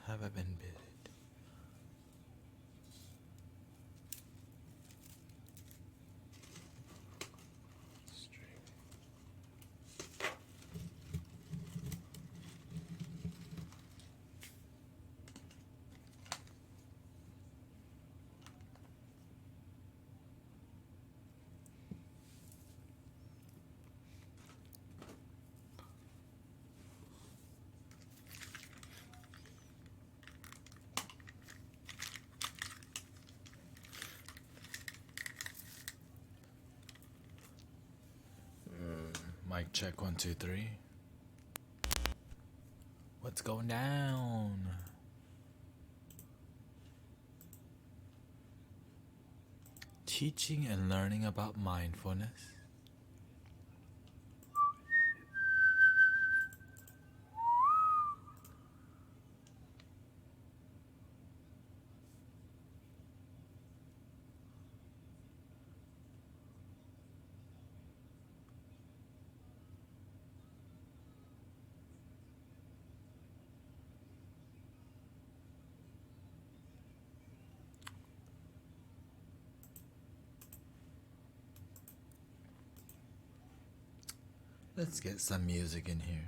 have I been busy? Mic check 1 2 3. What's going down? Teaching and learning about mindfulness. Let's get some music in here.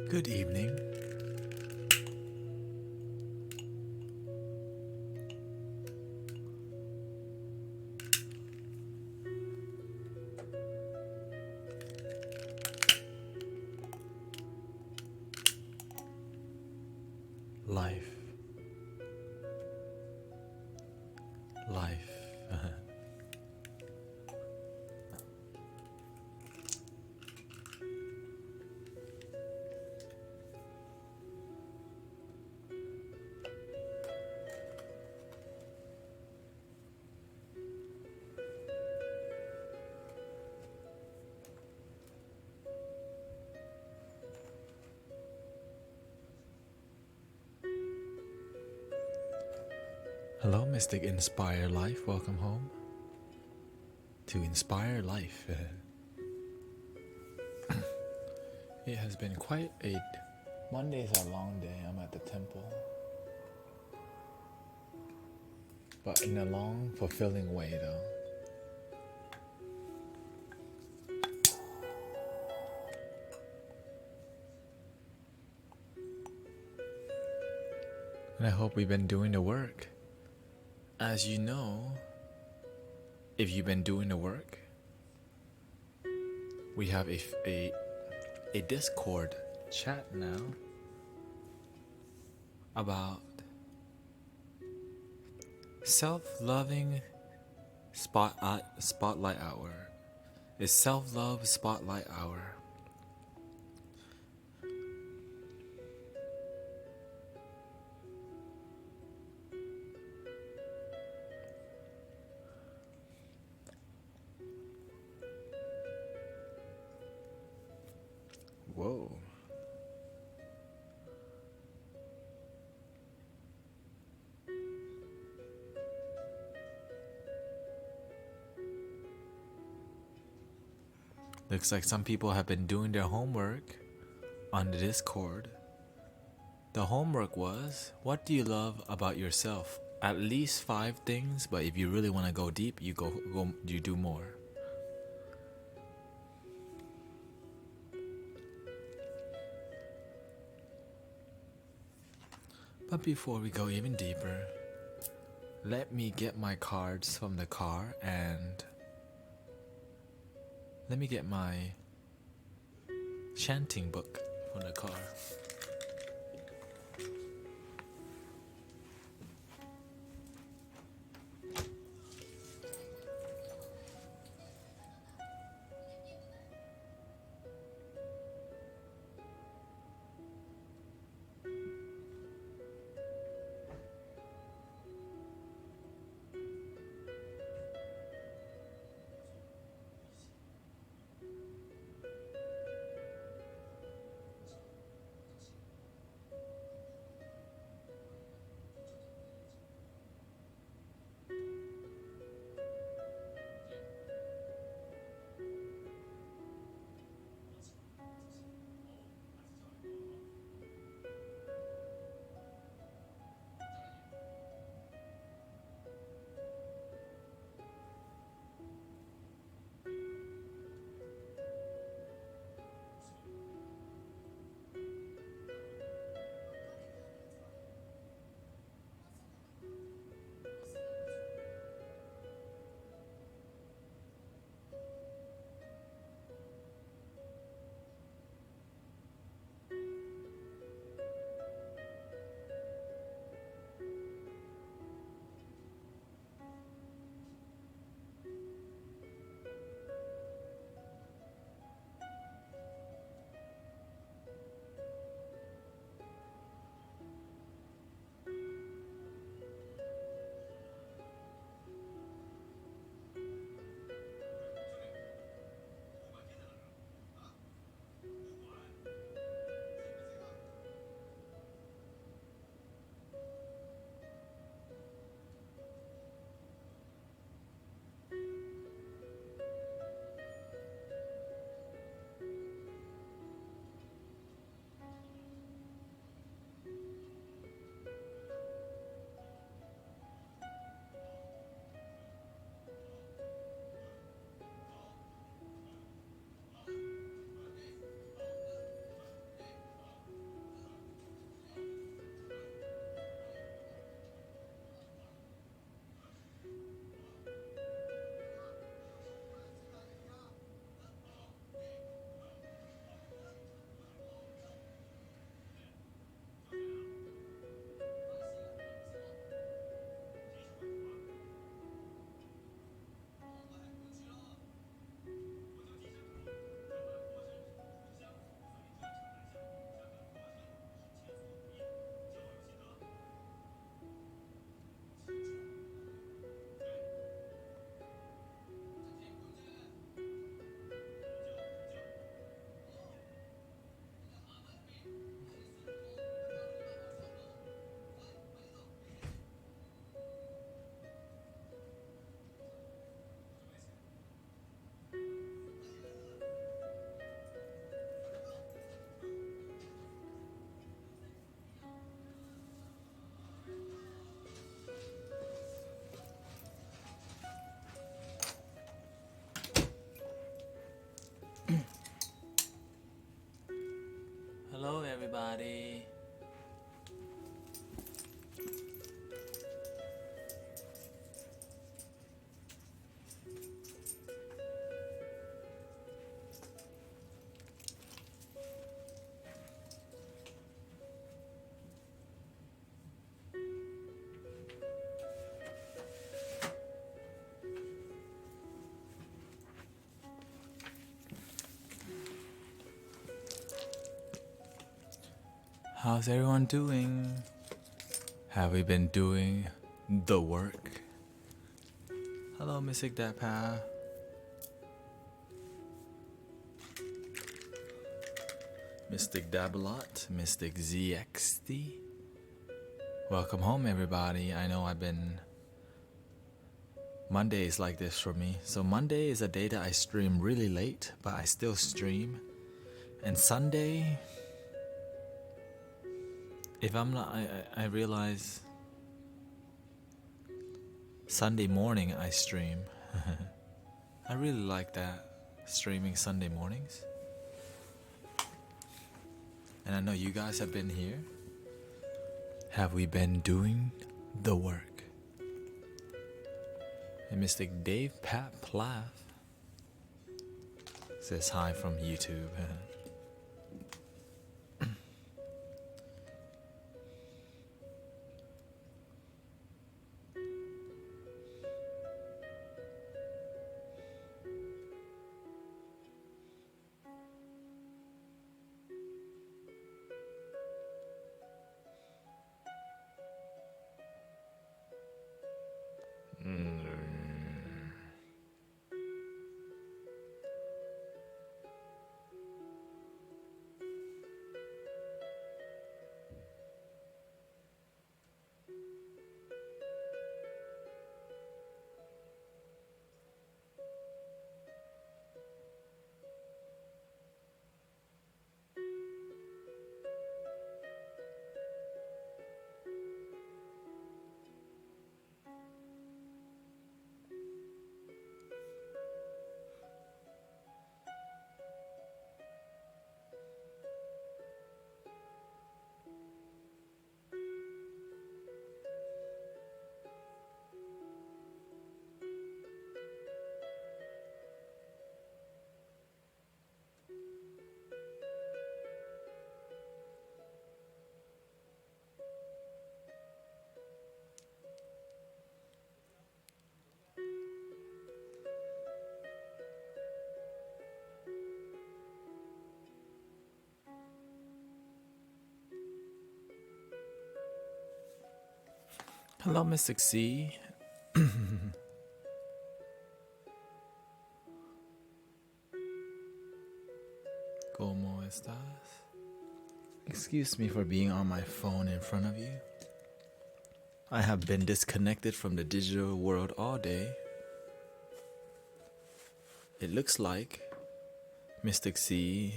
Good evening. Life. Life. Hello, Mystic Inspire Life. Welcome home to Inspire Life. It has been quite a... Monday's a long day. I'm at the temple. But in a long, fulfilling way, though. And I hope we've been doing the work. As you know, if you've been doing the work, we have a Discord chat now about self-loving spotlight hour. It's self-love spotlight hour. Whoa. Looks like some people have been doing their homework on the Discord. The homework was, what do you love about yourself? At least 5 things, but if you really want to go deep, you do more. But before we go even deeper, Let me get my cards from the car and let me get my chanting book from the car. Hello, everybody. How's everyone doing? Have we been doing the work? Hello, Mystic Dapa. Mystic Dabalot, Mystic ZXD. Welcome home, everybody. I know Monday is like this for me. So Monday is a day that I stream really late, but I still stream. And Sunday, if I'm not, I realize Sunday morning I stream. I really like that, streaming Sunday mornings. And I know you guys have been here. Have we been doing the work? And Mystic Dave Pat Plath says hi from YouTube. Hello, Mystic C. ¿Cómo estás? Excuse me for being on my phone in front of you. I have been disconnected from the digital world all day. It looks like Mystic C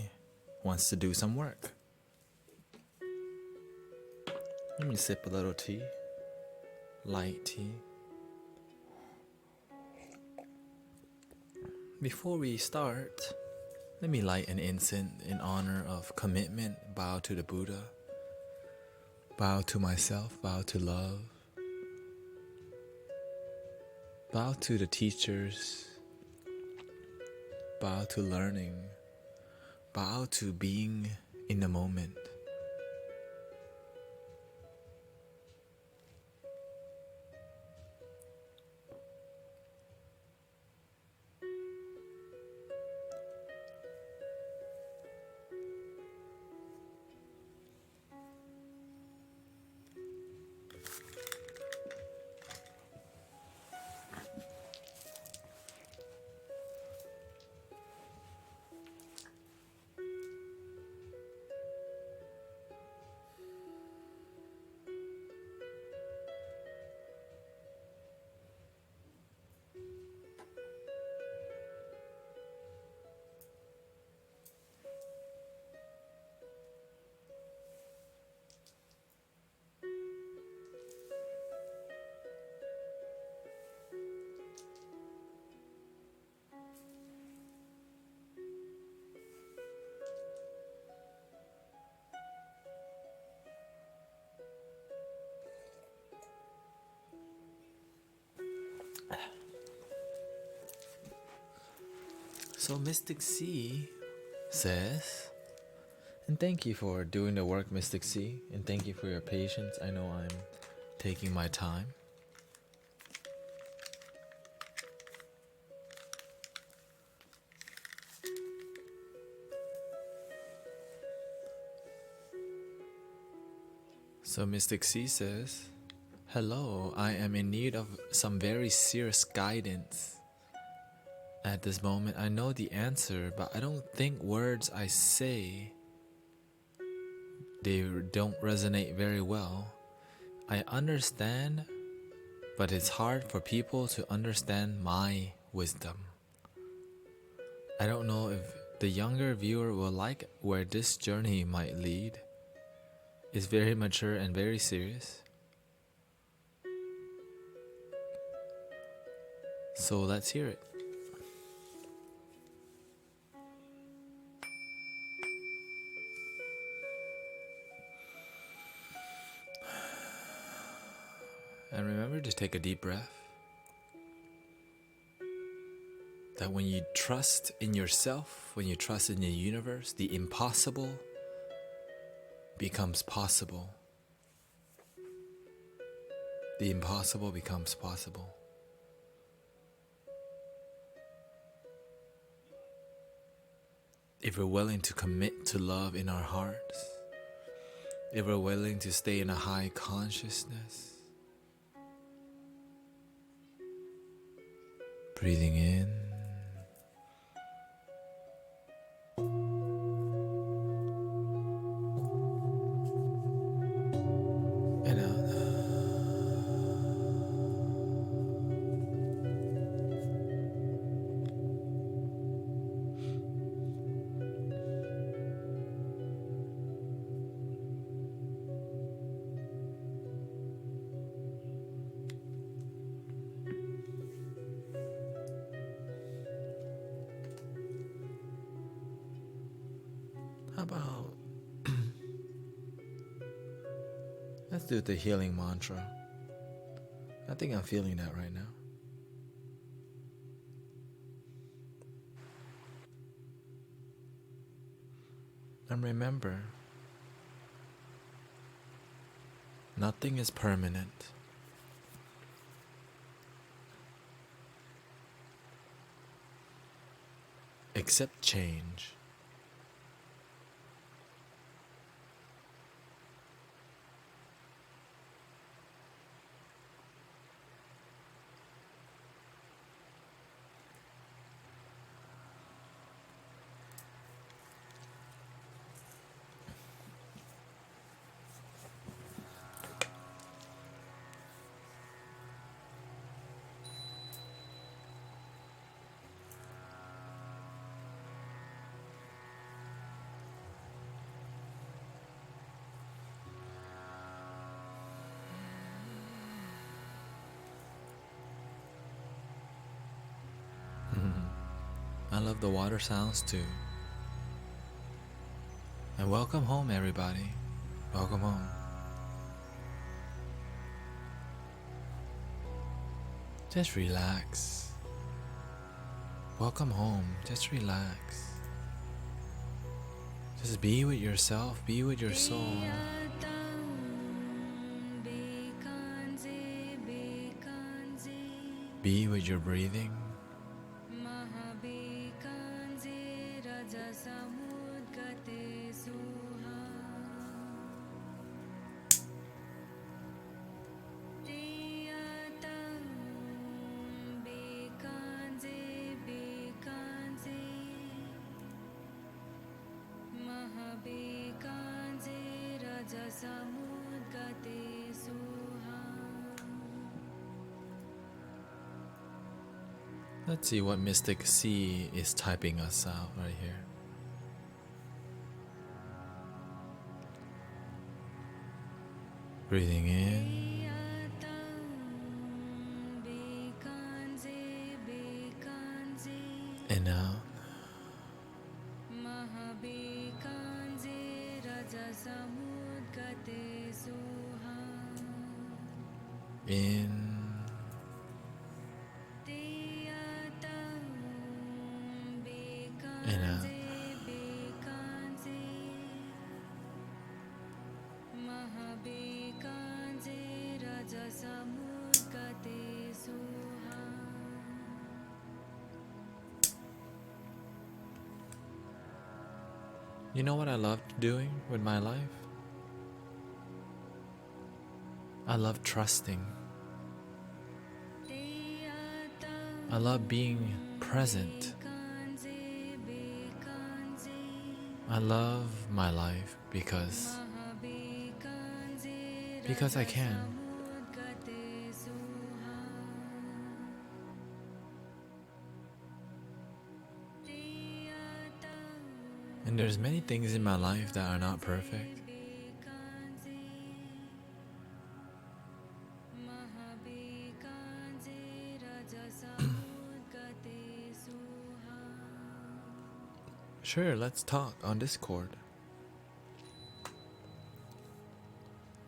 wants to do some work. Let me sip a little tea. Light tea. Before we start, let me light an incense in honor of commitment. Bow to the Buddha. Bow to myself. Bow to love. Bow to the teachers. Bow to learning. Bow to being in the moment. So Mystic C says, and thank you for doing the work, Mystic C, and thank you for your patience. I know I'm taking my time. So Mystic C says, hello, I am in need of some very serious guidance. At this moment, I know the answer, but I don't think words I say, they don't resonate very well. I understand, but it's hard for people to understand my wisdom. I don't know if the younger viewer will like where this journey might lead. It's very mature and very serious. So let's hear it. And remember to take a deep breath. that when you trust in yourself, when you trust in the universe, the impossible becomes possible. The impossible becomes possible. If we're willing to commit to love in our hearts, if we're willing to stay in a high consciousness, breathing in and out. How about let's do the healing mantra. I think I'm feeling that right now. And remember, nothing is permanent. Except change. I love the water sounds too. And welcome home, everybody. Welcome home. Just relax. Welcome home. Just relax. Just be with yourself, be with your soul. Be with your breathing. Let's see what Mystic C is typing us out right here. Breathing in and out. In and out. You know what I love doing with my life? I love trusting. I love being present. I love my life because I can. And there's many things in my life that are not perfect. Sure, let's talk on Discord.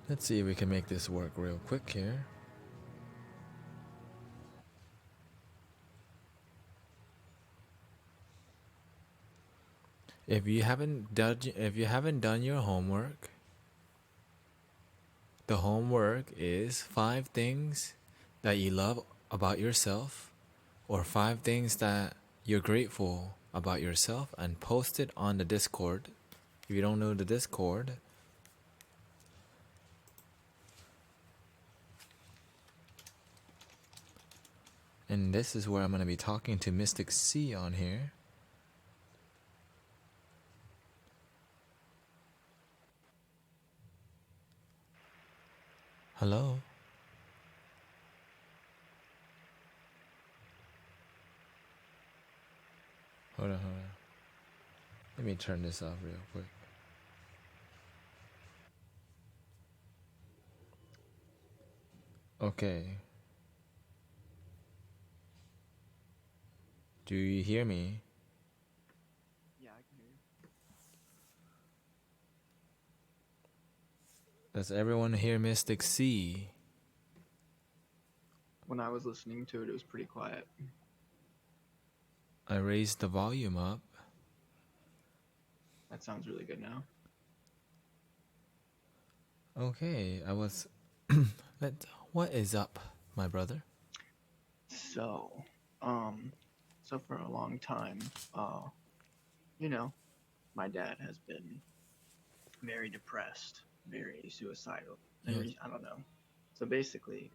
Let's see if we can make this work real quick here. if you haven't done your homework, the homework is 5 things that you love about yourself, or 5 things that you're grateful about yourself, and post it on the Discord. If you don't know the Discord, and this is where I'm going to be talking to Mystic C on here. Hello? Hold on. Let me turn this off real quick. Okay. Do you hear me? Yeah, I can hear you. Does everyone hear Mystic C? When I was listening to it, it was pretty quiet. I raised the volume up. That sounds really good now. Okay, I was. What is up, my brother? So, um, so for a long time, you know, my dad has been very depressed, very suicidal, and Yes. I don't know. So basically,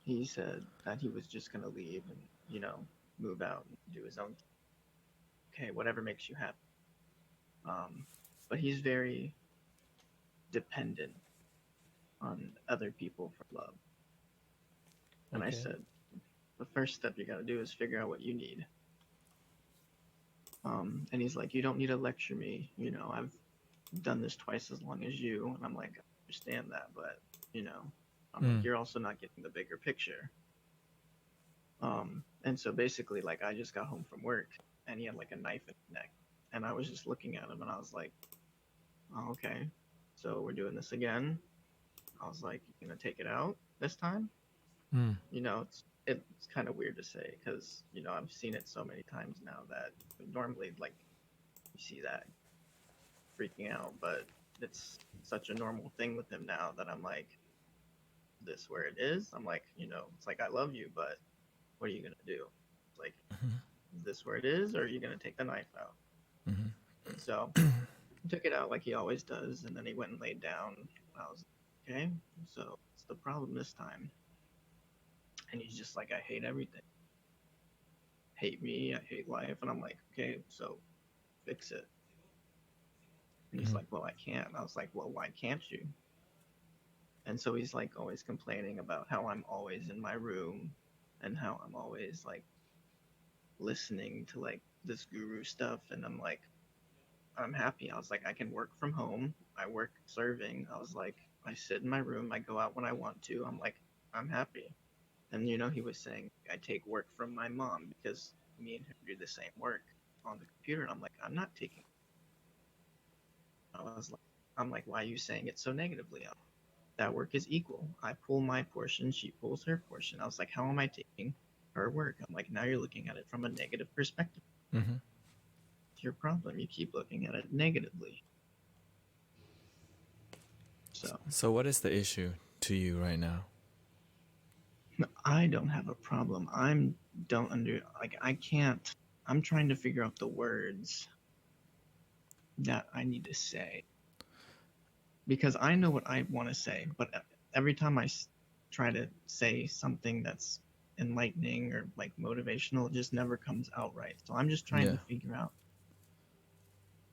he said that he was just gonna leave and, move out and do his own thing. Okay, whatever makes you happy. But he's very dependent on other people for love. And I Okay. said, the first step you got to do is figure out what you need. And he's like, you don't need to lecture me. I've done this twice as long as you. And I'm like, I understand that, but you know, I'm like, Mm. you're also not getting the bigger picture. And so basically, like, I just got home from work, and he had like a knife in his neck, and I was just looking at him, and I was like, oh, okay, so we're doing this again. I was like, you gonna take it out this time? Mm. It's kind of weird to say because I've seen it so many times now that normally, like, you see that freaking out, but it's such a normal thing with him now that I'm like, this where it is. I'm like, it's like, I love you, but what are you gonna do? Like, is this where it is, or are you gonna take the knife out? So he took it out like he always does, and then he went and laid down. I was like, okay, so it's the problem this time. And he's just like, I hate everything, hate me, I hate life, and I'm like, okay, so fix it. And he's like, well, I can't. And I was like, well, why can't you? And so he's like always complaining about how I'm always in my room and how I'm always like listening to like this guru stuff. And I'm like, I'm happy. I was like, I can work from home. I work serving. I was like, I sit in my room. I go out when I want to. I'm like, I'm happy. And he was saying I take work from my mom because me and her do the same work on the computer. And I'm like, I'm not taking. I was like, I'm like, why are you saying it so negatively? That work is equal. I pull my portion, she pulls her portion. I was like, how am I taking her work? I'm like, now you're looking at it from a negative perspective. Mm-hmm. It's your problem. You keep looking at it negatively. So So, what is the issue to you right now? I don't have a problem. Don't under like I can't. I'm trying to figure out the words that I need to say because I know what I want to say, but every time I try to say something that's enlightening or like motivational, it just never comes out right. So I'm just trying Yeah. to figure out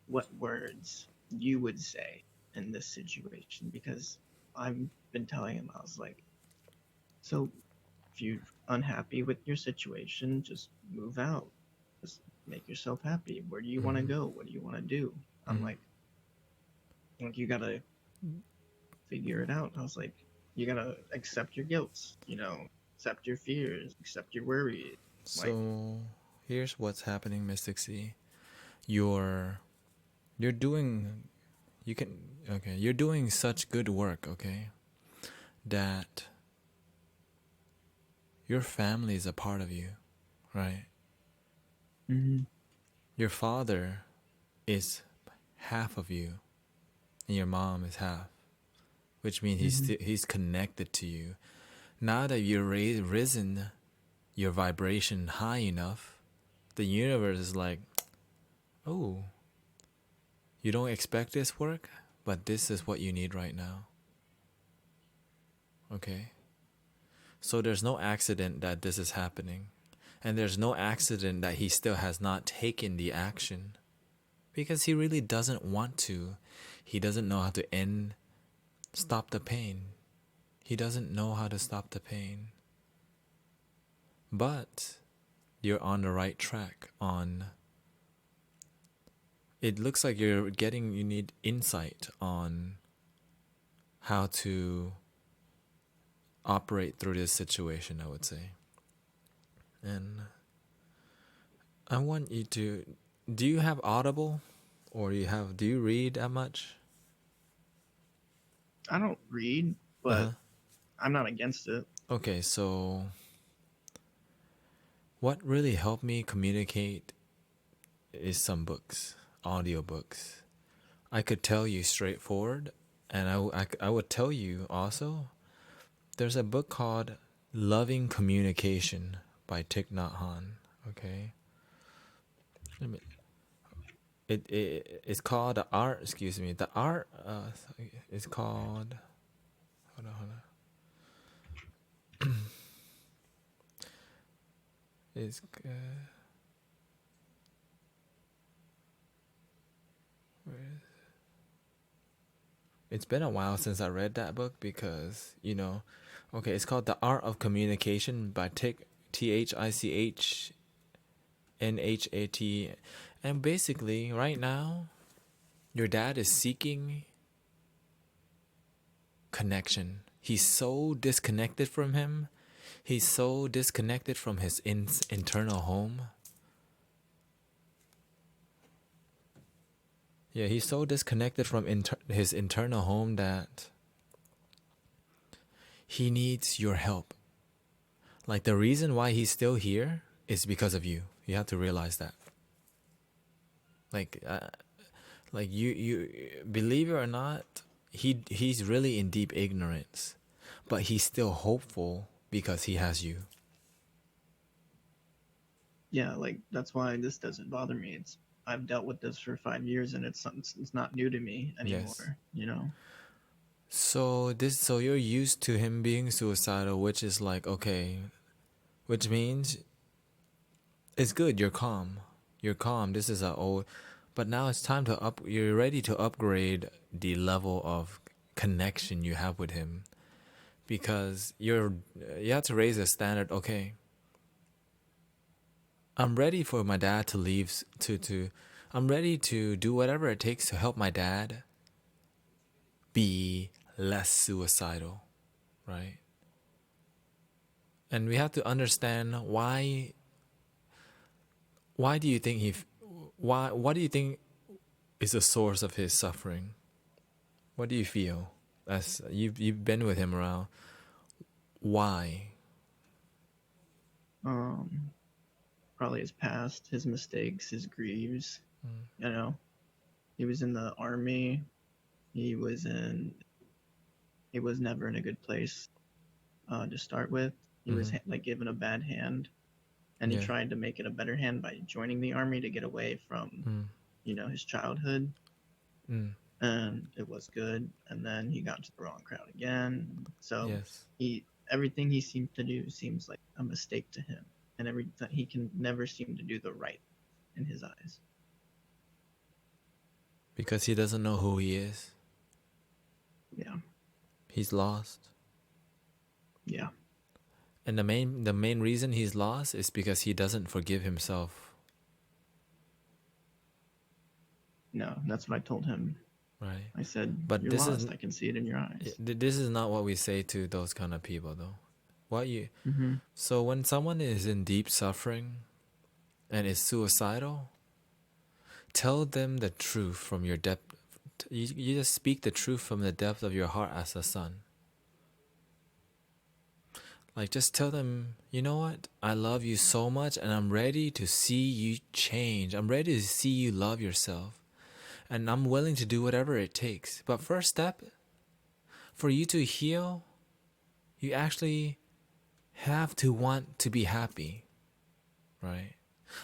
what words you would say in this situation because I've been telling him, I was like, so if you're unhappy with your situation, just move out. Just make yourself happy. Where do you want to Mm-hmm. go? What do you want to do? I'm Mm-hmm. like, you gotta figure it out. I was like, you gotta accept your guilt, accept your fears, accept your worries. Like, So, here's what's happening, Mystic C. You're you're doing you can okay. You're doing such good work. Okay, that your family is a part of you, right? mm-hmm, Your father is half of you, and your mom is half, which means Hmm. he's connected to you. Now that you're risen your vibration high enough, the universe is like, oh, you don't expect this work, but this is what you need right now. Okay? So there's no accident that this is happening. And there's no accident that he still has not taken the action. Because he really doesn't want to. He doesn't know how to stop the pain. He doesn't know how to stop the pain. But you're on the right track on it looks like you need insight on how to operate through this situation, I would say. And I want you to do you have Audible or do you read that much? I don't read, but Uh-huh. I'm not against it. Okay, so what really helped me communicate is some books, audiobooks. I could tell you straightforward, and I would tell you also, there's a book called Loving Communication by Thich Nhat Hanh. Okay, Let me- it's called the art. Excuse me, the art. It's called. Hold on. It's it's been a while since I read that book because okay, it's called The Art of Communication by Thich and basically right now your dad is seeking connection. He's so disconnected from him. He's so disconnected from his internal home. Yeah, he's so disconnected from his internal home that he needs your help. Like the reason why he's still here is because of you. You have to realize that. Like, you believe it or not, he's really in deep ignorance, but he's still hopeful because he has you. Yeah, like that's why this doesn't bother me. It's I've dealt with this for 5 years, and it's not new to me Yes. anymore. You know. So you're used to him being suicidal, which is like okay, which means it's good. You're calm. You're calm. This is a old, but now it's time to up. You're ready to upgrade the level of connection you have with him because you have to raise the standard. Okay, I'm ready for my dad to leave. I'm ready to do whatever it takes to help my dad be less suicidal, right? And we have to understand why. Why do you think why? What do you think is the source of his suffering? What do you feel? As you've been with him around, why? Um, Probably his past, his mistakes, his grieves. You know, he was in the army. He was in. He was never in a good place to start with. He was Mm-hmm. like given a bad hand, and he Yeah. tried to make it a better hand by joining the army to get away from, Mm. his childhood, Mm. and it was good. And then he got into the wrong crowd again. So Yes. he everything he seemed to do seems like a mistake to him, and everything he can never seem to do the right in his eyes. Because he doesn't know who he is. Yeah, He's lost. yeah. And the main reason he's lost is because he doesn't forgive himself, No, that's what I told him. right? I said, But "You're lost. I can see it in your eyes." this is not what we say to those kind of people though. What you Mm-hmm. So when someone is in deep suffering and is suicidal, tell them the truth from your depth. You just speak the truth from the depth of your heart as a son. Like, just tell them, you know what? I love you so much and I'm ready to see you change. I'm ready to see you love yourself. And I'm willing to do whatever it takes. But first step, for you to heal, you actually have to want to be happy, right?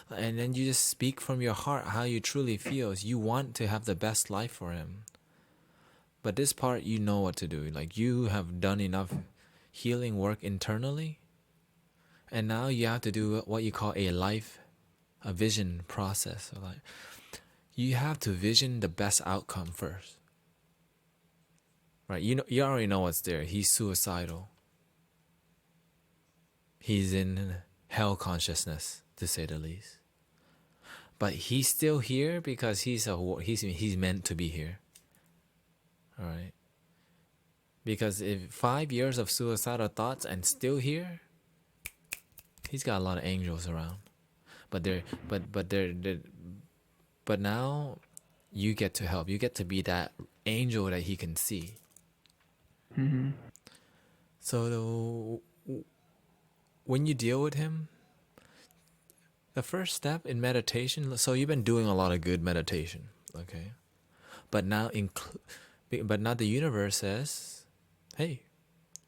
And then you just speak from your heart how you truly feel. You want to have the best life for him. But this part, you know what to do. Like, you have done enough healing work internally. And now you have to do what you call a vision process. So like, you have to vision the best outcome first, right? You already know what's there. He's suicidal. He's in hell consciousness, to say the least. But he's still here because he's meant to be here. All right. Because if 5 years of suicidal thoughts and still here, he's got a lot of angels around. But they're they're but now you get to help. You get to be that angel that he can see. Hmm. So when you deal with him, the first step in meditation. So you've been doing a lot of good meditation, okay? But now, but now the universe says, "Hey,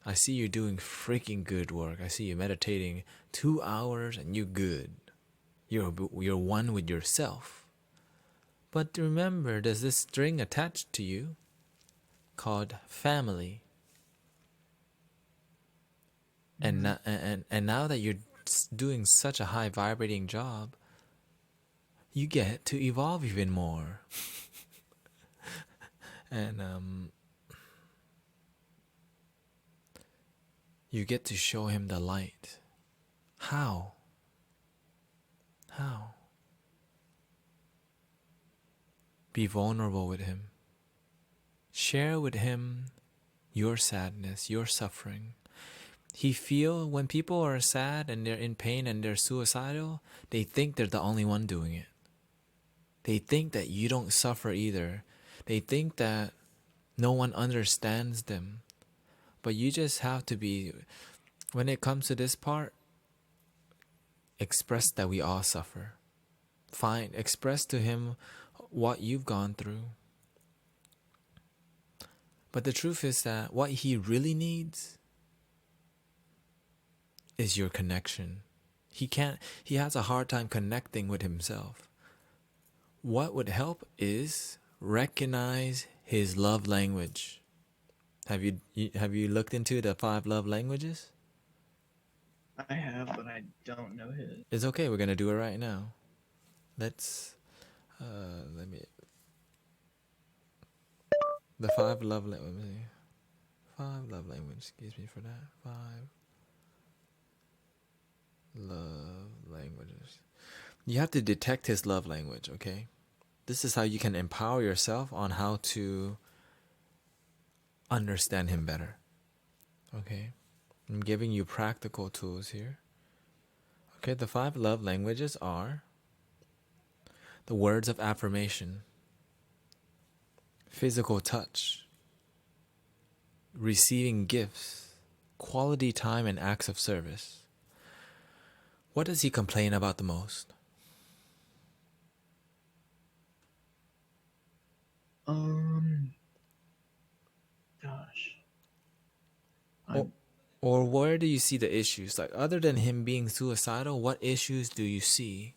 I see you doing freaking good work. I see you meditating 2 hours and you're good. You're one with yourself. But remember, there's this string attached to you called family. And Hmm. and now that you're doing such a high vibrating job, you get to evolve even more. And you get to show him the light. How? How? Be vulnerable with him. Share with him your sadness, your suffering. He feel when people are sad and they're in pain and they're suicidal, they think they're the only one doing it. They think that you don't suffer either. They think that no one understands them. But you just have to be, when it comes to this part, express that we all suffer. Fine, express to him what you've gone through. But the truth is that what he really needs is your connection. He has a hard time connecting with himself. What would help is recognize his love language. Have you looked into the 5 love languages? I have, but I don't know his. It's okay. We're gonna do it right now. Let's let me the let me see. 5 love language. Excuse me for that. 5 love languages. You have to detect his love language. Okay. This is how you can empower yourself on how to understand him better. Okay. I'm giving you practical tools here. Okay, the 5 love languages are the words of affirmation, physical touch, receiving gifts, quality time, and acts of service. What does he complain about the most? Um, Gosh, Or, I'm or where do you see the issues? Like, other than him being suicidal, what issues do you see?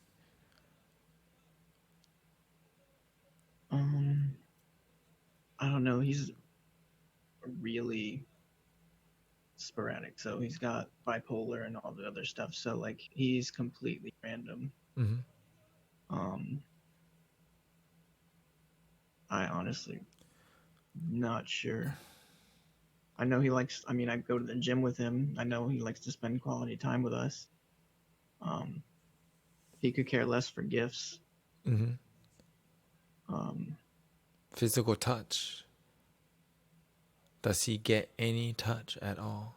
um, I don't know. He's really sporadic. So he's got bipolar and all the other stuff. So like he's completely random. Mm-hmm. Um, I honestly not sure. I know he likes. I mean, I go to the gym with him. I know he likes to spend quality time with us. Um, he could care less for gifts. Mm-hmm. Um, Physical touch. Does he get any touch at all?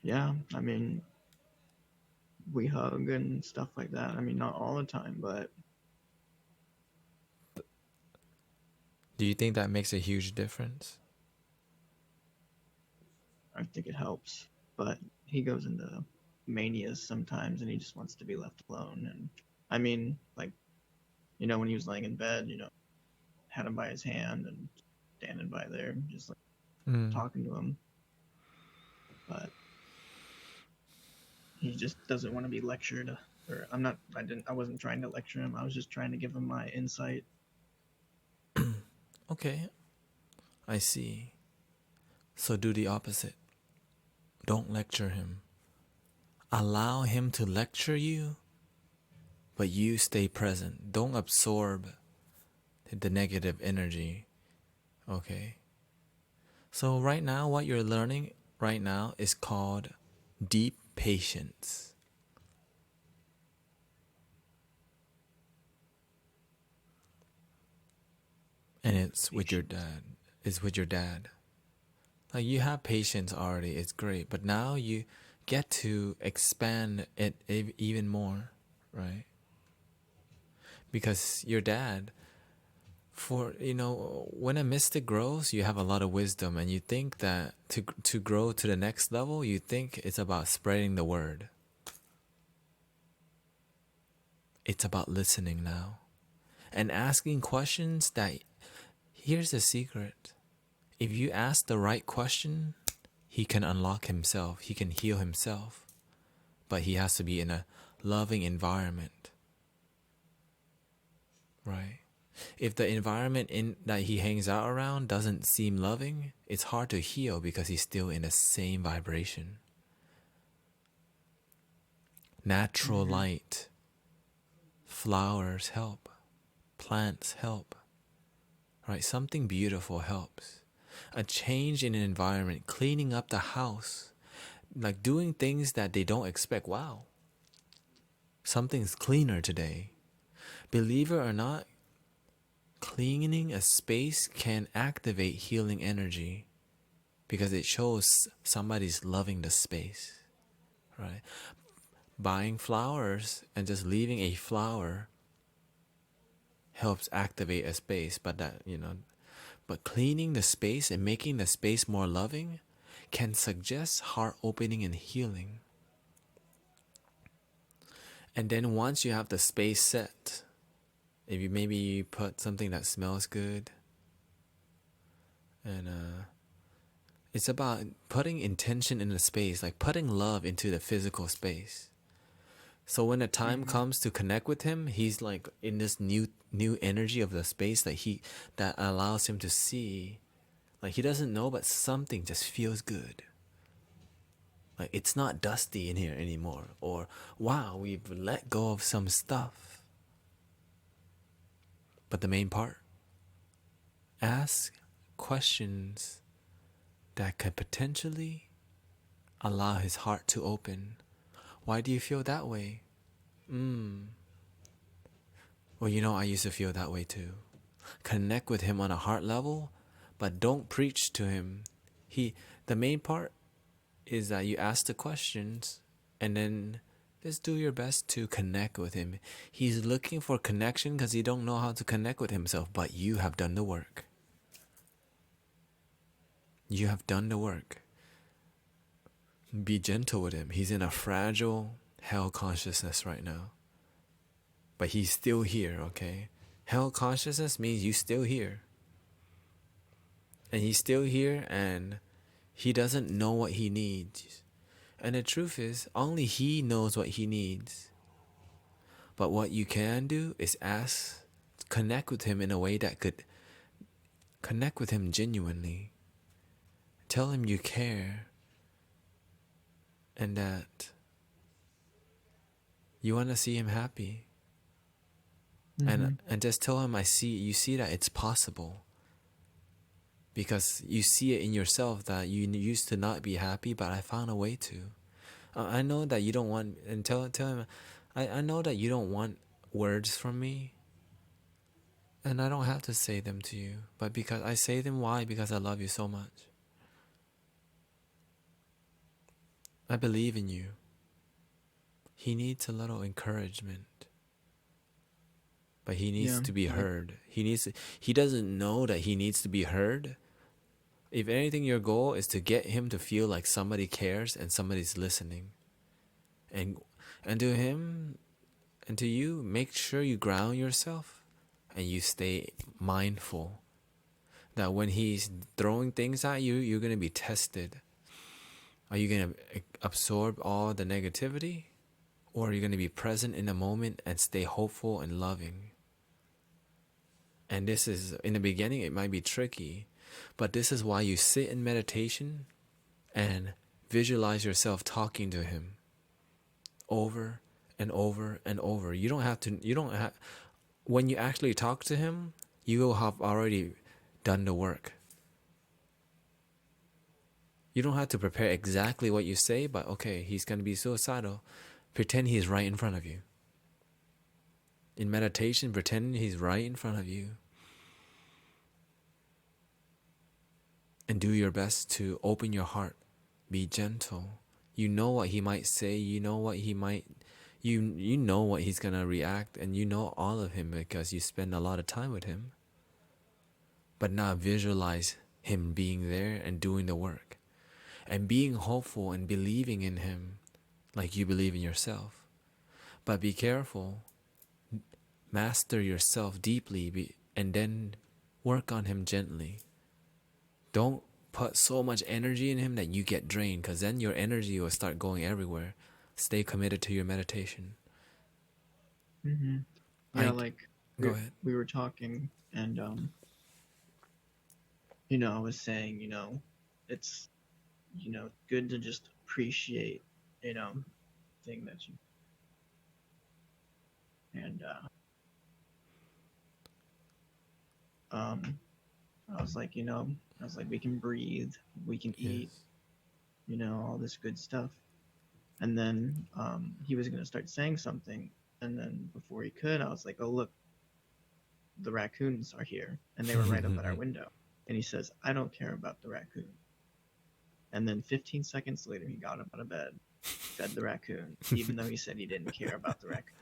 yeah, I mean, we hug and stuff like that. I mean, not all the time, but Do you think that makes a huge difference? I think it helps. But he goes into manias sometimes, and he just wants to be left alone. And I mean, like, when he was laying in bed, had him by his hand and standing by there, just like Mm. talking to him. But he just doesn't want to be lectured. Or I wasn't trying to lecture him. I was just trying to give him my insight. Okay, I see. So do the opposite. Don't lecture him. Allow him to lecture you, but you stay present. Don't absorb the negative energy. Okay? So, right now, what you're learning right now is called deep patience. And it's with your Patience. dad. It's with your dad. Like, you have patience already, it's great. But now you get to expand it even more, right? Because your dad, when a mystic grows, you have a lot of wisdom, and you think that to grow to the next level, you think it's about spreading the word. It's about listening now and asking questions that, here's the secret. If you ask the right question, he can unlock himself, he can heal himself, but he has to be in a loving environment, right? If the environment in that he hangs out around doesn't seem loving, it's hard to heal because he's still in the same vibration. Natural Mm-hmm. light, flowers help, plants help, right? Something beautiful helps. A change in an environment, cleaning up the house, like doing things that they don't expect. Wow, something's cleaner today. Believe it or not, cleaning a space can activate healing energy because it shows somebody's loving the space, right? Buying flowers and just leaving a flower helps activate a space, but cleaning the space and making the space more loving can suggest heart opening and healing. And then once you have the space set, if you maybe put something that smells good, and it's about putting intention in the space, like putting love into the physical space. So when the time Mm-hmm. comes to connect with him, he's like in this new energy of the space that allows him to see. Like, he doesn't know, but something just feels good. Like, it's not dusty in here anymore, or wow, we've let go of some stuff. But the main part, ask questions that could potentially allow his heart to open. Why do you feel that way? Well, I used to feel that way too. Connect with him on a heart level, but don't preach to him. The main part is that you ask the questions, and then just do your best to connect with him. He's looking for connection because he don't know how to connect with himself, but you have done the work. You have done the work. Be gentle with him. He's in a fragile hell consciousness right now. But he's still here, okay? Hell consciousness means you still here. And he's still here, and he doesn't know what he needs. And the truth is, only he knows what he needs. But what you can do is connect with him in a way that could connect with him genuinely. Tell him you care and that you want to see him happy. Mm-hmm. And just tell him you see that it's possible. Because you see it in yourself that you used to not be happy, but I found a way to. I know that you don't want, and tell him, I know that you don't want words from me, and I don't have to say them to you, but because I say them, why? Because I love you so much. I believe in you. He needs a little encouragement, but he needs Yeah. to be Like. heard. He doesn't know that he needs to be heard If anything, your goal is to get him to feel like somebody cares and somebody's listening. And to him and to you, make sure you ground yourself and you stay mindful that when he's throwing things at you, you're going to be tested. Are you going to absorb all the negativity? Or are you going to be present in the moment and stay hopeful and loving? And this is, in the beginning, it might be tricky, but this is why you sit in meditation and visualize yourself talking to him over and over and over. When you actually talk to him, you will have already done the work. You don't have to prepare exactly what you say, but okay, he's going to be suicidal. Pretend he's right in front of you. In meditation, pretend he's right in front of you. And do your best to open your heart. Be gentle. You know what he might say. You know what he might... You know what he's going to react. And you know all of him because you spend a lot of time with him. But now visualize him being there and doing the work. And being hopeful and believing in him like you believe in yourself. But be careful. Master yourself deeply and then work on him gently. Don't put so much energy in him that you get drained, because then your energy will start going everywhere. Stay committed to your meditation. Hmm. Yeah, I like Go ahead. we were talking, and I was saying, it's good to just appreciate, you know, thing that you and um I was like, we can breathe, we can eat, Yes. all this good stuff. And then he was gonna start saying something, and then before he could, I was like, oh look, the raccoons are here, and they were right up at our window. And he says, I don't care about the raccoon. And then 15 seconds later, he got up out of bed, fed the raccoon, even though he said he didn't care about the raccoon.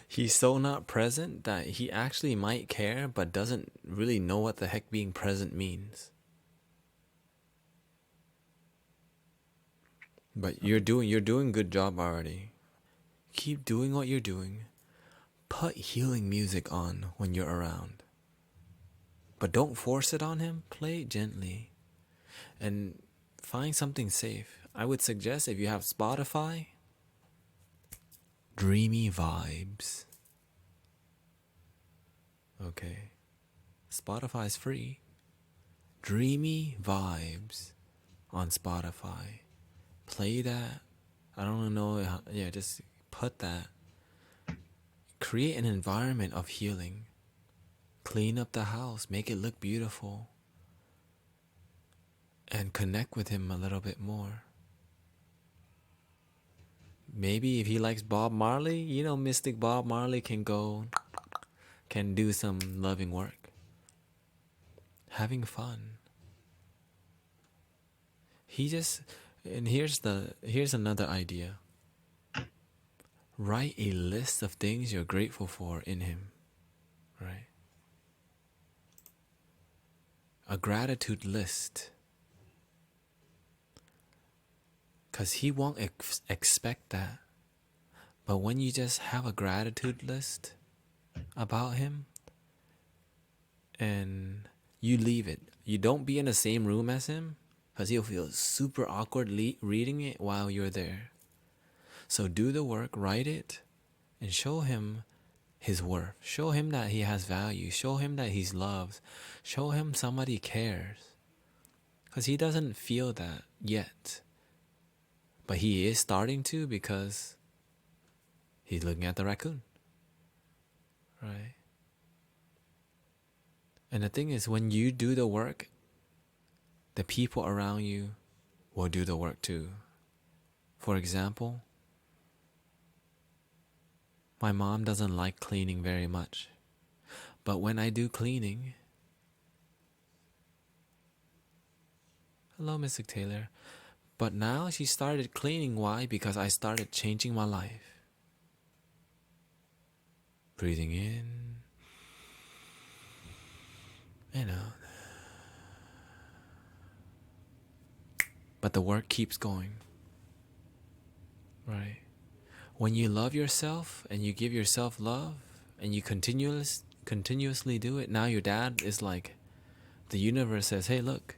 He's so not present that he actually might care, but doesn't really know what the heck being present means. But you're doing good job already. Keep doing what you're doing. Put healing music on when you're around. But don't force it on him. Play it gently. And find something safe. I would suggest, if you have Spotify, dreamy vibes. Okay. Spotify's free. Dreamy vibes on Spotify. Play that. I don't know. Yeah, just put that. Create an environment of healing. Clean up the house. Make it look beautiful. And connect with him a little bit more. Maybe if he likes Bob Marley, Mystic Bob Marley can do some loving work. Having fun. He just and here's another idea. Write a list of things you're grateful for in him, right? A gratitude list. Cuz he won't expect that. But when you just have a gratitude list about him and you leave it. You don't be in the same room as him, cuz he'll feel super awkward reading it while you're there. So do the work, write it, and show him his worth. Show him that he has value. Show him that he's loved. Show him somebody cares. Because he doesn't feel that yet. But he is starting to, because he's looking at the raccoon. Right? And the thing is, when you do the work, the people around you will do the work too. For example, my mom doesn't like cleaning very much. But when I do cleaning... Hello, Mr. Taylor. But now she started cleaning. Why? Because I started changing my life. Breathing in and out. but the work keeps going, right? When you love yourself and you give yourself love and you continuously do it, now your dad is like, the universe says, hey, look,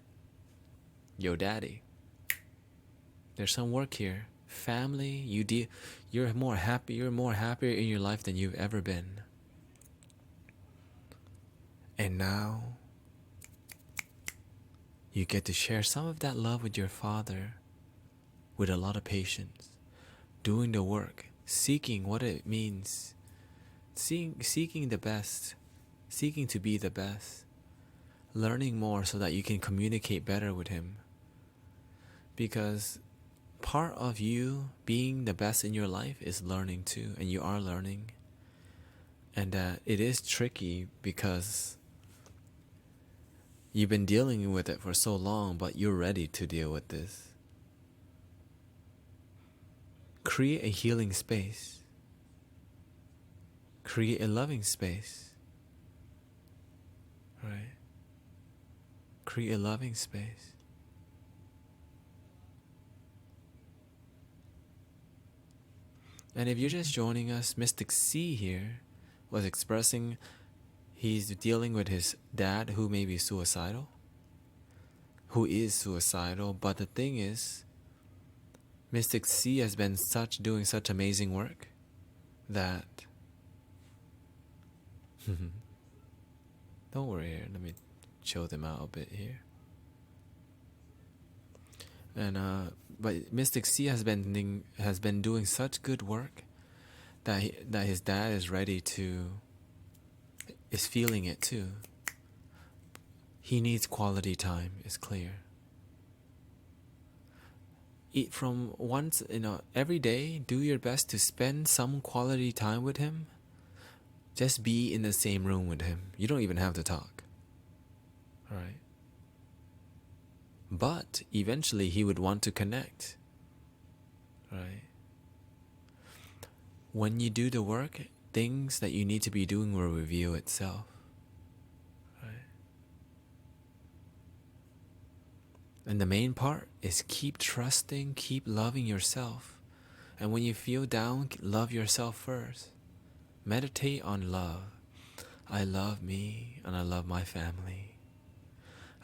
yo, daddy, there's some work here. Family, you're more happier in your life than you've ever been. And now you get to share some of that love with your father with a lot of patience, doing the work, seeking what it means, seeking the best, seeking to be the best, learning more so that you can communicate better with him. Because part of you being the best in your life is learning too, and you are learning. And it is tricky because you've been dealing with it for so long, but you're ready to deal with this. Create a healing space. Create a loving space. Right? Create a loving space. And if you're just joining us, Mystic C here was expressing he's dealing with his dad who may be suicidal, who is suicidal. But the thing is, Mystic C has been doing such amazing work that don't worry here, let me chill them out a bit here. And but Mystic C has been doing such good work that that his dad is feeling it too. He needs quality time, it's clear. Eat from once, every day, do your best to spend some quality time with him. Just be in the same room with him. You don't even have to talk. All right? But eventually he would want to connect. Right? When you do the work, things that you need to be doing will reveal itself. Right? And the main part is keep trusting, keep loving yourself. And when you feel down, love yourself first. Meditate on love. I love me and I love my family.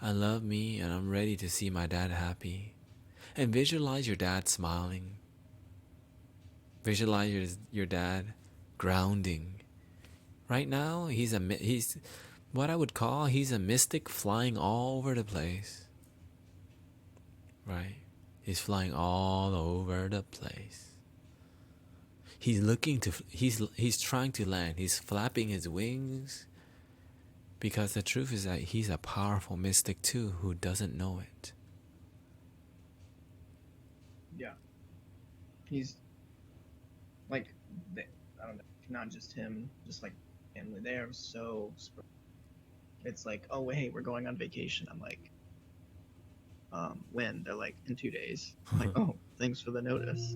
I love me and I'm ready to see my dad happy. And visualize your dad smiling. Visualize your dad grounding. Right now, he's what I would call he's a mystic flying all over the place. Right? He's flying all over the place. He's trying to land. He's flapping his wings. Because the truth is that he's a powerful mystic too who doesn't know it. Yeah. He's like, I don't know, not just him, just like family. They are so. It's like, oh wait, we're going on vacation. I'm like, when? They're like, in 2 days. I'm like, oh, thanks for the notice.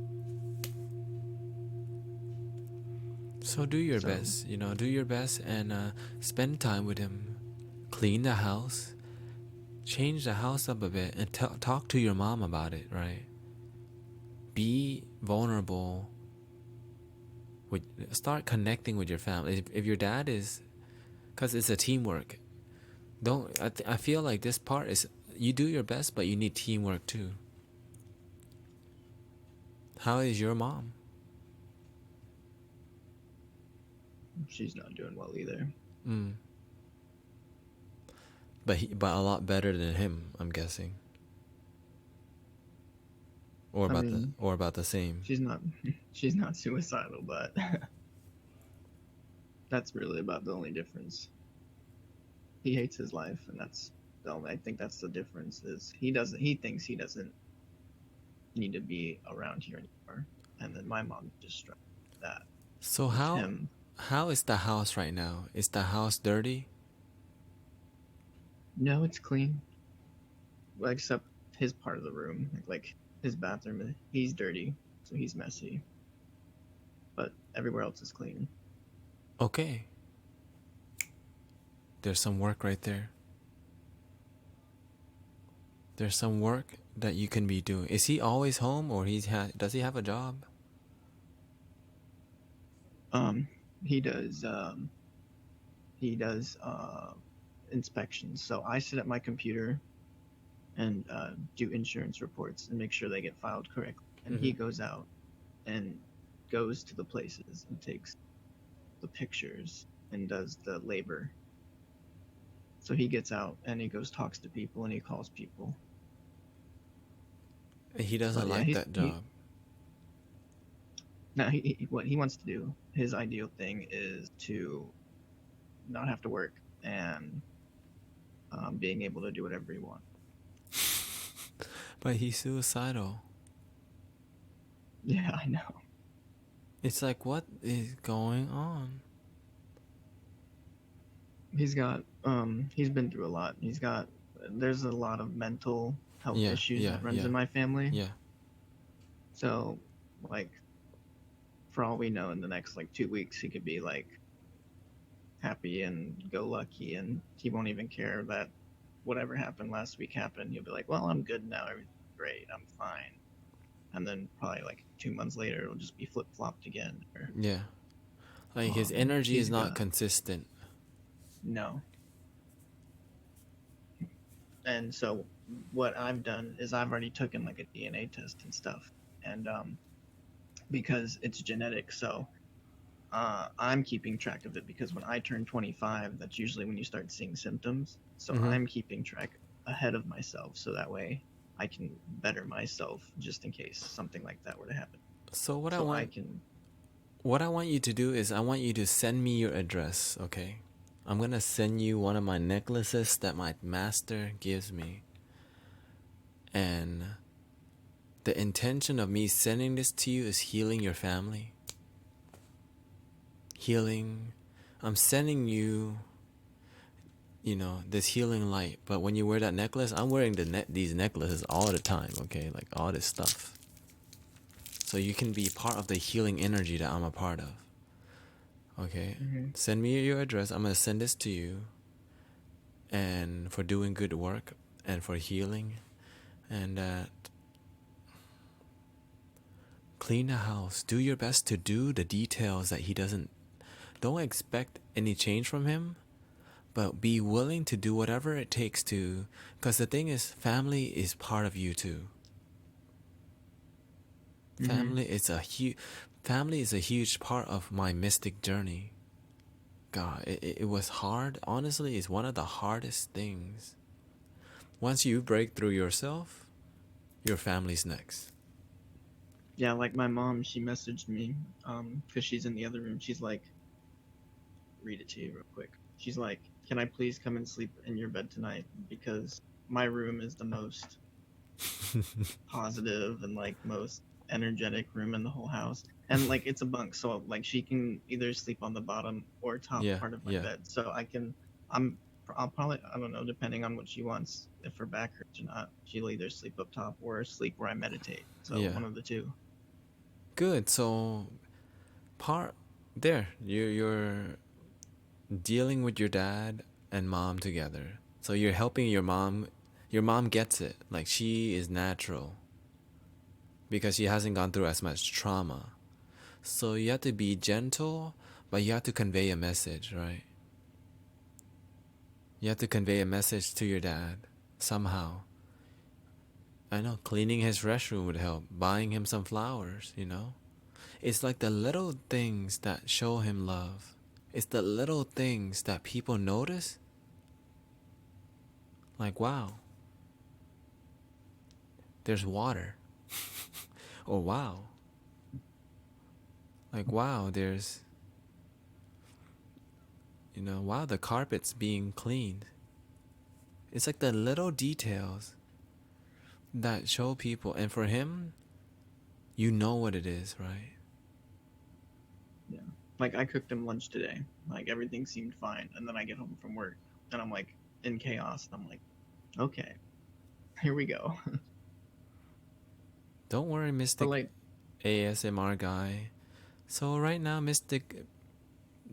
So do your So best, do your best and spend time with him. Clean the house, change the house up a bit, and talk to your mom about it, right? Be vulnerable. Start connecting with your family. If your dad is, because it's a teamwork. I feel like this part is you do your best, but you need teamwork too. How is your mom? she's not doing well either. Mm. But a lot better than him, I'm guessing. I mean, Or about the same. she's not she's not suicidal, but that's really about the only difference. He hates his life, and that's the only. I think that's the difference. Is he thinks he doesn't need to be around here anymore, and then my mom just struck that. So It's him. how is the house right now? Is the house dirty? No, it's clean, well, except his part of the room, like his bathroom. He's dirty, so he's messy. But everywhere else is clean. Okay. There's some work right there. There's some work that you can be doing? Is he always home, or does he have a job? Um, he does he does inspections. So I sit at my computer and do insurance reports and make sure they get filed correctly. And Mm-hmm. he goes out and goes to the places and takes the pictures and does the labor. So he gets out and he goes talks to people and he calls people. He doesn't But yeah, like that he job. now what he wants to do. His ideal thing is to not have to work and being able to do whatever he wants. But he's suicidal. Yeah, I know. It's like, what is going on? He's been through a lot. There's a lot of mental health Yeah, issues yeah, that runs yeah, in my family. yeah, So like for all we know in the next like 2 weeks he could be like happy and go lucky and he won't even care that whatever happened last week happened. He'll be like, well, I'm good now, everything's great, I'm fine. And then probably like 2 months later it'll just be flip flopped again. Or yeah. Like his energy is he's not got consistent. no. And so what I've done is I've already taken like a DNA test and stuff. And because it's genetic, so I'm keeping track of it because when I turn 25, that's usually when you start seeing symptoms. So Mm-hmm. I'm keeping track ahead of myself so that way I can better myself just in case something like that were to happen. So So I can, what I want you to do is I want you to send me your address, okay? I'm gonna send you one of my necklaces that my master gives me. And the intention of me sending this to you is healing your family. Healing. I'm sending you, this healing light. But when you wear that necklace, I'm wearing these necklaces all the time, okay? Like all this stuff. So you can be part of the healing energy that I'm a part of. Okay? mm-hmm. Send me your address. I'm gonna send this to you. And for doing good work and for healing, and clean the house. Do your best to do the details that he doesn't. Don't expect any change from him, but be willing to do whatever it takes to. Because the thing is, family is part of you too. Mm-hmm. Family is a huge part of my mystic journey. God, it was hard. Honestly, it's one of the hardest things. Once you break through yourself, your family's next. Yeah, like my mom, she messaged me because she's in the other room. She's like, read it to you real quick. She's like, can I please come and sleep in your bed tonight because my room is the most positive and like most energetic room in the whole house. And like it's a bunk, so like she can either sleep on the bottom or top Yeah, part of my yeah, bed. So I'm I'll probably, I don't know, depending on what she wants, if her back hurts or not, she'll either sleep up top or sleep where I meditate. So yeah. one of the two. Good. So part there, you're dealing with your dad and mom together. So you're helping your mom. Your mom gets it. Like she is natural because she hasn't gone through as much trauma. So you have to be gentle, but you have to convey a message, right? You have to convey a message to your dad somehow. I know cleaning his restroom would help, buying him some flowers. It's like the little things that show him love. It's the little things that people notice. Like, wow, there's water. Oh, wow. Like, wow, wow, the carpet's being cleaned. It's like the little details that show people. And for him, you know what it is, right? Yeah. Like I cooked him lunch today. Like everything seemed fine. And then I get home from work and I'm like in chaos. And I'm like, okay, here we go. Don't worry, But Mystic like, ASMR guy. So, right now, Mystic,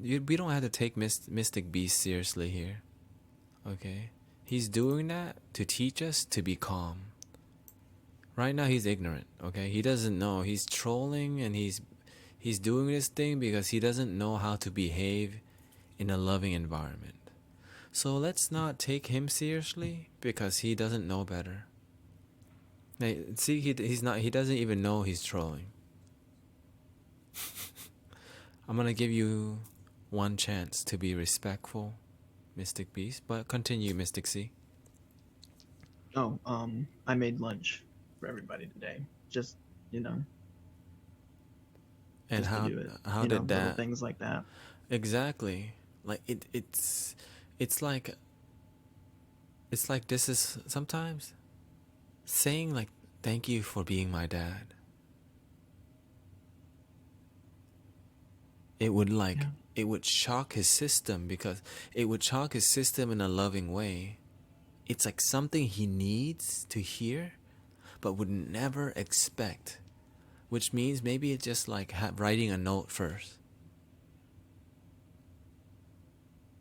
we don't have to take Mystic Beast seriously here, okay? He's doing that to teach us to be calm. Right now he's ignorant, okay? He doesn't know. He's trolling and he's doing this thing because he doesn't know how to behave in a loving environment. So let's not take him seriously because he doesn't know better. See, he's not. He doesn't even know he's trolling. I'm gonna give you one chance to be respectful, Mystic Beast. But continue, Mystic C. Oh, I made lunch for everybody today. Just, you know, And just to do it. how did Little that things like that. exactly? Like it's like it's like this is sometimes saying like thank you for being my dad. It would like Yeah. it would shock his system because it would shock his system in a loving way. It's like something he needs to hear but would never expect, which means maybe it's just like writing a note first.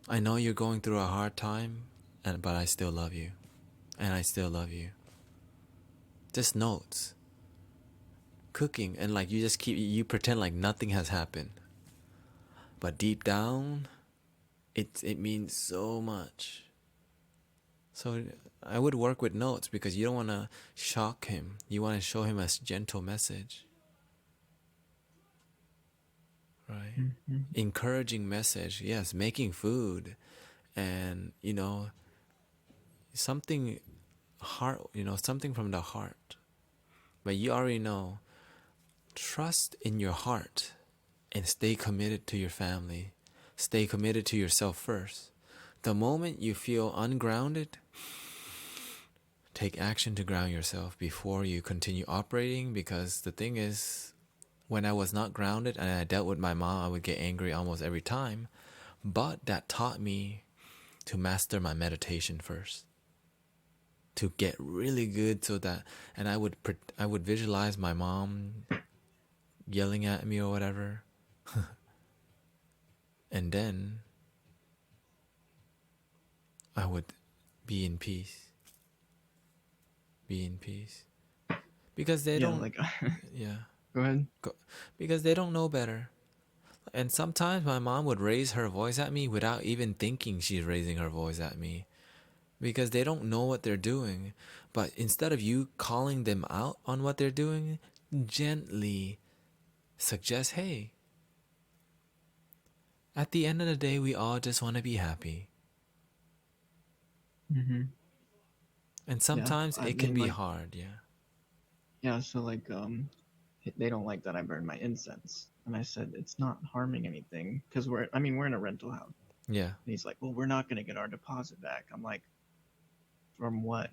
I know you're going through a hard time, but I still love you, and I still love you. Just notes, cooking, and like you pretend like nothing has happened, but deep down, it means so much. So I would work with notes because you don't want to shock him. You want to show him a gentle message, right? Hmm. Encouraging message, yes, making food, and something heart, something from the heart. But you already know, trust in your heart and stay committed to your family. Stay committed to yourself first. The moment you feel ungrounded, take action to ground yourself before you continue operating, because the thing is, when I was not grounded and I dealt with my mom, I would get angry almost every time. But that taught me to master my meditation first, to get really good so that, and I would visualize my mom yelling at me or whatever, and then I would be in peace, be in peace, because they Yeah, don't, like, yeah, go ahead. because they don't know better. And sometimes my mom would raise her voice at me without even thinking she's raising her voice at me, because they don't know what they're doing. But instead of you calling them out on what they're doing, gently suggest, hey, at the end of the day, we all just want to be happy. Hmm. And Yeah, sometimes I it can mean, be like, hard, yeah. yeah, so, like, they don't like that I burn my incense. And I said, it's not harming anything. Because we're in a rental house. Yeah. And he's like, well, we're not going to get our deposit back. I'm like, from what?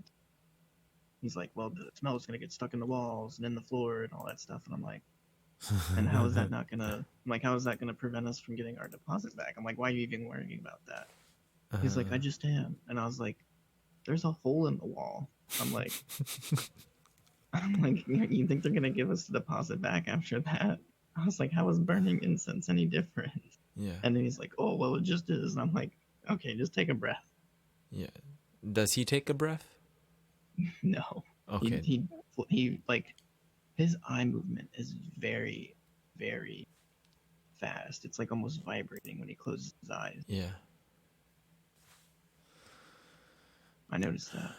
He's like, well, the smell is going to get stuck in the walls and in the floor and all that stuff. And I'm like, and how is that not going to, I'm like, how is that going to prevent us from getting our deposit back? I'm like, why are you even worrying about that? He's like, I just am. And I was like, there's a hole in the wall. I'm like, I'm like, you think they're gonna give us the deposit back after that? I was like, how is burning incense any different? Yeah. And then he's like, oh well, it just is. And I'm like, okay, just take a breath. Yeah. Does he take a breath? No, he Okay. he he like his eye movement is very, very fast. It's like almost vibrating when he closes his eyes. Yeah. I noticed that.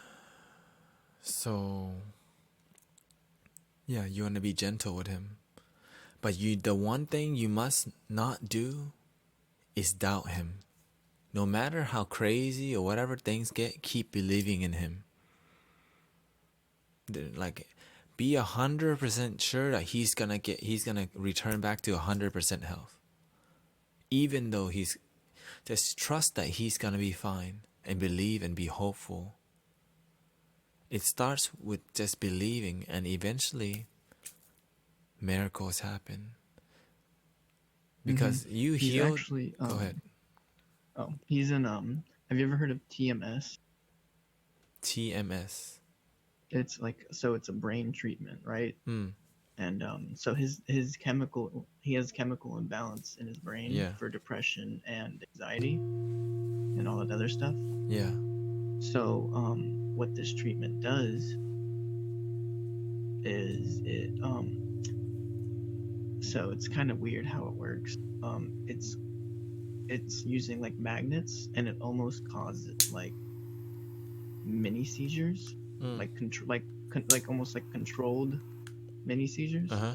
So, yeah, you want to be gentle with him. But the one thing you must not do is doubt him. No matter how crazy or whatever things get, keep believing in him. Like, be 100% sure that he's gonna return back to 100% health. Even though just trust that he's gonna be fine and believe and be hopeful. It starts with just believing, and eventually miracles happen. Hmm. Because you He's healed. actually Go ahead. he's in Have you ever heard of TMS? TMS. It's like, so it's a brain treatment, right? Hmm. And so his chemical he has chemical imbalance in his brain Yeah. for depression and anxiety and all that other stuff. Yeah. So what this treatment does is it so it's kind of weird how it works. It's using like magnets, and it almost causes like mini seizures, Mm. like control, like almost like controlled mini Uh seizures huh.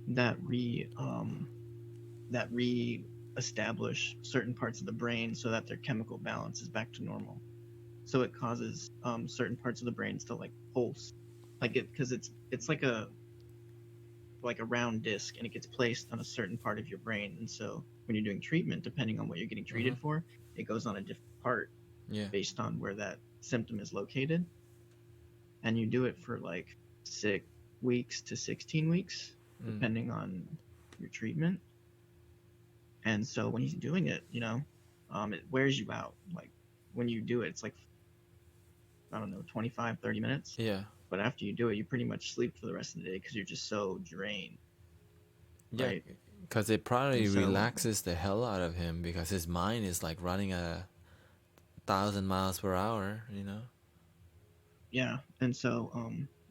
that re establish certain parts of the brain so that their chemical balance is back to normal. So it causes certain parts of the brains to like pulse, like it because it's like a round disc, and it gets placed on a certain part of your brain. And so when you're doing treatment, depending on what you're getting Mm-hmm. treated for, it goes on a different part Yeah. based on where that symptom is located. And you do it for like 6 weeks to 16 weeks, Mm. depending on your treatment. And so when he's doing it, it wears you out. Like when you do it, it's like, I don't know, 25, 30 minutes. Yeah. But after you do it, you pretty much sleep for the rest of the day because you're just so drained, Yeah. right? Because it And probably so, relaxes the hell out of him because his mind is like running at 1,000 miles per hour. You know. yeah. And so,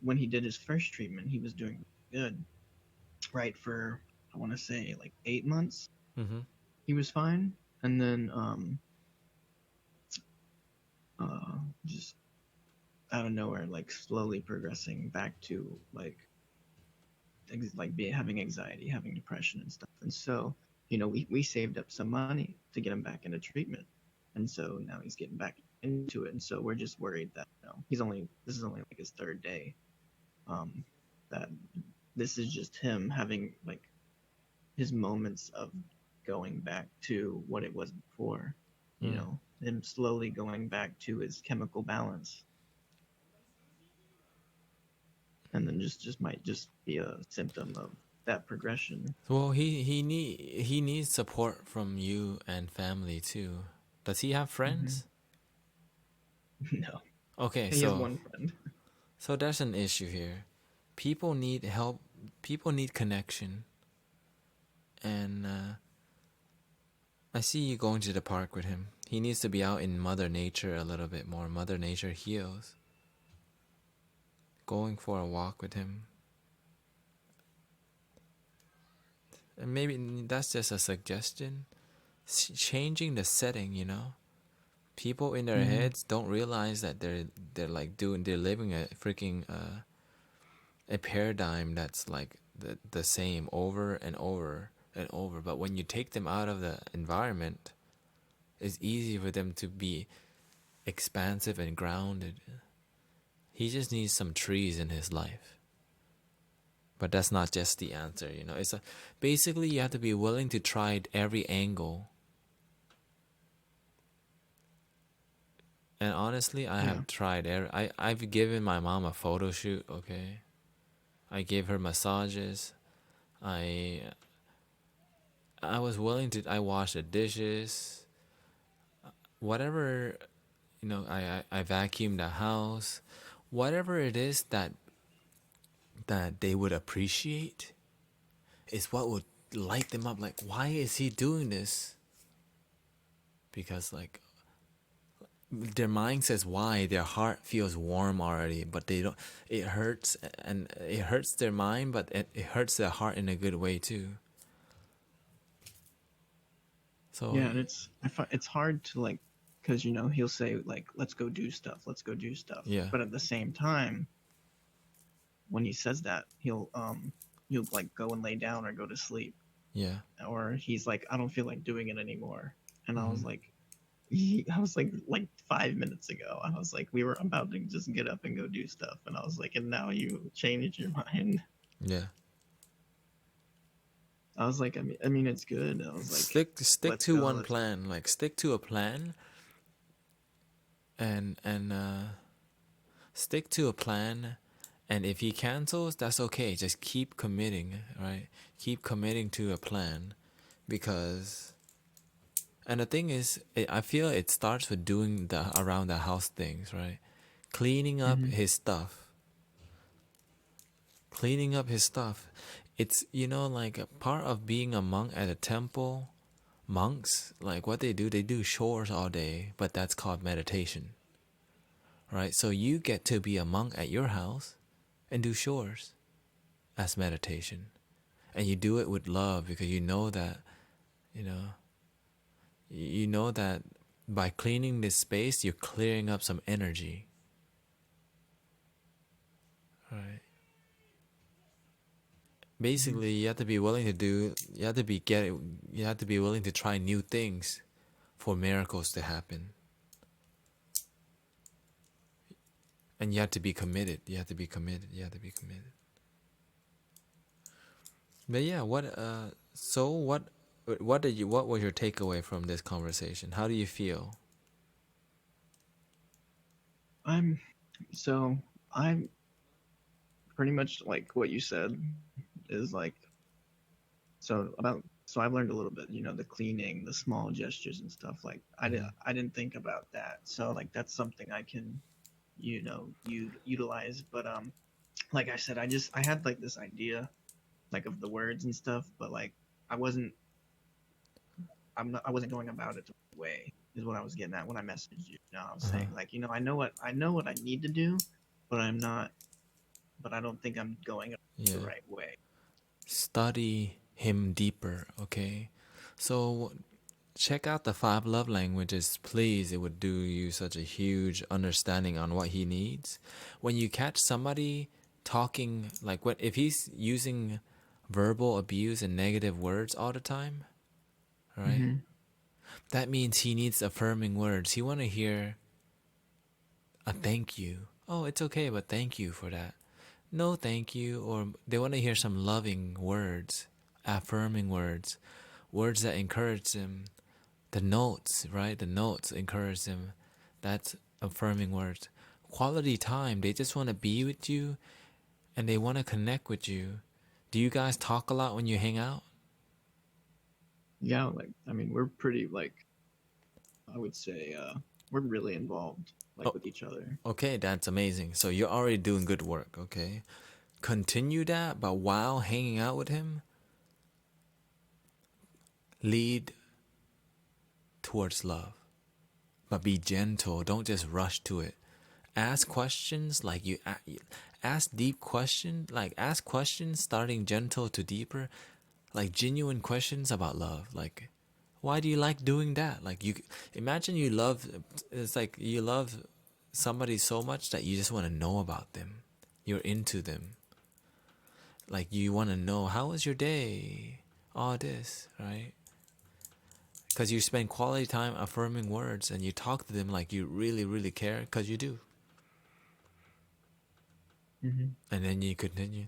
when he did his first treatment, he was doing good, right? For, I want to say, like 8 months, Mm-hmm. he was fine. And then, just out of nowhere, like slowly progressing back to like having anxiety, having depression and stuff. And so, we saved up some money to get him back into treatment. And so now he's getting back into it. And so we're just worried that, this is only like his third day. Um, that this is just him having like his moments of going back to what it was before, Mm. him slowly going back to his chemical balance. And then just might just be a symptom of that progression. Well, he needs support from you and family too. Does he have Hmm. friends? No, Okay, he has one friend. so there's an issue here. People need help. People need connection, and I see you going to the park with him. He needs to be out in Mother Nature a little bit more. Mother Nature heals. Going for a walk with him, and maybe that's just a suggestion. Changing the setting, you know. People in their Hmm. heads don't realize that they're living a freaking a paradigm that's like the same over and over and over. But when you take them out of the environment, it's easy for them to be expansive and grounded. He just needs some trees in his life. But that's not just the answer, you know. Basically you have to be willing to try every angle. And honestly, I Yeah. have tried I've given my mom a photo shoot, okay? I gave her massages. I I was willing to. I washed the dishes, whatever, you know. I vacuumed the house, whatever it is that they would appreciate is what would light them up. Like, why is he doing this? Because like their mind says why, their heart feels warm already, but they don't. It hurts, and it hurts their mind, but it hurts their heart in a good way too. So Yeah, and it's hard to like, because he'll say like, let's go do stuff, yeah, but at the same time, when he says that, he'll like go and lay down or go to sleep, yeah. or he's like, I don't feel like doing it anymore. And Mm-hmm. I was like 5 minutes ago, I was like, we were about to just get up and go do stuff, and I was like, and now you changed your mind. Yeah. I was like, I mean, it's good. I was like, Stick let's to go, one plan. Like stick to a plan, and stick to a plan. And if he cancels, that's okay. Just keep committing, right? Keep committing to a plan, because. And the thing is, I feel it starts with doing the around the house things, right? Cleaning up hmm his stuff. Cleaning up his stuff. It's, like a part of being a monk at a temple. Monks, like what they do chores all day, but that's called meditation, right? So you get to be a monk at your house, and do chores as meditation. And you do it with love because you know that, you know, you know that by cleaning this space, you're clearing up some energy, right? Hmm. Basically, you have to be willing to do, you have to be willing to try new things for miracles to happen. And you have to be committed. You have to be committed. You have to be committed. But yeah, what was your takeaway from this conversation? How do you feel? I'm so I'm pretty much like what you said is like so I've learned a little bit, the cleaning, the small gestures and stuff. Like Mm-hmm. I didn't think about that. So like that's something I can, utilize. But like I said, I had like this idea like of the words and stuff, but like I wasn't I wasn't going about it the right way is what I was getting at when I messaged you. I was Uh-huh. saying like, I know what I need to do, but I don't think I'm going the Yeah. right way. Study him deeper, okay? So check out the five love languages, please. It would do you such a huge understanding on what he needs. When you catch somebody talking, like what if he's using verbal abuse and negative words all the time, right? Hmm. That means he needs affirming words. He want to hear a thank you. Oh, it's okay, but thank you for that. No, thank you. Or they want to hear some loving words, affirming words, words that encourage them. The notes, right? The notes encourage them. That's affirming words. Quality time. They just want to be with you and they want to connect with you. Do you guys talk a lot when you hang out? Yeah, like I mean, we're pretty like I would say we're really involved like Oh, with each other. okay, that's amazing. So you're already doing good work, okay? Continue that, but while hanging out with him, lead towards love. But be gentle. Don't just rush to it. Ask questions like ask deep questions, like ask questions starting gentle to deeper, like genuine questions about love. Like, why do you like doing that? Like you imagine you love, it's like you love somebody so much that you just want to know about them. You're into them. Like you want to know how was your day, all this, right? Because you spend quality time affirming words and you talk to them like you really, really care, because you do. Hmm. And then you continue,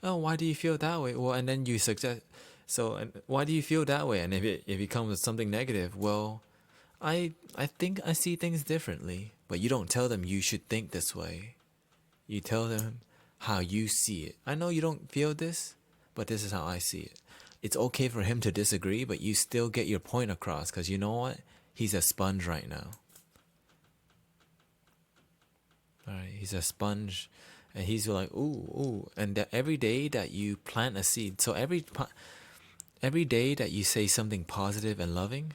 oh, why do you feel that way? Well, and then you suggest, so and why do you feel that way? And if it comes with something negative, well, I think I see things differently. But you don't tell them you should think this way. You tell them how you see it. I know you don't feel this, but this is how I see it. It's okay for him to disagree, but you still get your point across because you know what? He's a sponge right now. All right, he's a sponge, and he's like, ooh, ooh, and that every day that you plant a seed, so every day that you say something positive and loving,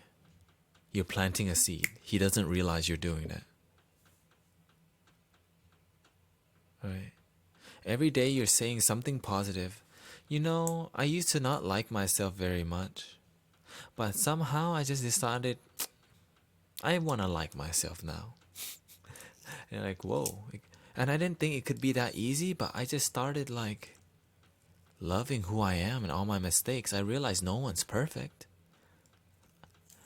you're planting a seed. He doesn't realize you're doing that. All right, every day you're saying something positive. You know, I used to not like myself very much, but somehow I just decided I want to like myself now. And like, whoa. And I didn't think it could be that easy, but I just started like loving who I am and all my mistakes. I realized no one's perfect.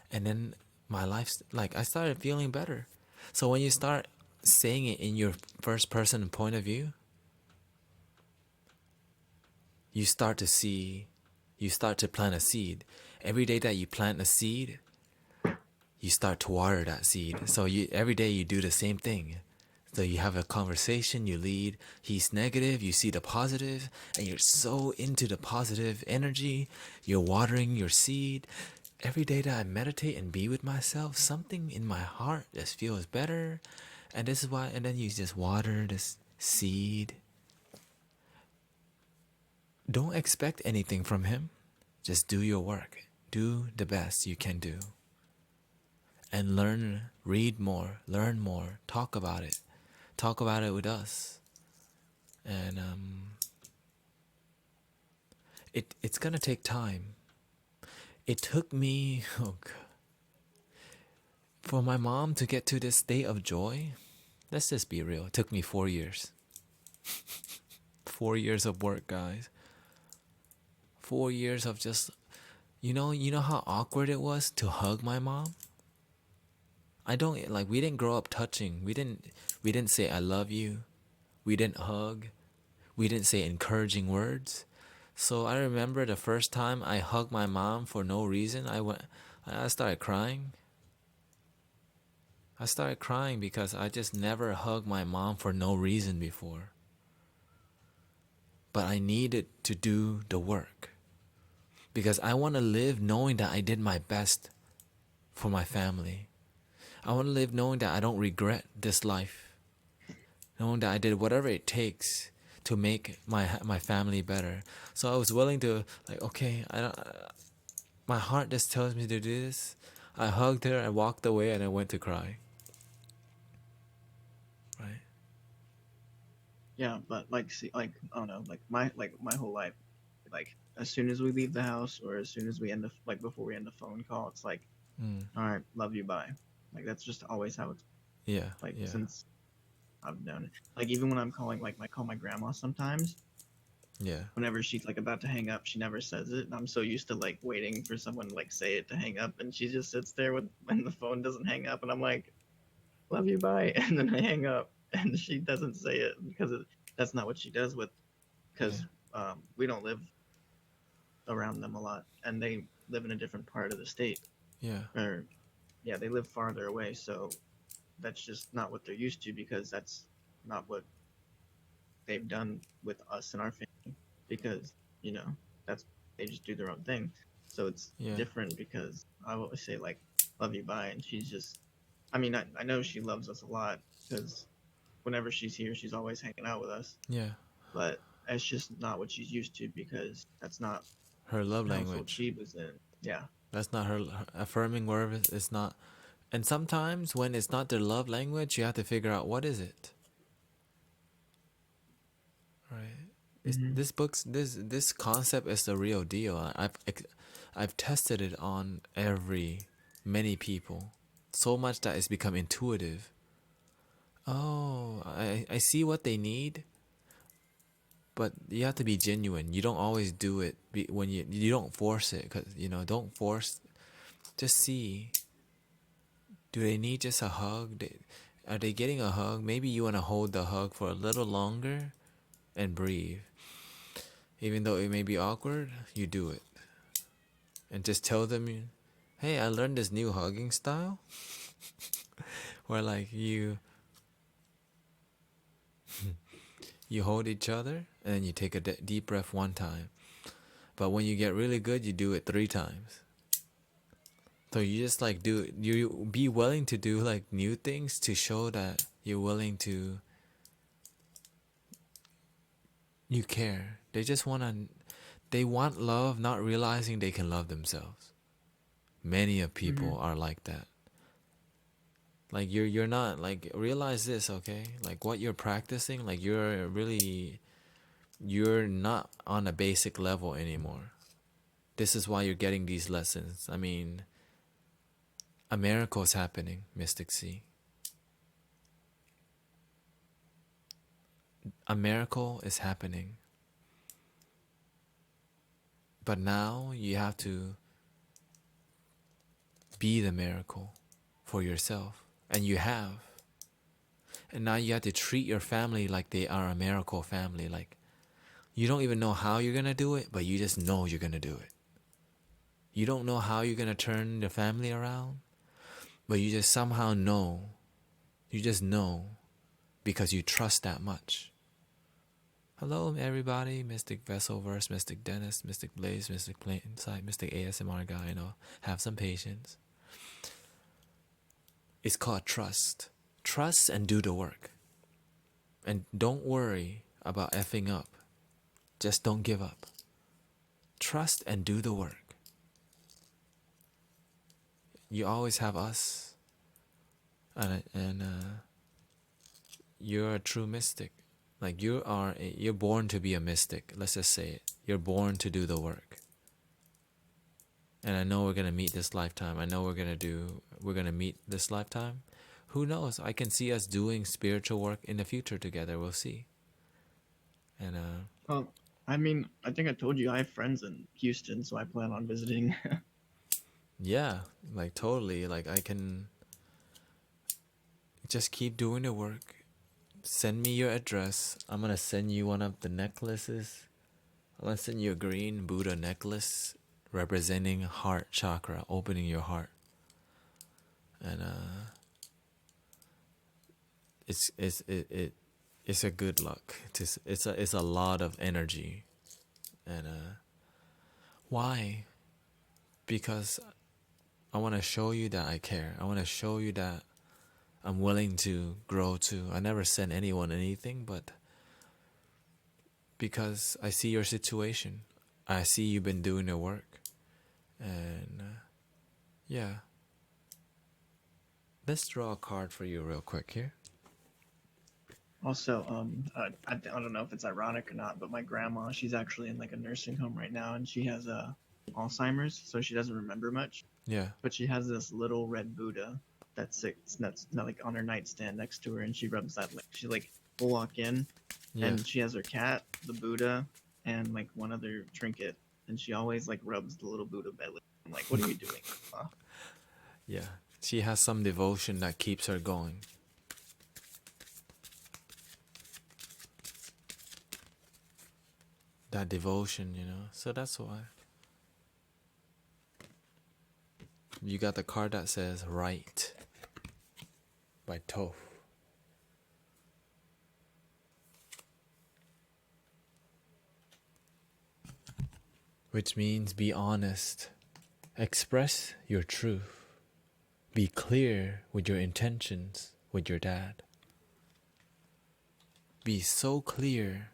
And then my life, like, I started feeling better. So when you start saying it in your first person point of view, you start to see, you start to plant a seed. Every day that you plant a seed, you start to water that seed. So you every day you do the same thing. So you have a conversation, you lead, he's negative, you see the positive, and you're so into the positive energy, you're watering your seed. Every day that I meditate and be with myself, something in my heart just feels better. And this is why, and then you just water this seed. Don't expect anything from him. Just do your work. Do the best you can do. And learn, read more, learn more, talk about it. Talk about it with us. and it's gonna take time. It took me for my mom to get to this state of joy. Let's just be real. It took me 4 years. 4 years of work, guys. 4 years of just you know how awkward it was to hug my mom. I don't like. We didn't grow up touching. We didn't say I love you. We didn't hug. We didn't say encouraging words. So I remember the first time I hugged my mom for no reason. I started crying. I started crying because I just never hugged my mom for no reason before. But I needed to do the work because I want to live knowing that I did my best for my family. I want to live knowing that I don't regret this life, knowing that I did whatever it takes to make my family better. So I was willing to like, okay, I don't, my heart just tells me to do this. I hugged her, I walked away, and I went to cry. Right? Yeah, but like, see, like, I don't know, like my whole life, like as soon as we leave the house or as soon as we end the like before we end the phone call, it's like, Mm. all right, love you, bye. Like that's just always how it's Yeah. like Yeah. since I've known it. Like even when I'm calling, like I call my grandma sometimes. Yeah. Whenever she's like about to hang up, she never says it, and I'm so used to like waiting for someone to like say it to hang up, and she just sits there with when the phone doesn't hang up, and I'm like, love you, bye, and then I hang up, and she doesn't say it because that's not what she does with Yeah. because we don't live around them a lot, and they live in a different part of the state, Yeah. or yeah, they live farther away, so that's just not what they're used to because that's not what they've done with us and our family because you know that's they just do their own thing. So it's Yeah. different because I always say like love you bye, and she's just I mean I know she loves us a lot because whenever she's here she's always hanging out with us, Yeah. but it's just not what she's used to because that's not Her love the household language. she was in. Yeah. That's not her affirming word. It's not. And sometimes when it's not their love language, you have to figure out what is it. Right. It's, Hmm. this concept is the real deal. I've tested it on many people, so much that it's become intuitive. Oh, I see what they need, but you have to be genuine. You don't always do it when you don't force it, cause don't force. Just see. Do they need just a hug? Are they getting a hug? Maybe you want to hold the hug for a little longer and breathe. Even though it may be awkward, you do it. And just tell them, hey, I learned this new hugging style where like you hold each other and then you take a deep breath one time. But when you get really good, you do it 3 times. So you just like you be willing to do like new things to show that you're willing to you care. They want love, not realizing they can love themselves. Many of Hmm. people are like that. Like you're not like realize this, okay? Like what you're practicing, like you're not on a basic level anymore. This is why you're getting these lessons. I mean, a miracle is happening, Mystic C. A miracle is happening. But now you have to be the miracle for yourself. And you have. And now you have to treat your family like they are a miracle family. Like you don't even know how you're gonna do it, but you just know you're gonna do it. You don't know how you're gonna turn the family around, but you just somehow know. You just know because you trust that much. Hello, everybody. Mystic Vesselverse, Mystic Dennis, Mystic Blaze, Mystic Plainside, Mystic ASMR guy. Have some patience. It's called trust. Trust and do the work. And don't worry about effing up. Just don't give up. Trust and do the work. You always have us, and you're a true mystic. Like you're born to be a mystic. Let's just say it. You're born to do the work. And I know we're gonna meet this lifetime. I know we're gonna meet this lifetime. Who knows? I can see us doing spiritual work in the future together. We'll see. And Well, I mean, I think I told you I have friends in Houston, so I plan on visiting. yeah, like totally. Like I can just keep doing the work. Send me your address. I'm gonna send you one of the necklaces. I'm gonna send you a green Buddha necklace representing heart chakra, opening your heart. And it's a good luck. It's a lot of energy. And why? Because I want to show you that I care. I want to show you that I'm willing to grow too. I never send anyone anything, but because I see your situation, I see you've been doing the work, and yeah. Let's draw a card for you real quick here. Also, I don't know if it's ironic or not, but my grandma, she's actually in like a nursing home right now, and she has Alzheimer's, so she doesn't remember much. Yeah, But she has this little red Buddha that's not like on her nightstand next to her, and she rubs that. Like she like will walk in, yeah, and she has her cat, the Buddha, and like one other trinket, and she always like rubs the little Buddha belly. I'm like, what are you doing, grandma? yeah. She has some devotion that keeps her going. That devotion, you know. So that's why. You got the card that says Right by Toph. Which means be honest. Express your truth. Be clear with your intentions with your dad. Be so clear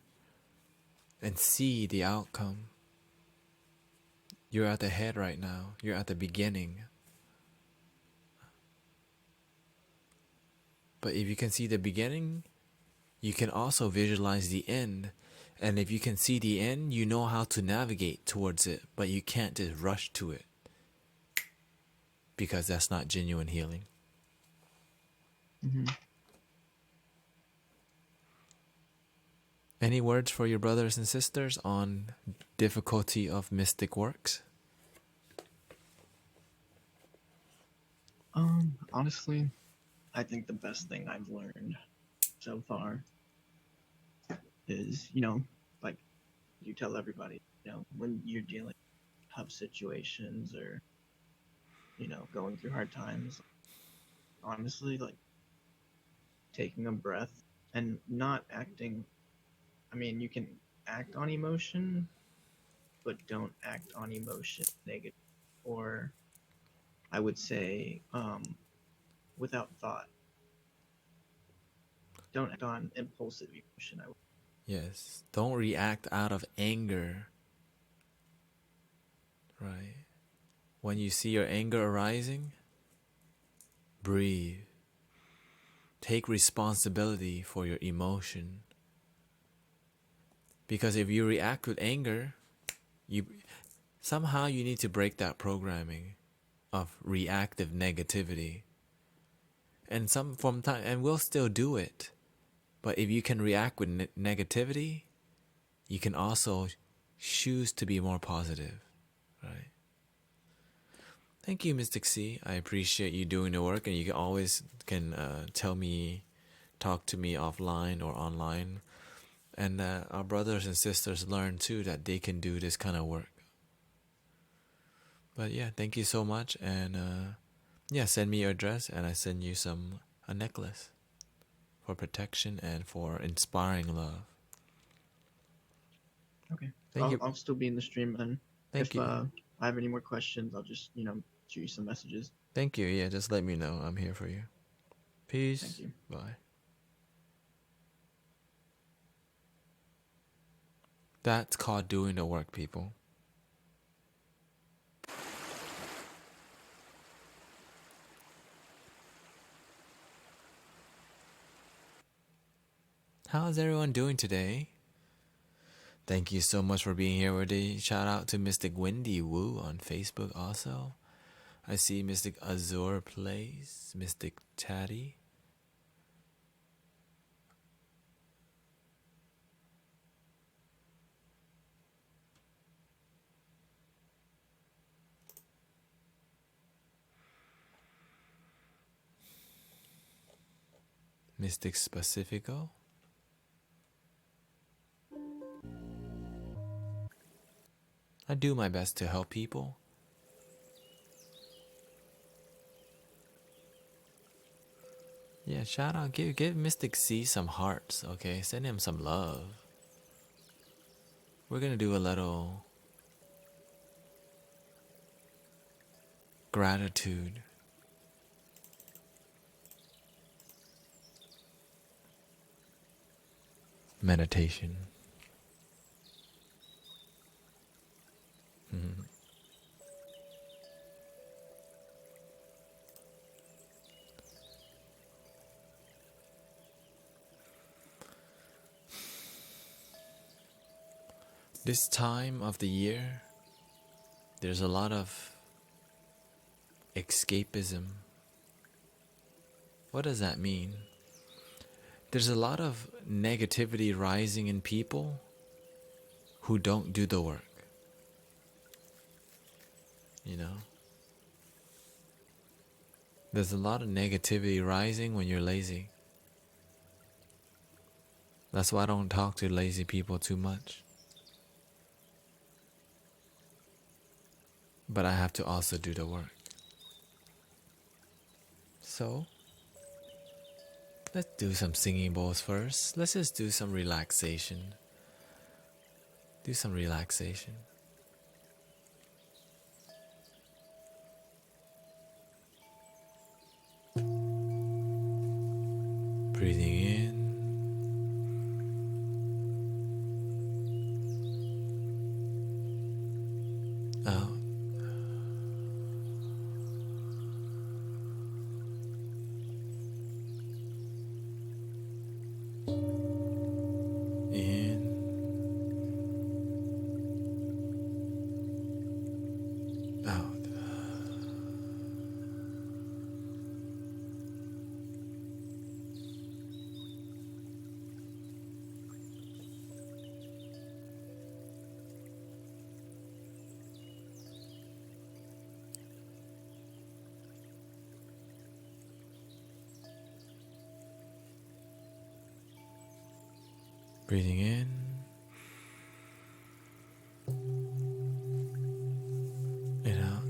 and see the outcome. You're at the head right now. You're at the beginning. But if you can see the beginning, you can also visualize the end. And if you can see the end, you know how to navigate towards it, but you can't just rush to it because that's not genuine healing. Mm-hmm. Any words for your brothers and sisters on difficulty of mystic works? Honestly, I think the best thing I've learned so far is, like you tell everybody, when you're dealing with tough situations or, going through hard times, honestly, like taking a breath and not acting. I mean, you can act on emotion, but don't act on emotion negative, or I would say, without thought. Don't act on impulsive emotion. Yes. Don't react out of anger, right? When you see your anger arising, breathe. Take responsibility for your emotion. Because if you react with anger, you somehow you need to break that programming of reactive negativity. And some from time and we'll still do it. But if you can react with negativity, you can also choose to be more positive, right? Thank you, Mystic C. I appreciate you doing the work, and you can always tell me, talk to me offline or online, and our brothers and sisters learn too that they can do this kind of work. But yeah, thank you so much, and yeah, send me your address, and I send you a necklace for protection and for inspiring love. Okay, so Thank you, I'll still be in the stream, and thank if you, I have any more questions, I'll just shoot you some messages. thank you. Yeah, just let me know. I'm here for you. Thank Peace. you. Bye. That's called doing the work, people. How's everyone doing today? Thank you so much for being here today. Shout out to Mystic Wendy Wu on Facebook also. I see Mystic Azure Plays, Mystic Chatty. Mystic Pacifico. I do my best to help people. Yeah, shout out, give Mystic C some hearts, okay? Send him some love. We're gonna do a little gratitude meditation. Mhm. This time of the year, there's a lot of escapism. What does that mean? There's a lot of negativity rising in people who don't do the work. You know? There's a lot of negativity rising when you're lazy. That's why I don't talk to lazy people too much. But I have to also do the work. So, let's do some singing bowls first. Let's just do some relaxation. Do some relaxation. Breathing in, out. In, out. Breathing in, and out.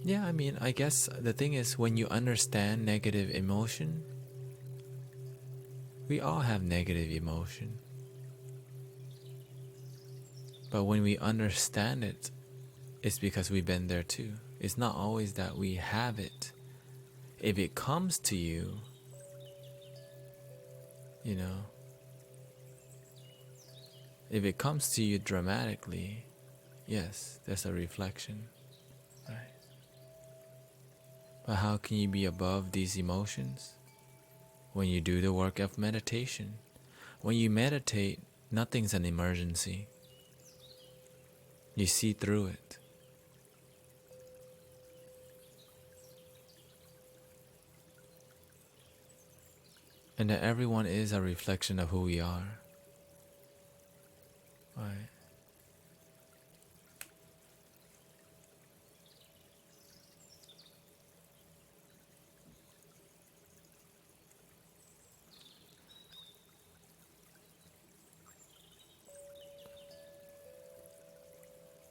Yeah, I mean, I guess the thing is when you understand negative emotion, we all have negative emotion. But when we understand it, it's because we've been there too. It's not always that we have it. If it comes to you, you know, if it comes to you dramatically, yes, there's a reflection, right? But how can you be above these emotions? When you do the work of meditation. When you meditate, nothing's an emergency. You see through it. And that everyone is a reflection of who we are. Right?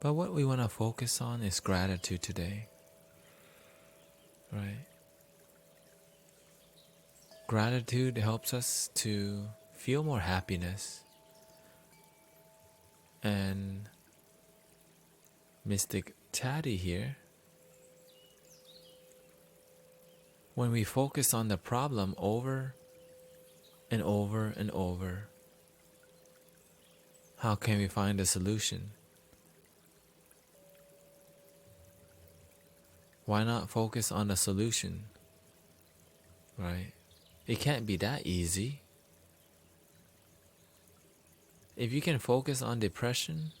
But what we want to focus on is gratitude today. Right? Gratitude helps us to feel more happiness. And Mystic Taddy here, when we focus on the problem over and over and over, how can we find a solution? Why not focus on the solution, right? It can't be that easy. If you can focus on depression,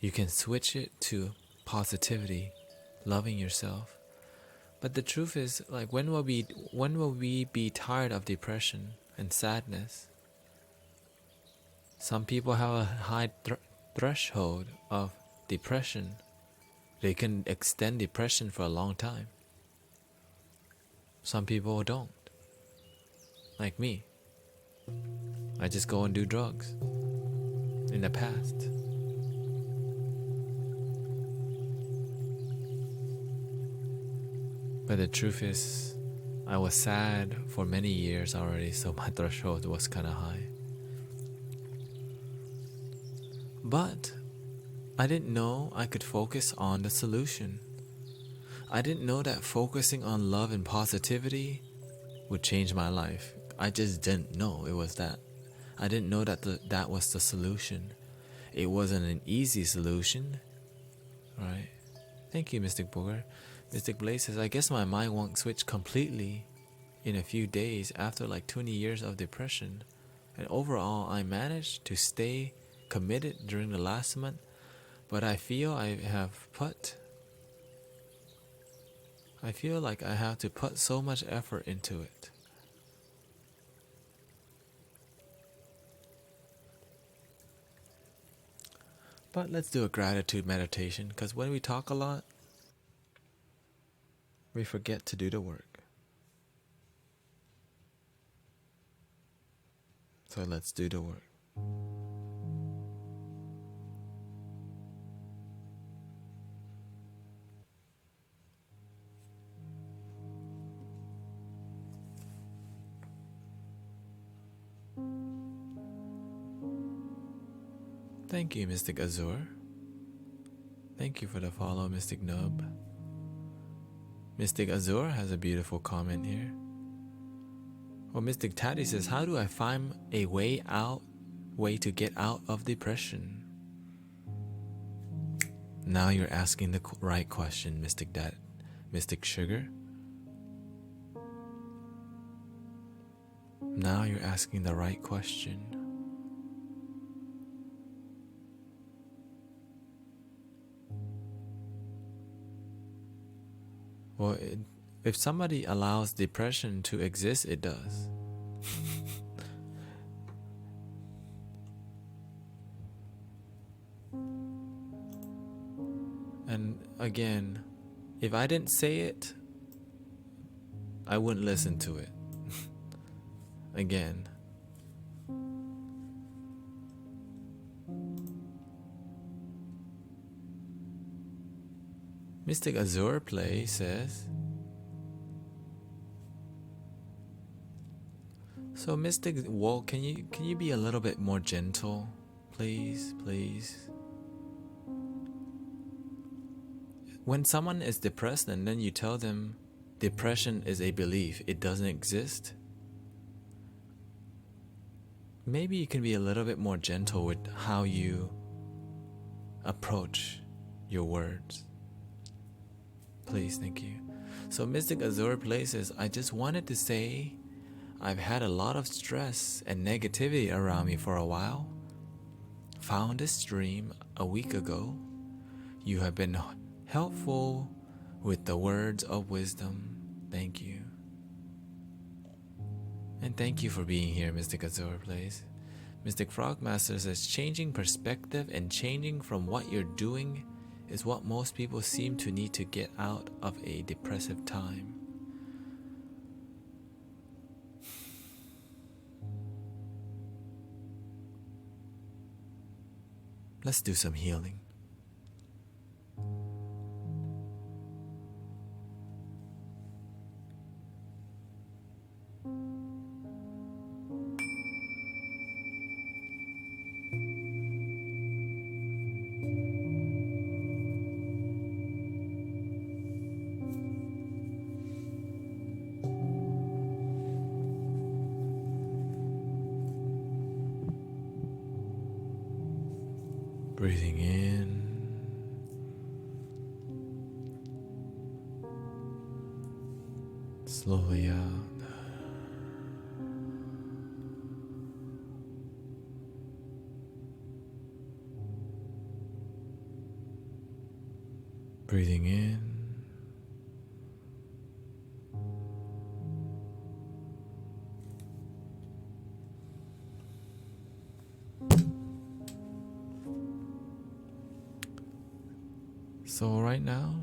you can switch it to positivity, loving yourself. But the truth is, like, when will we be tired of depression and sadness? Some people have a high threshold of depression. They can extend depression for a long time. Some people don't. Like me. I just go and do drugs in the past. But the truth is, I was sad for many years already, so my threshold was kind of high. But I didn't know I could focus on the solution. I didn't know that focusing on love and positivity would change my life. I just didn't know it was that. I didn't know that that was the solution. It wasn't an easy solution, right? Thank you, Mystic Booger. Mystic Blaze says, I guess my mind won't switch completely in a few days after like 20 years of depression. And overall, I managed to stay committed during the last month, but I feel like I have to put so much effort into it. But let's do a gratitude meditation, because when we talk a lot, we forget to do the work. So let's do the work. Thank you, Mystic Azur. Thank you for the follow, Mystic Nub. Mystic Azur has a beautiful comment here. Well, Mystic Taddy says, how do I find a way to get out of depression? Now you're asking the right question, Mystic Sugar. Now you're asking the right question. Well, if somebody allows depression to exist, it does. And again, if I didn't say it, I wouldn't listen to it. Again. Mystic Azure Play says, so Mystic Wall, can you be a little bit more gentle? Please, please. When someone is depressed and then you tell them depression is a belief, it doesn't exist, maybe you can be a little bit more gentle with how you approach your words. Please, thank you. So Mystic Azure Play says, I just wanted to say I've had a lot of stress and negativity around me for a while. Found this stream a week ago. You have been helpful with the words of wisdom. Thank you. And thank you for being here, Mystic Azure Plays. Mystic Frogmaster says, changing perspective and changing from what you're doing is what most people seem to need to get out of a depressive time. Let's do some healing. Breathing in Slowly out. Breathing in. So right now,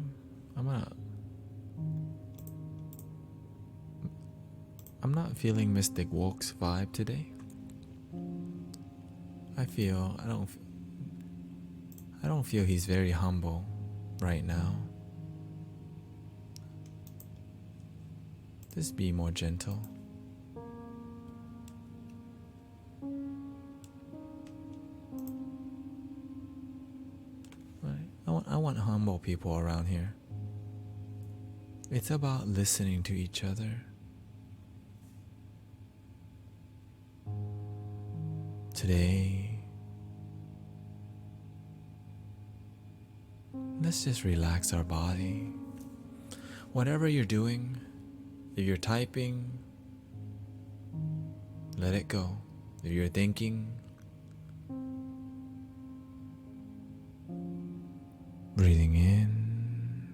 I'm not feeling Mystic Walk's vibe today. I don't feel he's very humble right now. Just be more gentle. Right? I want humble people around here. It's about listening to each other. Today, let's just relax our body. Whatever you're doing, if you're typing, let it go. If you're thinking, breathing in,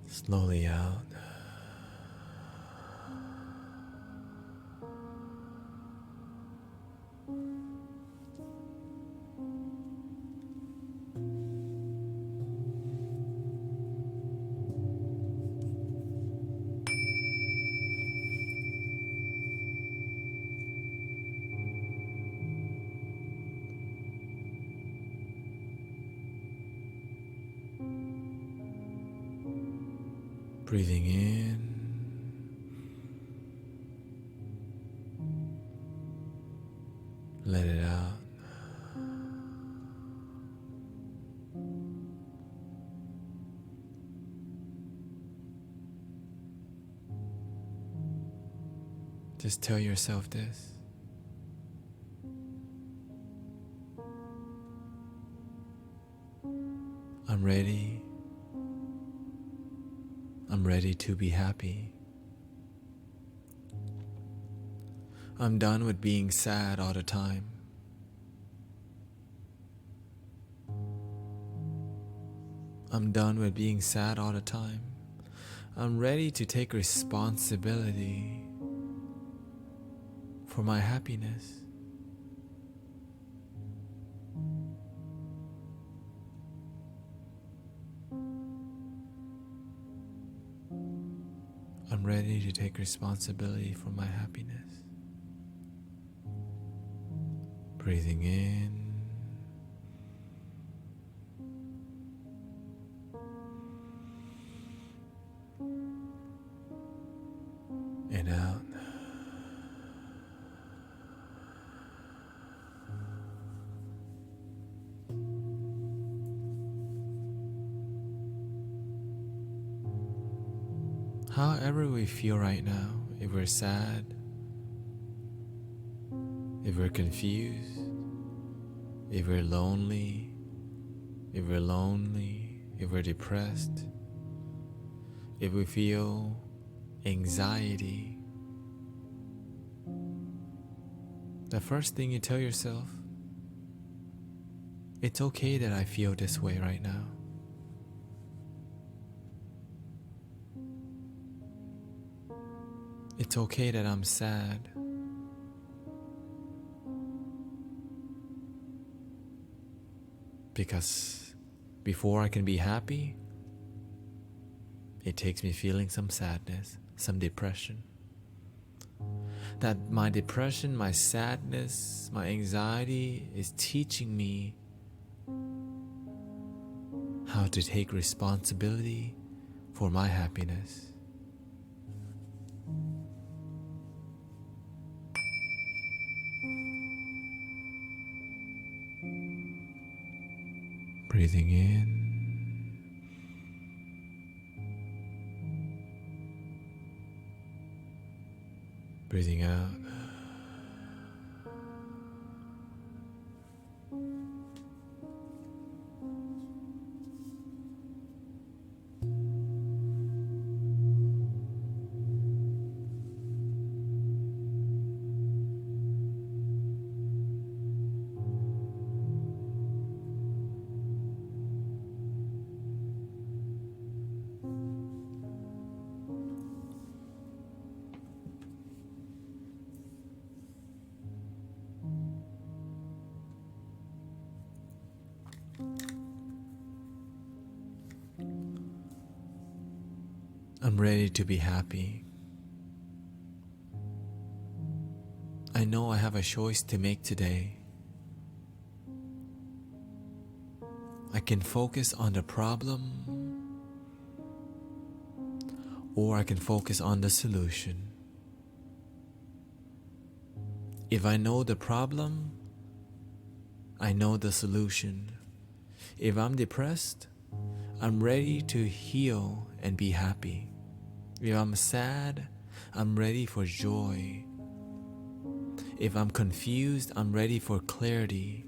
slowly out. Breathing in, let it out. Just tell yourself this. I'm ready. I'm ready to be happy. I'm done with being sad all the time. I'm done with being sad all the time. I'm ready to take responsibility for my happiness. I'm ready to take responsibility for my happiness. Breathing in and out. However we feel right now, if we're sad, if we're confused, if we're lonely, if we're depressed, if we feel anxiety, the first thing you tell yourself, it's okay that I feel this way right now. It's okay that I'm sad. Because before I can be happy, it takes me feeling some sadness, some depression. That my depression, my sadness, my anxiety is teaching me how to take responsibility for my happiness. Breathing in, breathing out. I'm ready to be happy. I know I have a choice to make today. I can focus on the problem, or I can focus on the solution. If I know the problem, I know the solution. If I'm depressed, I'm ready to heal and be happy. If I'm sad, I'm ready for joy. If I'm confused, I'm ready for clarity.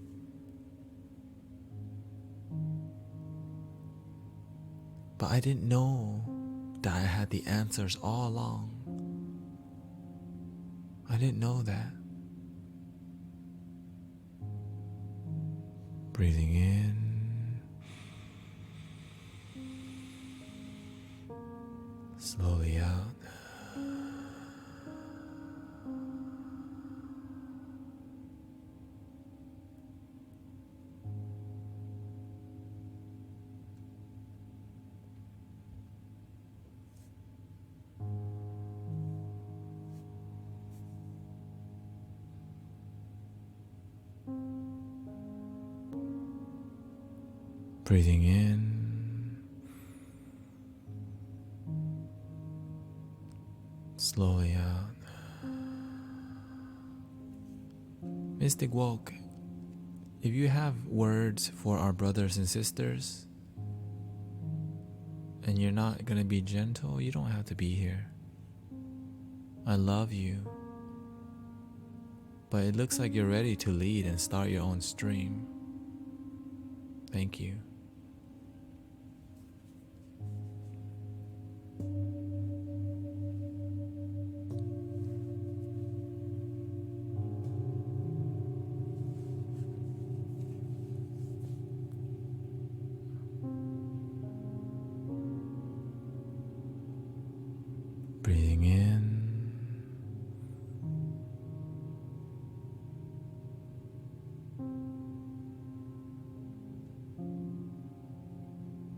But I didn't know that I had the answers all along. I didn't know that. Breathing in, slowly out. Breathing in, slowly out. Mystic Woke, if you have words for our brothers and sisters, and you're not going to be gentle, you don't have to be here. I love you. But it looks like you're ready to lead and start your own stream. Thank you. Breathing in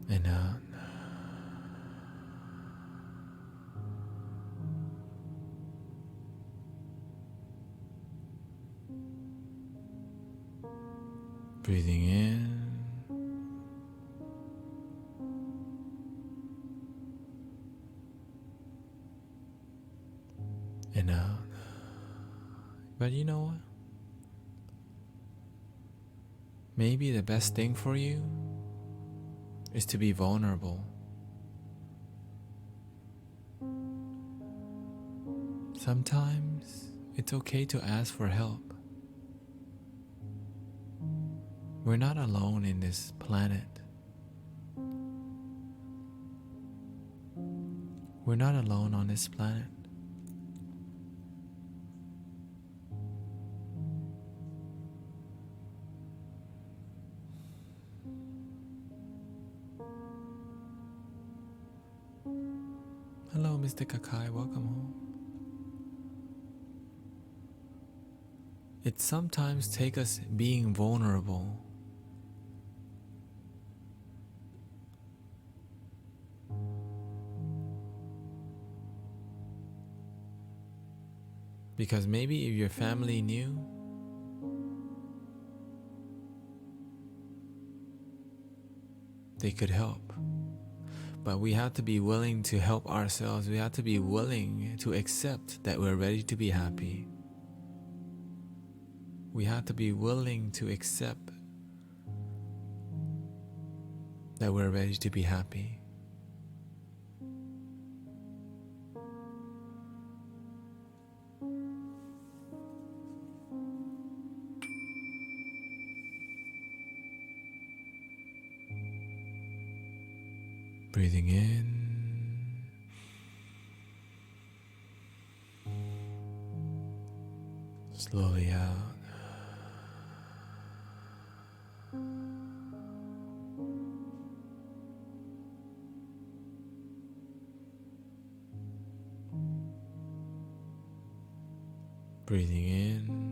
and out. Breathing in and out. But you know what? Maybe the best thing for you is to be vulnerable. Sometimes it's okay to ask for help. We're not alone in this planet. We're not alone on this planet. Hello, Mr. Kakai, welcome home. It sometimes takes us being vulnerable because maybe if your family knew, they could help. But we have to be willing to help ourselves. We have to be willing to accept that we're ready to be happy. We have to be willing to accept that we're ready to be happy. Breathing in slowly out. Breathing in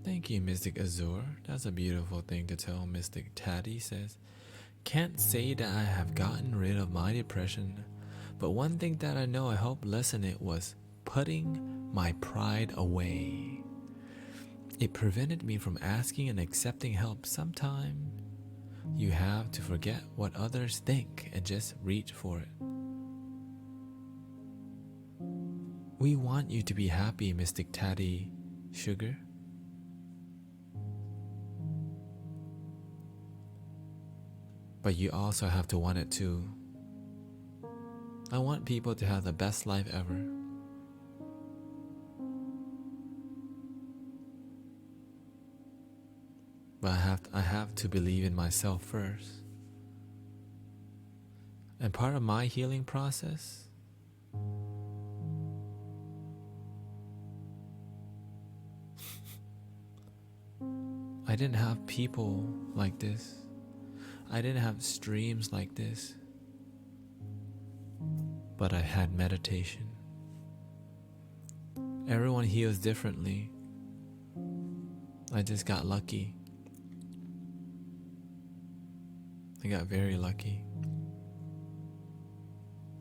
Thank you, Mystic Azure. That's a beautiful thing to tell. Mystic Taddy says, can't say that I have gotten rid of my depression, but one thing that I know I helped lessen it was putting my pride away. It prevented me from asking and accepting help. Sometimes you have to forget what others think and just reach for it. We want you to be happy, Mystic Taddy Sugar. But you also have to want it too. I want people to have the best life ever. But I have to believe in myself first. And part of my healing process I didn't have people like this. I didn't have streams like this. But I had meditation. Everyone heals differently. I just got lucky. I got very lucky.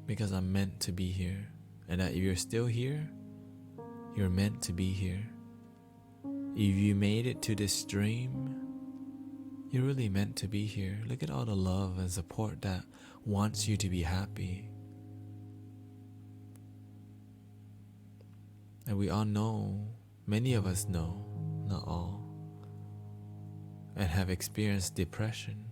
Because I'm meant to be here. And that if you're still here, you're meant to be here. If you made it to this stream, you're really meant to be here. Look at all the love and support that wants you to be happy. And we all know, many of us know, not all, and have experienced depression,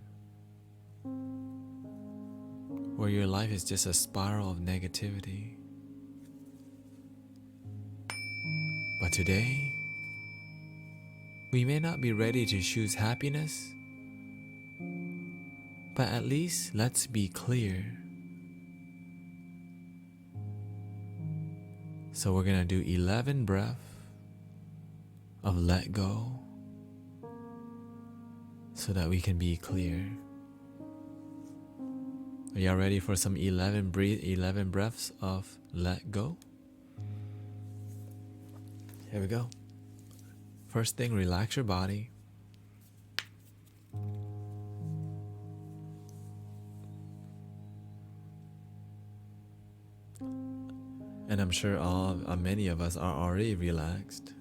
where your life is just a spiral of negativity. But today, we may not be ready to choose happiness, but at least let's be clear. So we're going to do 11 breaths of let go so that we can be clear. Are y'all ready for some 11 breaths of let go? Here we go. First thing, relax your body. And I'm sure many of us are already relaxed.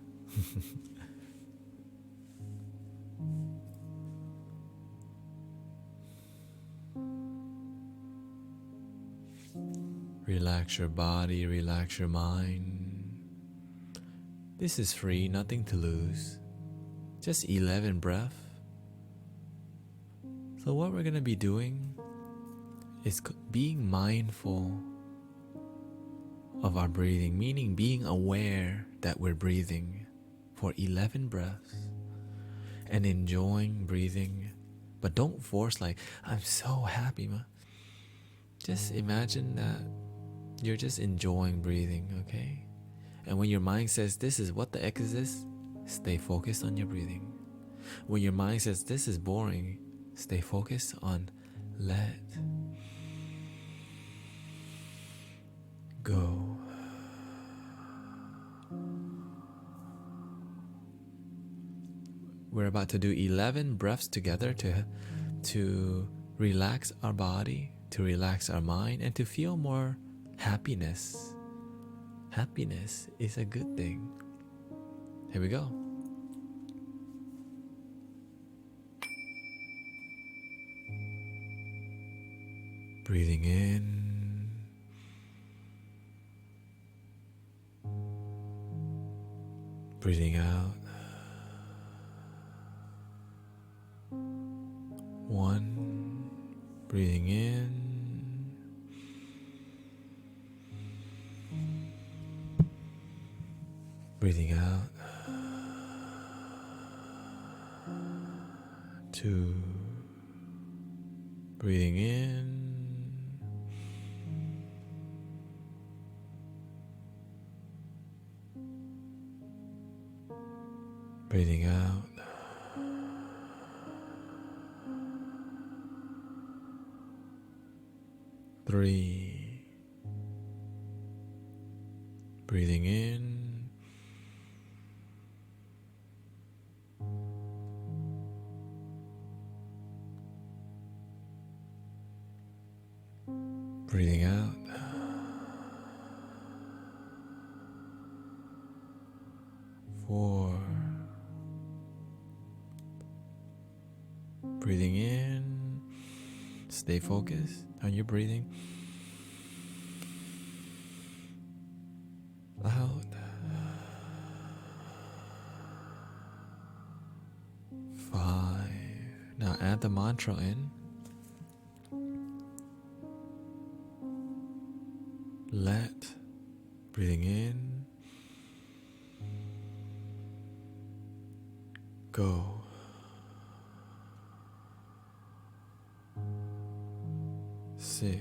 Relax your body, relax your mind. This is free, nothing to lose. Just 11 breaths. So what we're going to be doing is being mindful of our breathing, meaning being aware that we're breathing for 11 breaths and enjoying breathing. But don't force like, I'm so happy, man. Just imagine that you're just enjoying breathing, okay? And when your mind says, this is what the heck is this? Stay focused on your breathing. When your mind says, this is boring, stay focused on let go. We're about to do 11 breaths together to relax our body, to relax our mind, and to feel more happiness. Happiness is a good thing. Here we go. Breathing in. Breathing out. 1. Breathing in. Breathing out. 2. Breathing in. Breathing out. 3. Breathing in. Breathing out. 4. Breathing in. Stay focused on your breathing. Out. 5. Now add the mantra in. Let. Breathing in. Go. 6.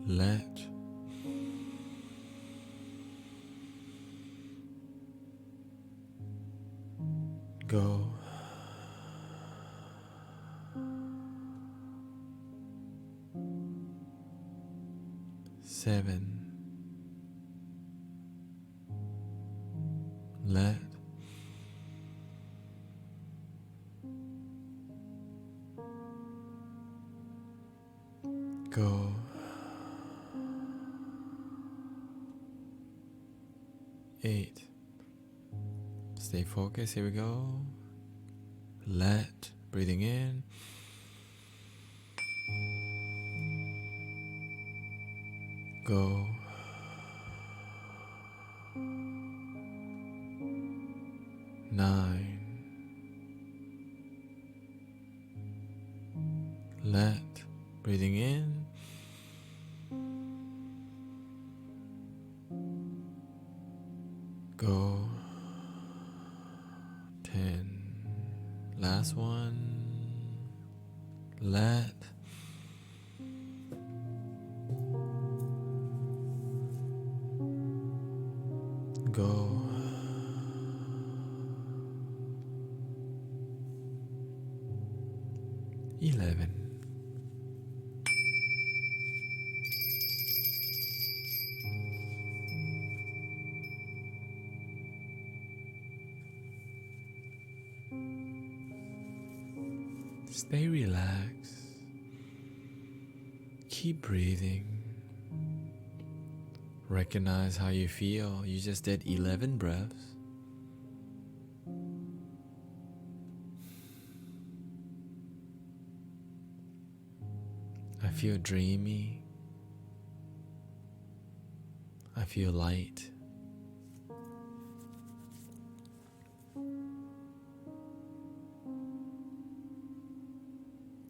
Let. Go. 7. Let. Go. 8. Stay focused. Here we go. Let. Breathing in. Go. 9. Let. Breathing in. Go. 10. Last one. Let. Go. 11. Stay relaxed. Keep breathing. Recognize how you feel. You just did 11 breaths. I feel dreamy. I feel light.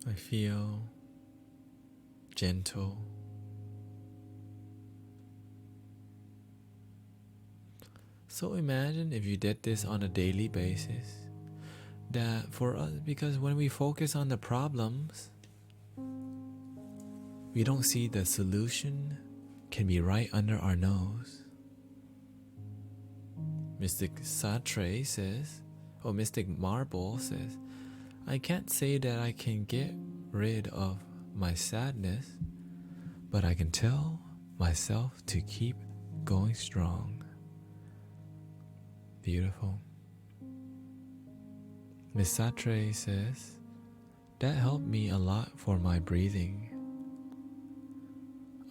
I feel gentle. So imagine if you did this on a daily basis, that for us, because when we focus on the problems, we don't see the solution can be right under our nose. Mystic Satre says, or Mystic Marble says, I can't say that I can get rid of my sadness, but I can tell myself to keep going strong. Beautiful. Miss Satre says, that helped me a lot for my breathing.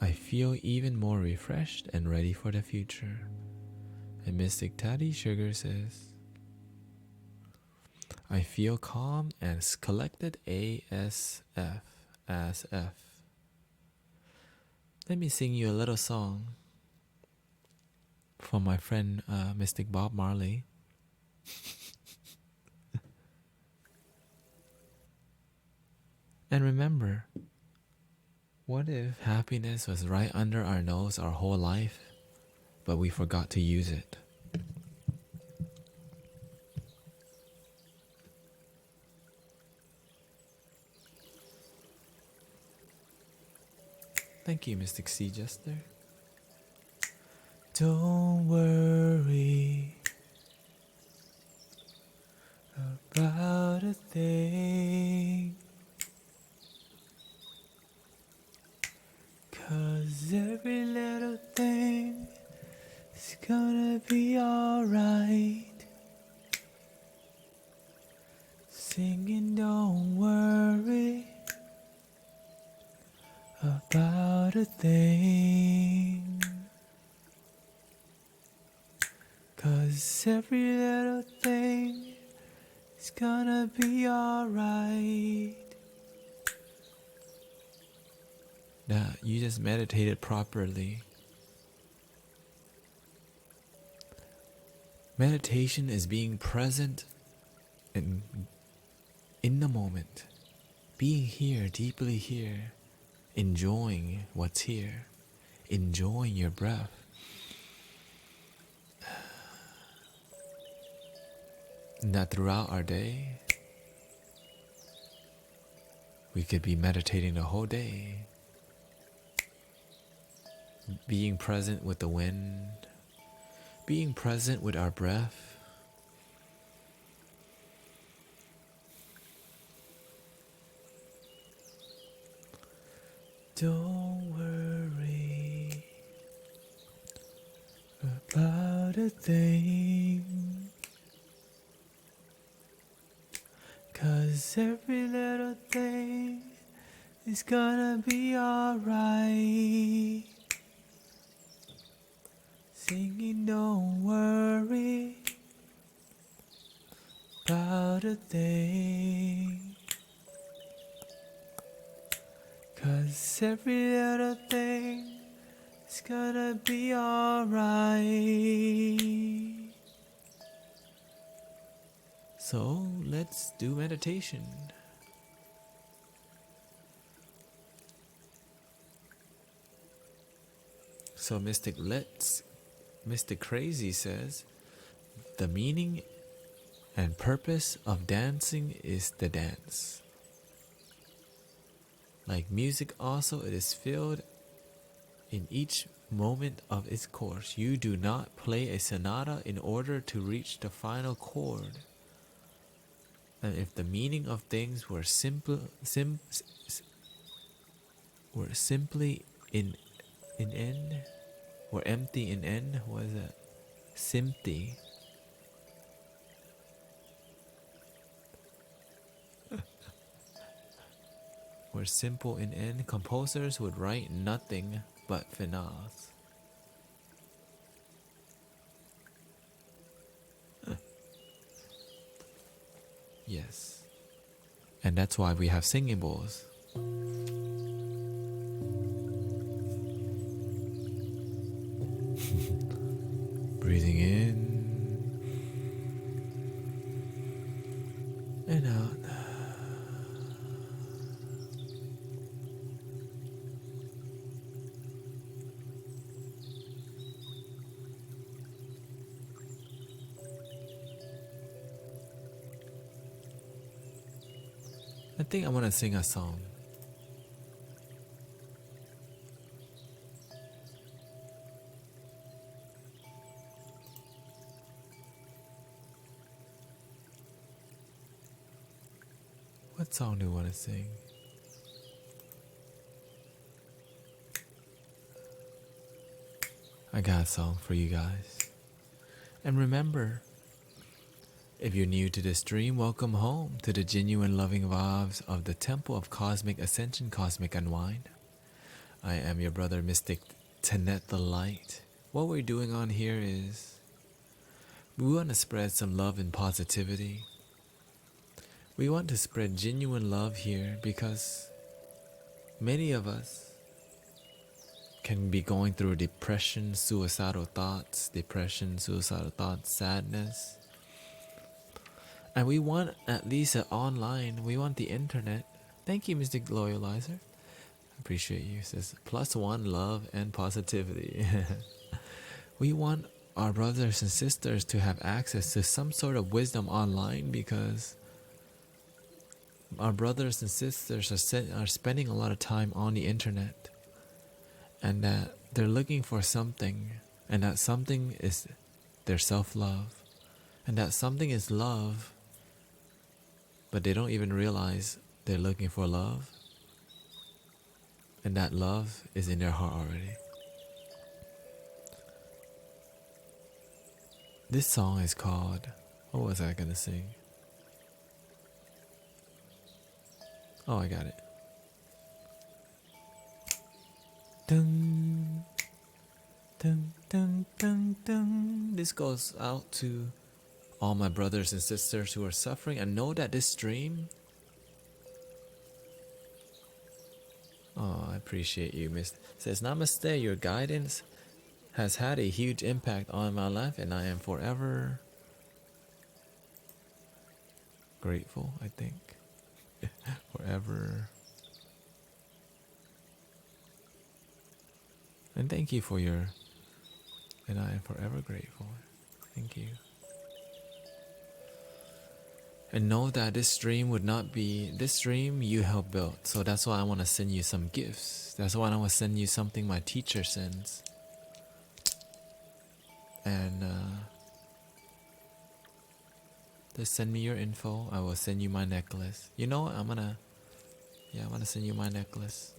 I feel even more refreshed and ready for the future. And Mystic Taddy Sugar says, I feel calm and collected ASF. Let me sing you a little song from my friend Mystic Bob Marley. And remember, what if happiness was right under our nose our whole life, but we forgot to use it? Thank you, Mystic Sea Jester. Don't worry about a thing, 'cause every little thing is gonna be alright. Singing, don't worry about a thing, 'cause every little thing is gonna be alright. Now, you just meditated properly. Meditation is being present and in the moment, being here, deeply here, enjoying what's here, enjoying your breath. And that throughout our day, we could be meditating the whole day, being present with the wind, being present with our breath. Don't worry about a thing, 'cause every little thing is gonna be alright. Singing, don't worry about a thing, 'cause every little thing is gonna be alright. So let's do meditation. So Mystic Crazy says, the meaning and purpose of dancing is the dance. Like music also, it is filled in each moment of its course. You do not play a sonata in order to reach the final chord. And if the meaning of things were simply in end, were empty in end, what is that? Simpty. Were simple in end, composers would write nothing but finales. Yes. And that's why we have singing bowls. Breathing in and out. I think I want to sing a song. What song do you want to sing? I got a song for you guys. And remember, if you're new to the stream, welcome home to the genuine loving vibes of the Temple of Cosmic Ascension, Cosmic Unwind. I am your brother, Mystic Tenet the Light. What we're doing on here is we want to spread some love and positivity. We want to spread genuine love here because many of us can be going through depression, suicidal thoughts, sadness. And we want at least online, we want the internet. Thank you, Mr. Loyalizer. Appreciate you. It says +1 love and positivity. We want our brothers and sisters to have access to some sort of wisdom online because our brothers and sisters are spending a lot of time on the internet, and that they're looking for something, and that something is their self-love, and that something is love, but they don't even realize they're looking for love, and that love is in their heart already. This song is called, what was I gonna sing? Oh, I got it. Dun, dun, dun, dun, dun. This goes out to all my brothers and sisters who are suffering, and know that this stream. Oh, I appreciate you, Miss. Says Namaste. Your guidance has had a huge impact on my life, and I am forever grateful. I think forever, and thank you for your. And I am forever grateful. Thank you. And know that this stream would not be this stream you helped build. So that's why I want to send you some gifts. That's why I want to send you something my teacher sends. And just send me your info. I will send you my necklace. You know what? I'm gonna send you my necklace.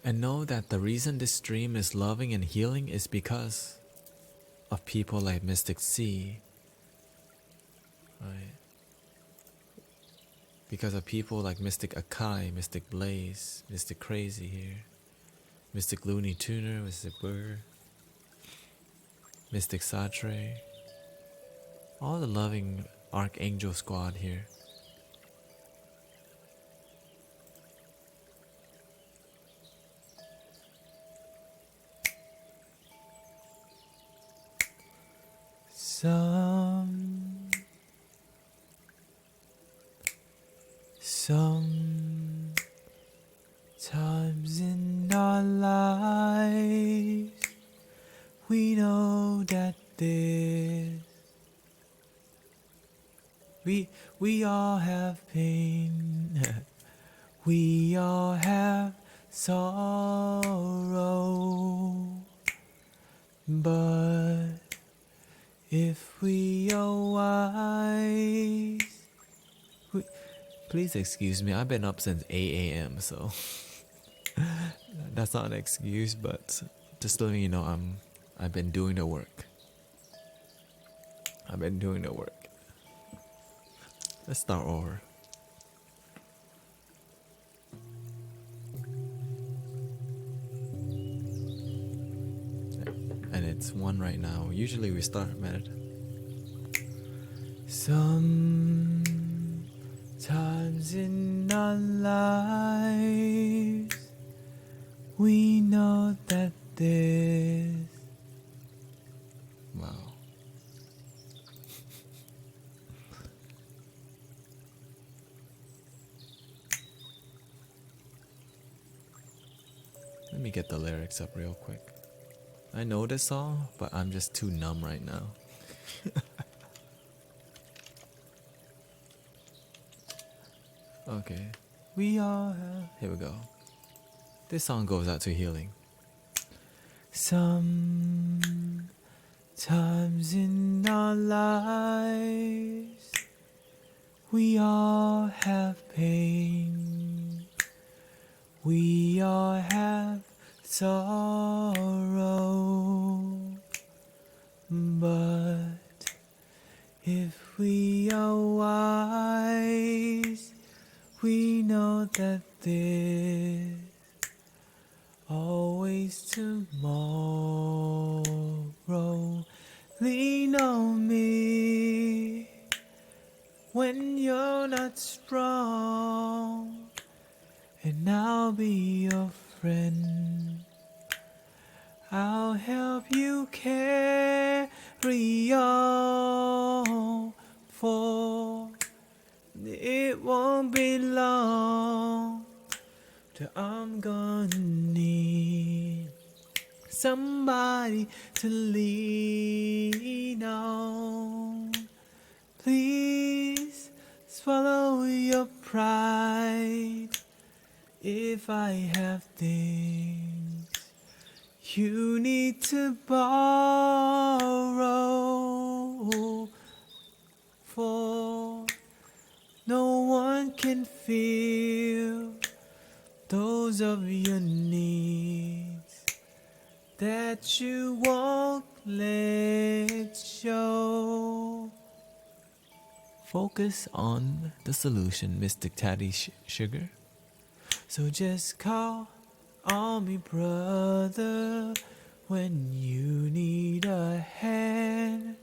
And know that the reason this stream is loving and healing is because of people like Mystic C, right? Because of people like Mystic Akai, Mystic Blaze, Mystic Crazy here, Mystic Looney Tuner, Mystic Burr, Mystic Satre, all the loving Archangel squad here. Sometimes in our lives, we know that we all have pain, we all have sorrow, but if we are wise, please excuse me, I've been up since 8 a.m. so that's not an excuse, but just letting you know I've been doing the work. I've been doing the work. Let's start over. And it's 1 right now. Usually we start med. Sometimes in our lives, we know that there's. Wow. Let me get the lyrics up real quick. I know this song, but I'm just too numb right now. Okay. We all have. Here we go. This song goes out to healing. Sometimes in our lives, we all have pain. We all have sorrow. But if we are wise, we know that there's always tomorrow. Lean on me when you're not strong, and I'll be your friend. I'll help you carry on, for it won't be long till I'm gonna need somebody to lean on. Please swallow your pride. If I have things you need to borrow, for no one can feel those of your needs that you won't let show. Focus on the solution, Mystic Tatty Sugar. So just call on me, brother, when you need a hand.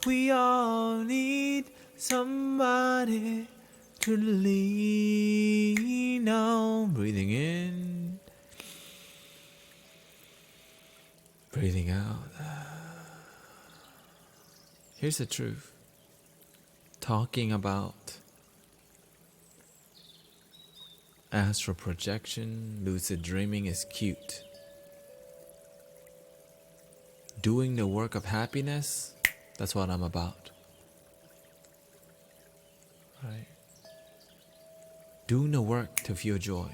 We all need somebody to lean on. Breathing in, breathing out. Here's the truth. Talking about astral projection, lucid dreaming is cute. Doing the work of happiness, that's what I'm about. Right? Doing the work to feel joy.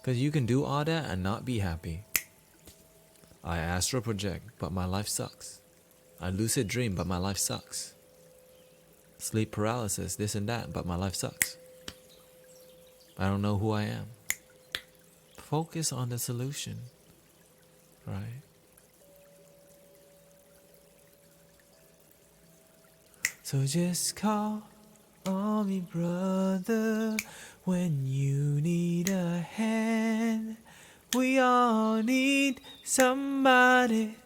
Because you can do all that and not be happy. I astral project, but my life sucks. I lucid dream, but my life sucks. Sleep paralysis, this and that, but my life sucks. I don't know who I am. Focus on the solution, right? So just call on me, brother, when you need a hand. We all need somebody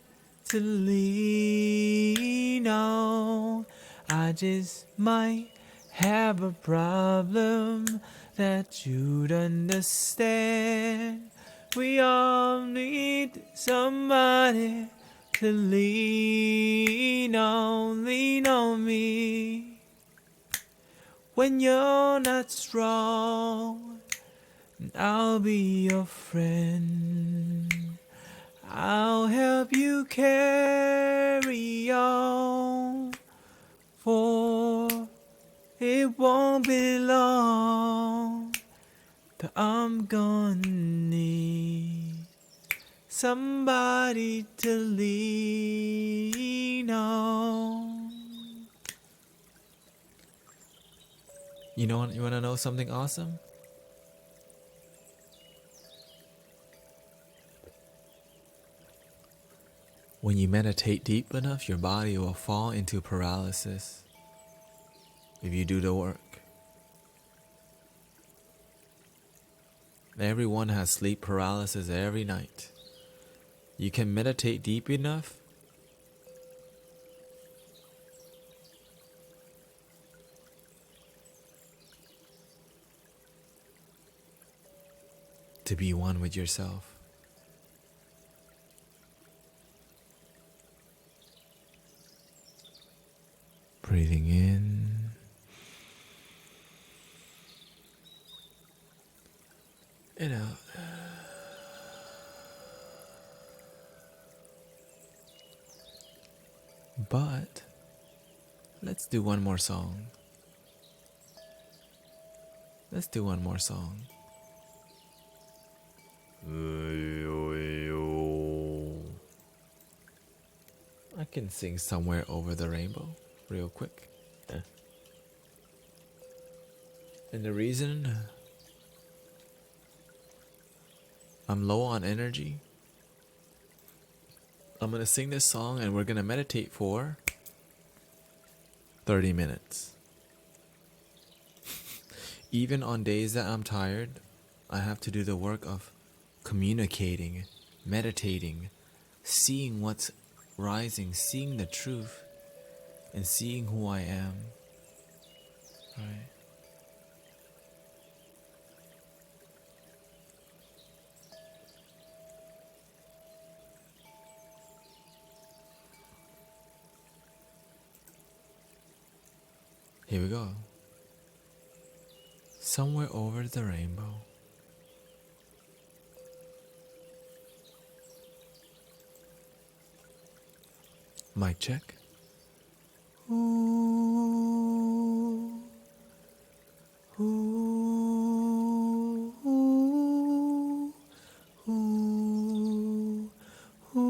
to lean on. I just might have a problem that you'd understand. We all need somebody to lean on me. When you're not strong, I'll be your friend. I'll help you carry on, for it won't be long till I'm gonna need somebody to lean on. You wanna know something awesome? When you meditate deep enough, your body will fall into paralysis if you do the work. Everyone has sleep paralysis every night. You can meditate deep enough to be one with yourself. Breathing in and out. But let's do one more song. Let's do one more song. I can sing Somewhere Over the Rainbow real quick. And the reason I'm low on energy, I'm gonna sing this song and we're gonna meditate for 30 minutes. Even on days that I'm tired, I have to do the work of communicating, meditating, seeing what's rising, seeing the truth, and seeing who I am. Right? Here we go. Somewhere over the rainbow. Mic check. Ooh, ooh, ooh, ooh, ooh, ooh.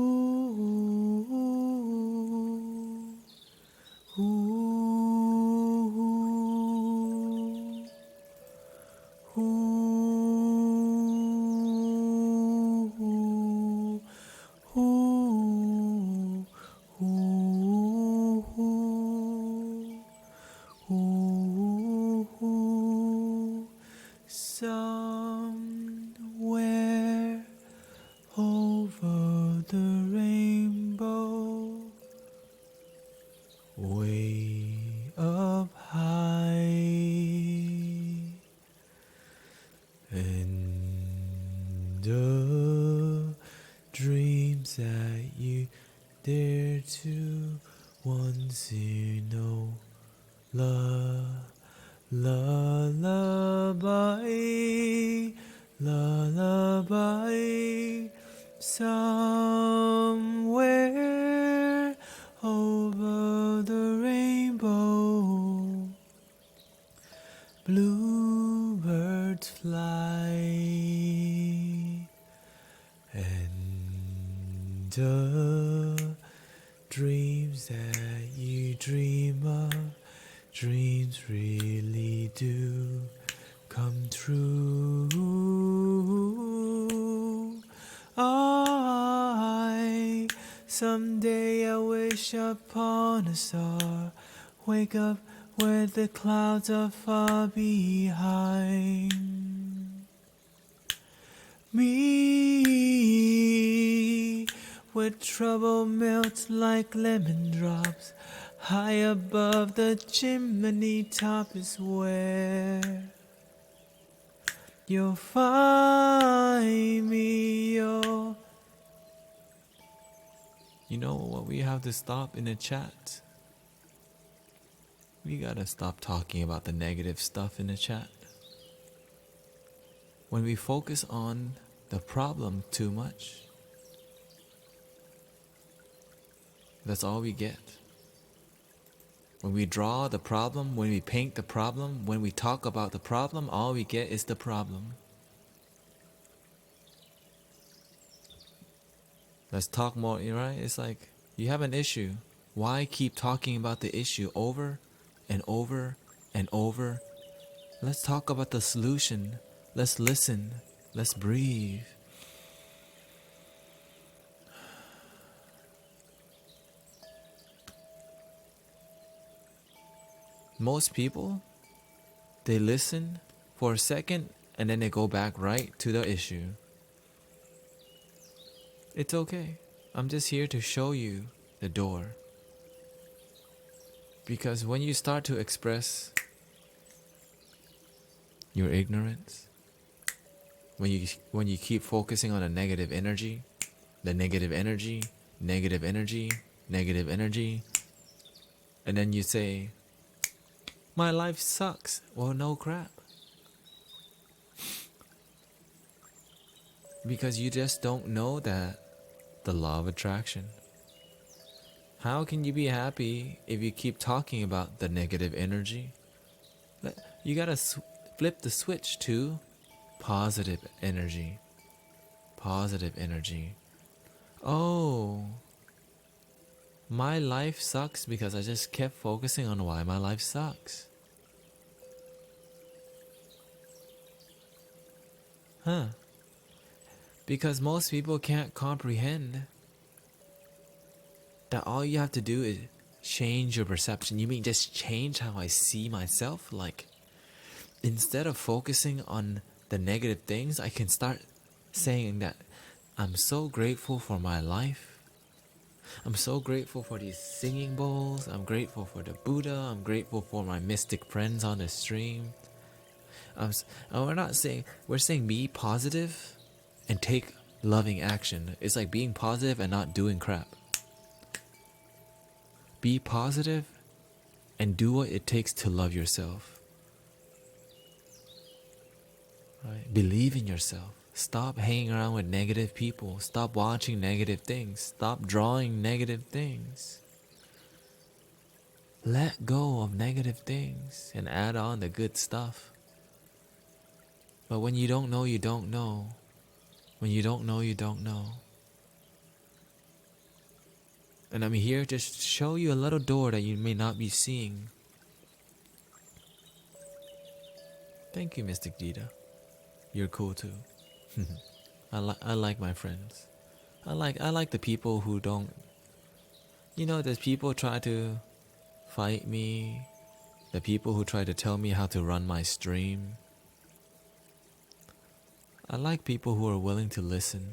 Ooh, ooh, ooh. somewhere over the rainbow, way up high, and the dreams that you dare to once know. Lullaby, lullaby, somewhere over the rainbow, bluebirds fly, and the dreams that you dream of, dreams really do come true. Someday I wish upon a star, wake up where the clouds are far behind me, where trouble melts like lemon drops. High above the chimney top is where you'll find me. Oh. You know what we have to stop in the chat? We gotta stop talking about the negative stuff in the chat. When we focus on the problem too much, that's all we get. When we draw the problem, when we paint the problem, when we talk about the problem, all we get is the problem. Let's talk more, right? It's like you have an issue. Why keep talking about the issue over and over and over? Let's talk about the solution. Let's listen. Let's breathe. Most people, they listen for a second and then they go back right to the issue. It's okay. I'm just here to show you the door. Because when you start to express your ignorance, when you keep focusing on a negative energy, the negative energy, negative energy, negative energy, and then you say, my life sucks. Well, no crap. Because you just don't know that the law of attraction. How can you be happy if you keep talking about the negative energy? You gotta flip the switch to positive energy. Positive energy. Oh, my life sucks because I just kept focusing on why my life sucks. Huh. Because most people can't comprehend that all you have to do is change your perception. You mean just change how I see myself? Like, instead of focusing on the negative things, I can start saying that I'm so grateful for my life. I'm so grateful for these singing bowls. I'm grateful for the Buddha. I'm grateful for my mystic friends on the stream. And we're saying be positive and take loving action. It's like being positive and not doing crap. Be positive and do what it takes to love yourself. Right? Believe in yourself. Stop hanging around with negative people. Stop watching negative things. Stop drawing negative things. Let go of negative things and add on the good stuff. But when you don't know, you don't know. When you don't know, you don't know. And I'm here to show you a little door that you may not be seeing. Thank you, Mystic Gita. You're cool too. I like my friends. I like the people who don't. You know, there's people try to fight me. The people who try to tell me how to run my stream. I like people who are willing to listen.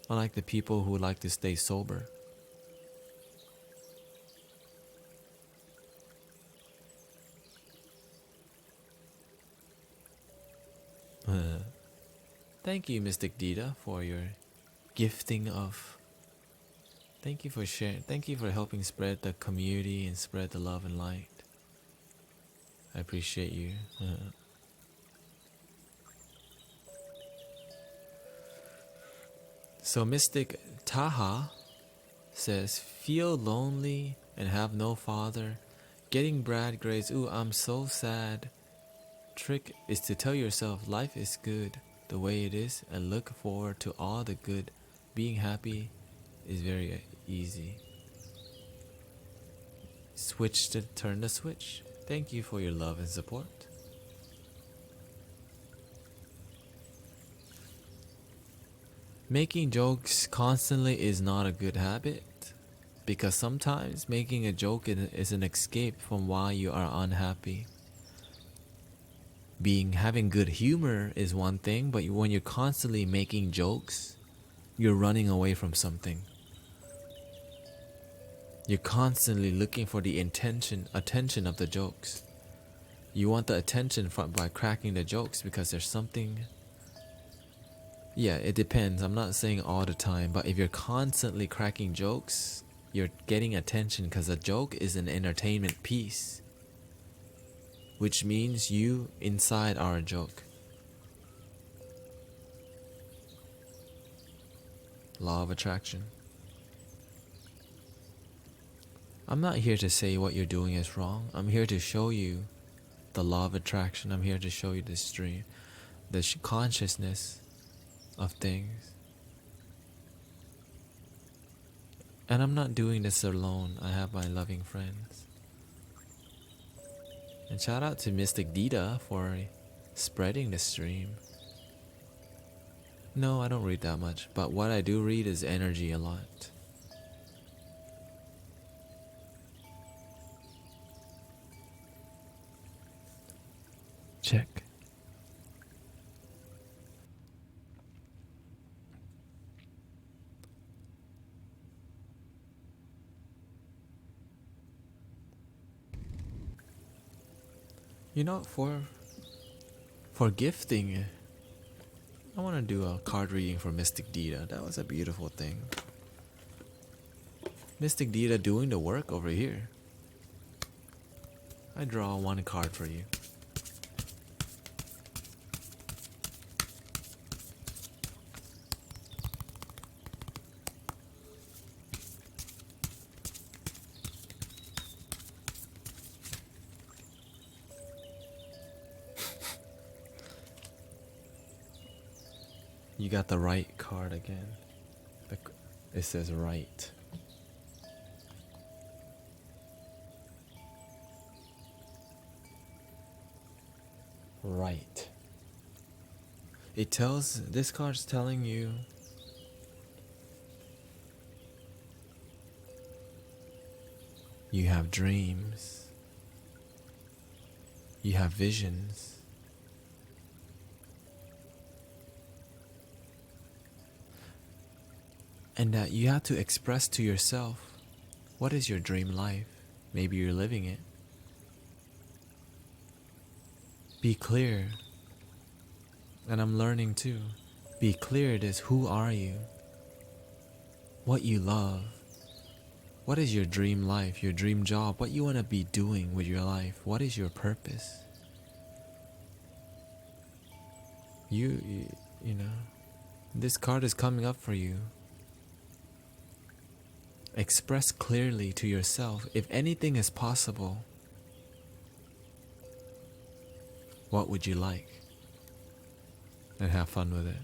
I like the people who like to stay sober. Thank you, Mystic Dita, for your gifting of. Thank you for sharing. Thank you for helping spread the community and spread the love and light. I appreciate you. So, Mystic Taha says, feel lonely and have no father. Getting bad grades. Ooh, I'm so sad. Trick is to tell yourself life is good the way it is and look forward to all the good. Being happy is very easy. Switch to turn the switch. Thank you for your love and support. Making jokes constantly is not a good habit because sometimes making a joke is an escape from why you are unhappy. Having good humor is one thing, but when you're constantly making jokes, you're running away from something. You're constantly looking for the attention of the jokes. You want the attention by cracking the jokes because there's something. Yeah, it depends. I'm not saying all the time, but if you're constantly cracking jokes, you're getting attention because a joke is an entertainment piece, which means you inside are a joke. Law of attraction. I'm not here to say what you're doing is wrong. I'm here to show you the law of attraction. I'm here to show you this dream, the consciousness of things. And I'm not doing this alone. I have my loving friends. And shout out to Mystic Dita for spreading the stream. No, I don't read that much, but what I do read is energy a lot. Check. You know, for gifting, I want to do a card reading for Mystic Dita. That was a beautiful thing. Mystic Dita doing the work over here. I draw one card for you. You got the right card again. It says right. Right. This card's telling you you have dreams, you have visions, and that you have to express to yourself what is your dream life. Maybe you're living it. Be clear. And I'm learning too. Be clear it is who are you? What you love? What is your dream life, your dream job? What you want to be doing with your life? What is your purpose? You know, this card is coming up for you. Express clearly to yourself if anything is possible. What would you like? And have fun with it.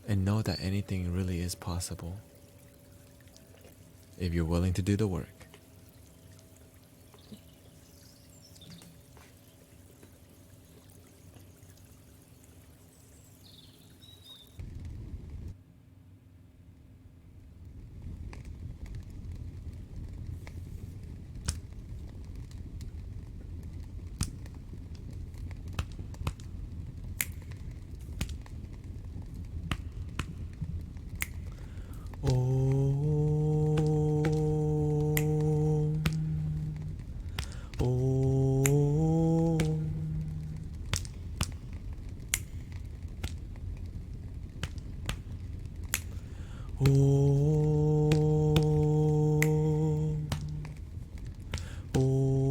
And know that anything really is possible if you're willing to do the work. Om. Om. Om.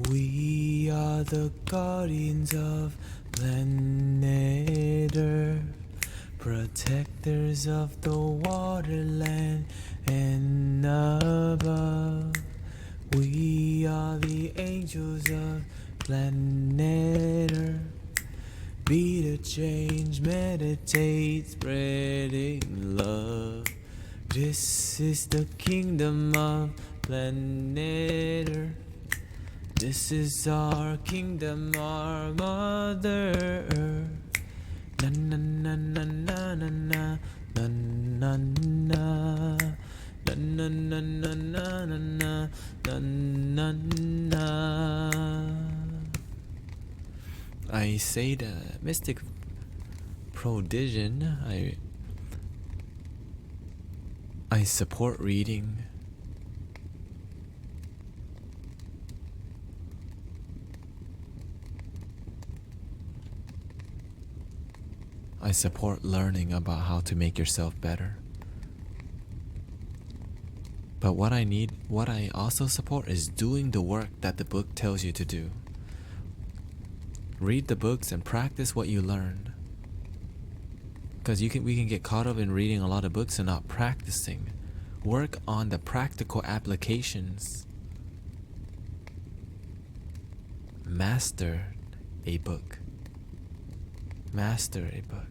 We are the guardians of planet Earth, protectors of the waterland and above. We are the angels of planet Earth. Be the change, meditate, spreading love. This is the kingdom of planet Earth. This is our kingdom, our mother Earth. Na na na na na na na na na na na na na na na na na na. I say the mystic prodigion. I support reading. I support learning about how to make yourself better. But what I also support is doing the work that the book tells you to do. Read the books and practice what you learn. Because we can get caught up in reading a lot of books and not practicing. Work on the practical applications. Master a book. Master a book.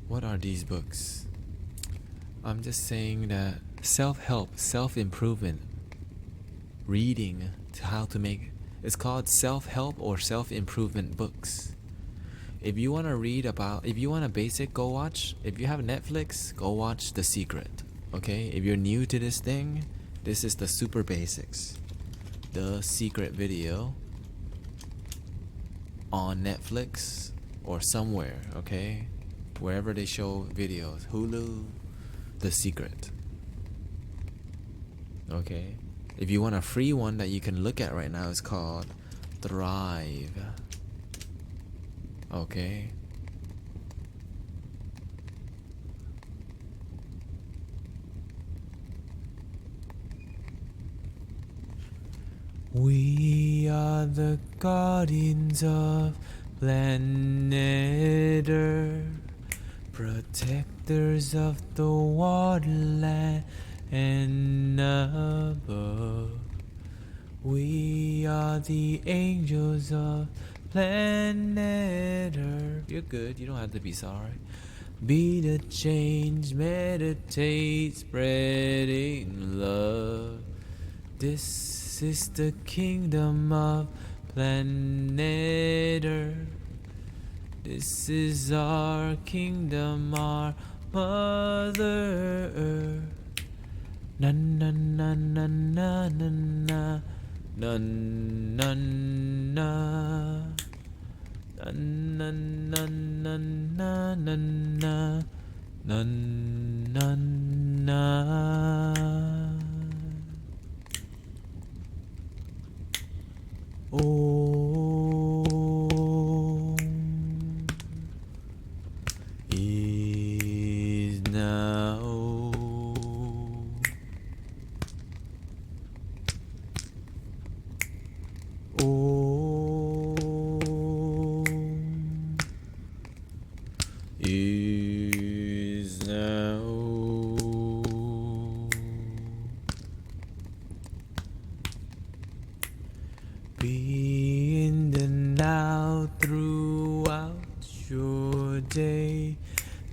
What are these books? I'm just saying that self-help, self-improvement, reading to how to make, it's called self-help or self-improvement books. If you want to read about, if you want a basic, go watch. If you have Netflix, go watch The Secret. Okay? If you're new to this thing, this is the super basics. The Secret video on Netflix or somewhere, okay? Wherever they show videos. Hulu, The Secret. Okay? If you want a free one that you can look at right now, it's called Thrive. Okay. We are the guardians of planet Earth, protectors of the waterland and above. We are the angels of planet Earth. You're good, you don't have to be sorry. Be the change, meditate, spreading love. This is the kingdom of planet Earth. This is our kingdom, our mother Earth. Na na na na na na na. Na na na na na na na na na na na na. Om is now. Is now. Be in the now throughout your day.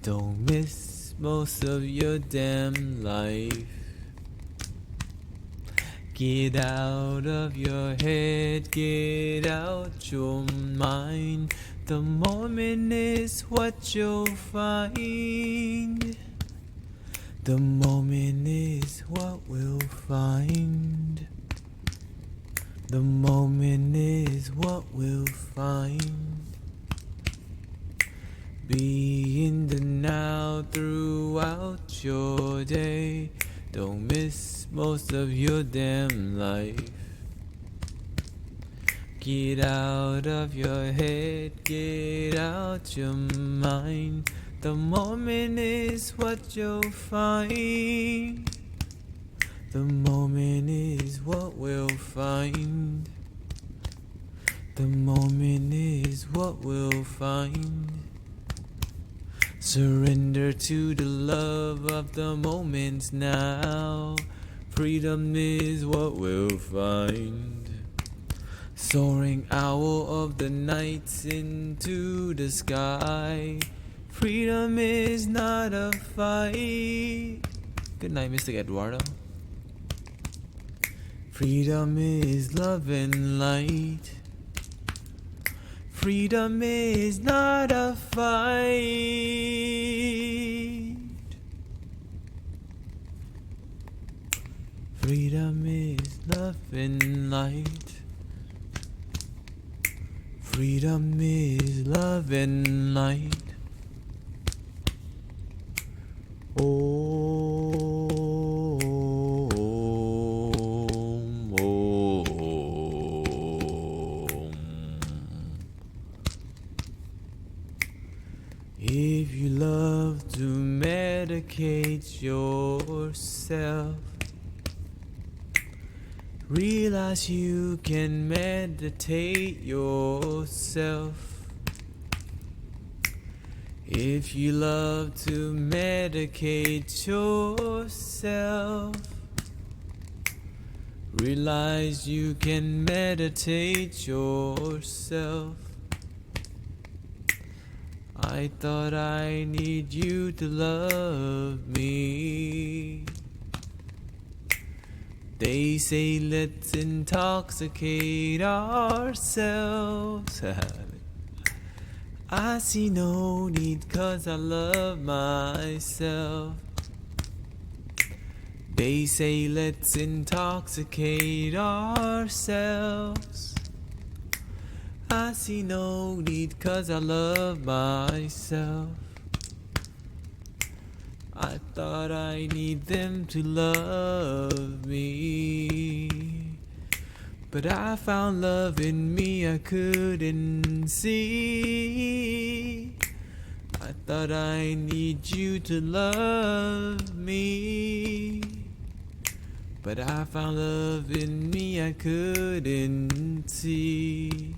Don't miss most of your damn life. Get out of your head, get out your mind. The moment is what you'll find. The moment is what we'll find. The moment is what we'll find. Be in the now throughout your day. Don't miss most of your damn life. Get out of your head, get out your mind. The moment is what you'll find. The moment is what we'll find. The moment is what we'll find. Surrender to the love of the moments now. Freedom is what we'll find. Soaring owl of the nights into the sky. Freedom is not a fight. Good night, Mr. Eduardo. Freedom is love and light. Freedom is not a fight. Freedom is love and light. Freedom is love and light. If you love to medicate yourself, realize you can meditate yourself. If you love to medicate yourself, realize you can meditate yourself. I thought I need you to love me. They say let's intoxicate ourselves. I see no need 'cause I love myself. They say let's intoxicate ourselves. I see no need 'cause I love myself. I thought I need them to love me, but I found love in me I couldn't see. I thought I need you to love me, but I found love in me I couldn't see.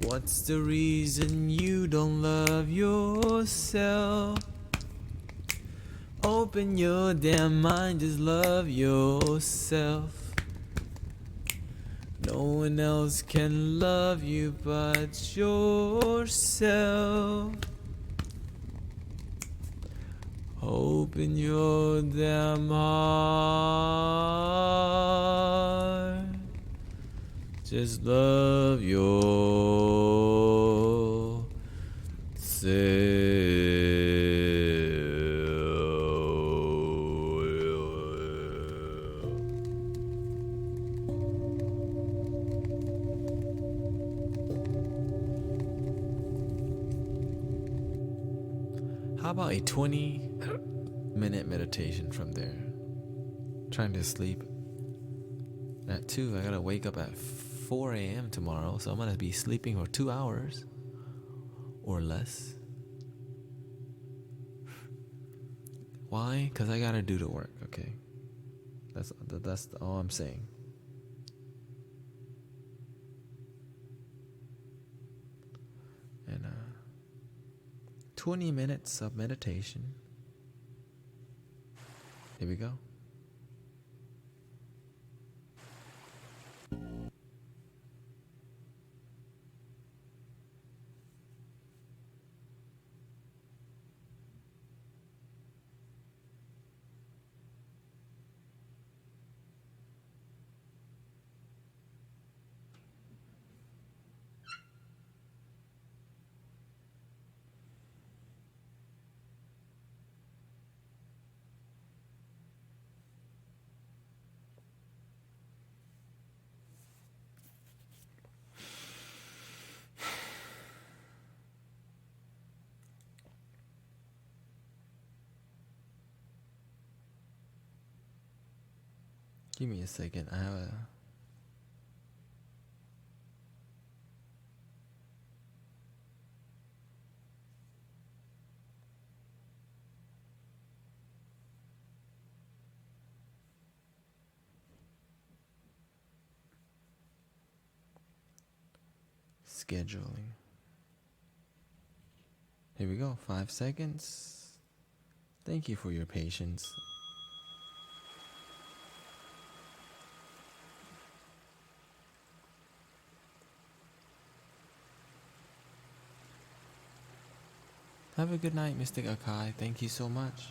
What's the reason you don't love yourself? Open your damn mind, just love yourself. No one else can love you but yourself. Open your damn heart. Just love yourself. How about a 20-minute meditation from there? Trying to sleep at 2. I gotta wake up at 4 a.m. tomorrow, so I'm gonna be sleeping for 2 hours or less. Why? Because I gotta do the work, okay? That's all I'm saying. And 20 minutes of meditation. Here we go. Give me a second. I have a scheduling. Here we go. 5 seconds. Thank you for your patience. Have a good night, Mystic Akai. Thank you so much.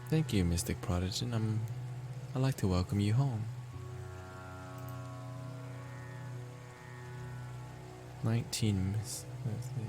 Thank you, Mystic Prodigy. I'd like to welcome you home. 19 miss. Let's see.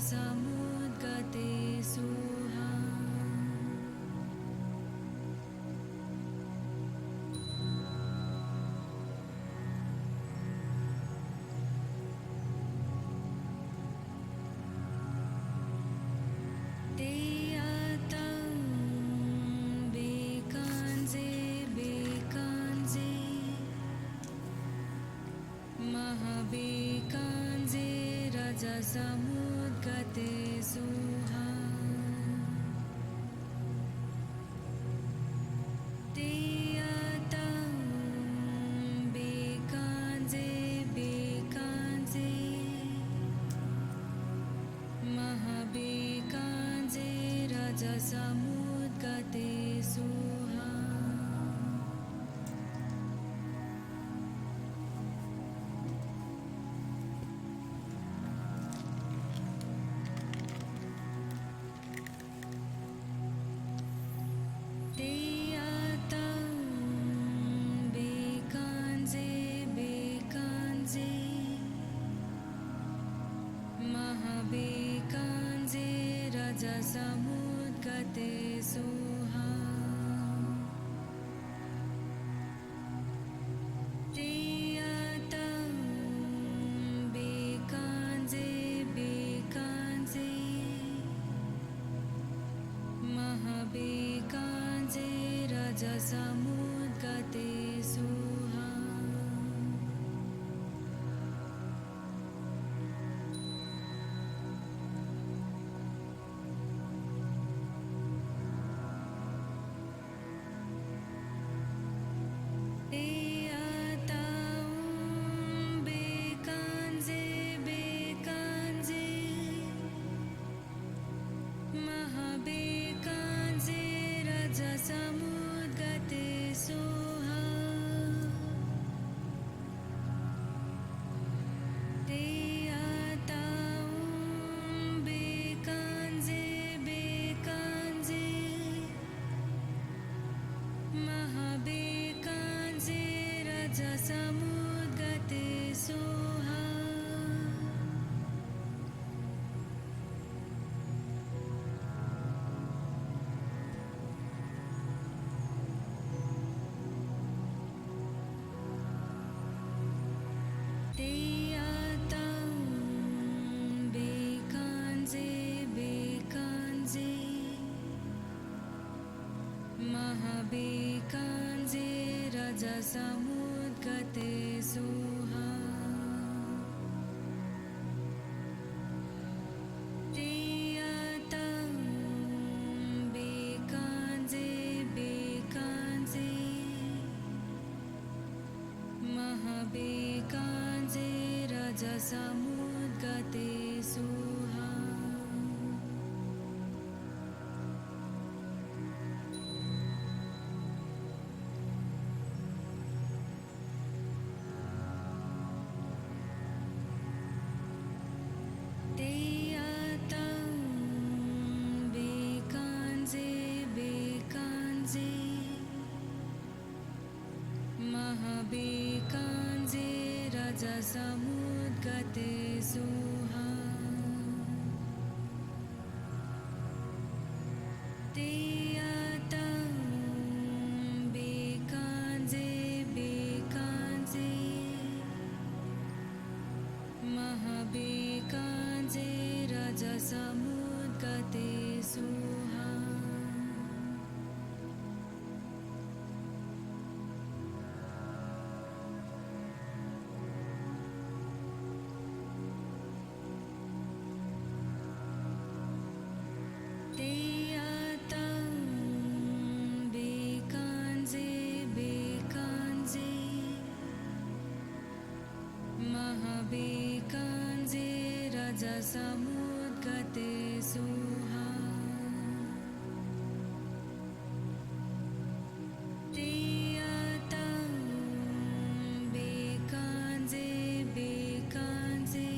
samudgate suha Deyatang bekanze bekanze Mahabekanze raja samudgate suha Deyatang bekanze bekanze Mahabekanze raja samudgate suha Deyatang bekanze bekanze Mahabekanze raja samudgate suha Deyatang bekanze bekanze Mahabekanze raja samudgate suha Deyatang bekanze bekanze Mahabekanze raja samudgate suha Deyatang bekanze bekanze Mahabekanze raja samudgate suha Deyatang bekanze bekanze Mahabekanze raja samudgate suha Deyatang bekanze bekanze Mahabekanze raja samudgate suha Deyatang bekanze bekanze Mahabekanze raja samudgate suha Deyatang bekanze bekanze Mahabekanze raja samudgate suha Deyatang bekanze bekanze Mahabekanze raja samudgate suha Deyatang bekanze bekanze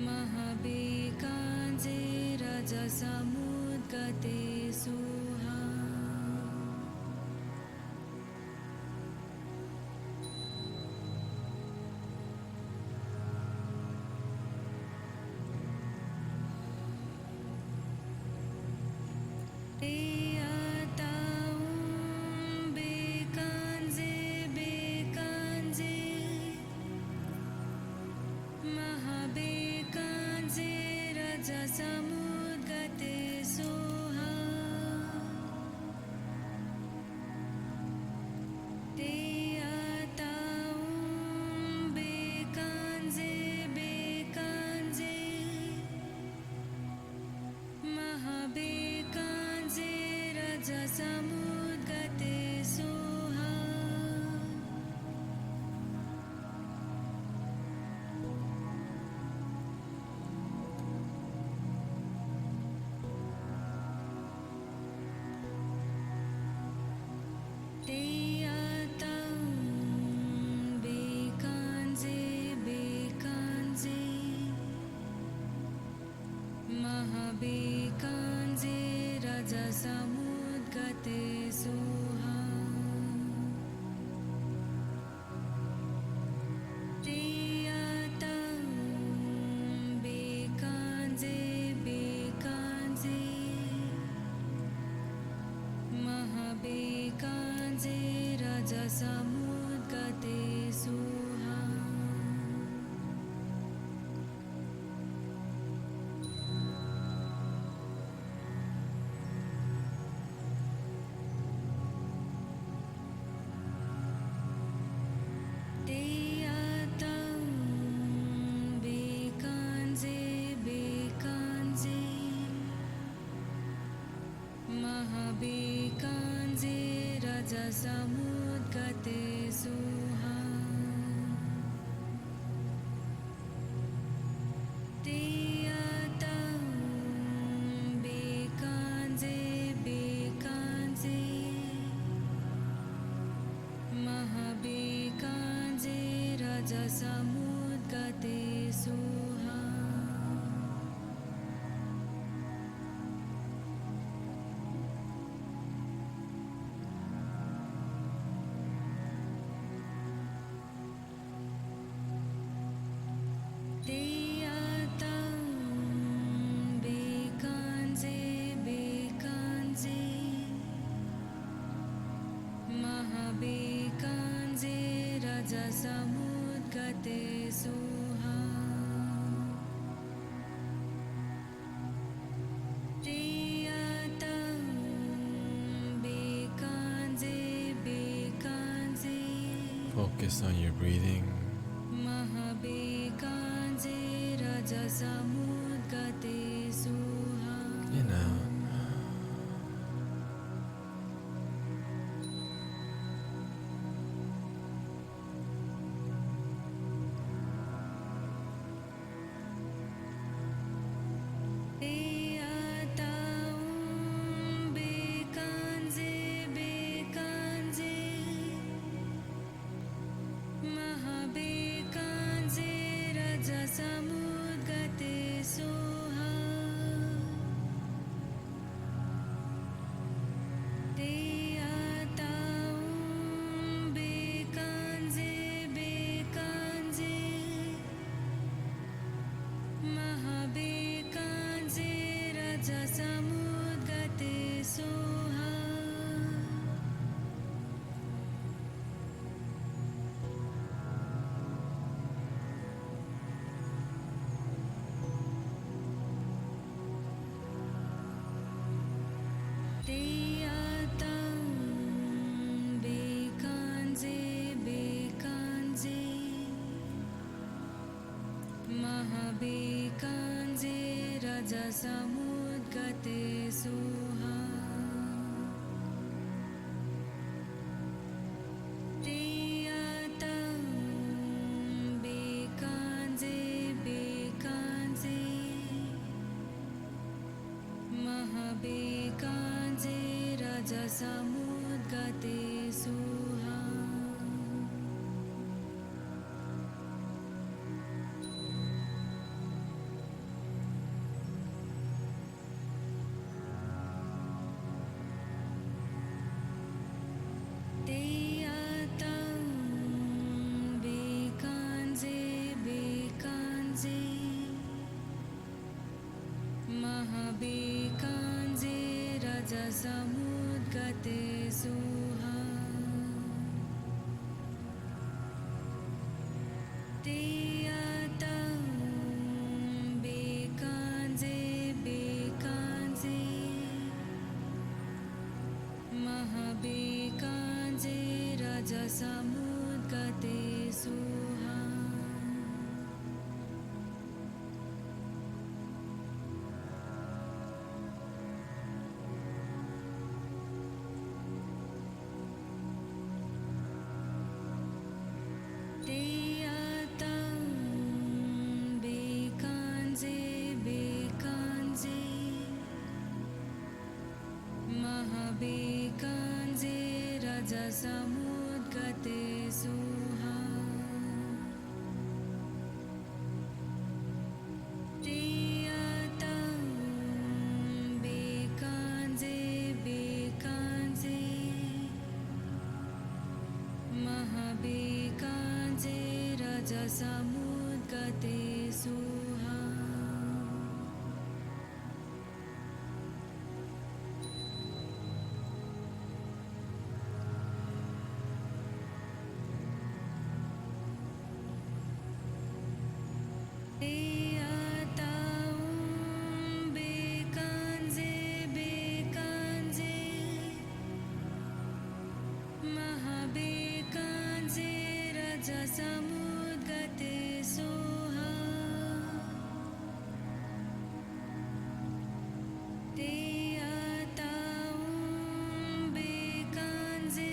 Mahabekanze raja samudgate suha रजसमुद्गते Suha Tiyatang bekanze bekanze Mahabekanze rajasamudgate suha Tiyatang bekanze bekanze Mahabekanze rajasamudgate suha Tiyatang bekanze bekanze Focus on your breathing. Mahabekanze rajasamudgate suha In out. Tiyatang bekanze bekanze Mahabekanze rajasamudgate suha Tiyatang bekanze bekanze Mahabekanze rajasamudgate suha Tiyatang bekanze bekanze Mahabekanze rajasamudgate suha Tiyatang bekanze bekanze Mahabekanze rajasamudgate suha Tiyatang bekanze bekanze Mahabekanze rajasamudgate suha Tiyatang bekanze bekanze Mahabekanze rajasamudgate suha Tiyatang bekanze bekanze Mahabekanze rajasamudgate suha Tiyatang bekanze bekanze Mahabekanze rajasamudgate suha Tiyatang bekanze bekanze Mahabekanze rajasamudgate suha Tiyatang bekanze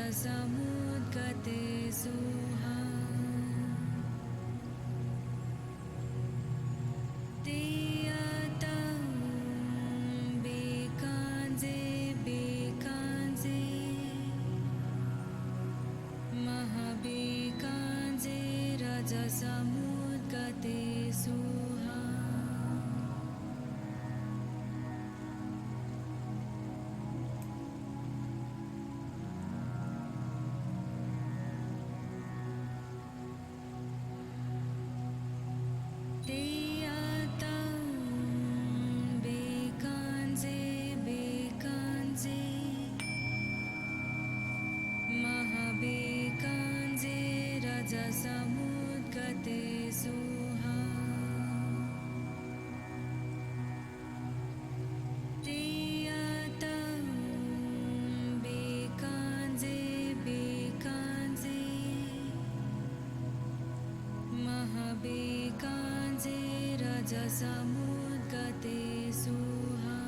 रजसमुद्गते Suha Tiyatau bekanze bekanze Mahabekanze rajasamudgate suha Tiyatau bekanze bekanze Mahabekanze rajasamudgate suha Tiyatau bekanze bekanze Mahabekanze rajasamudgate suha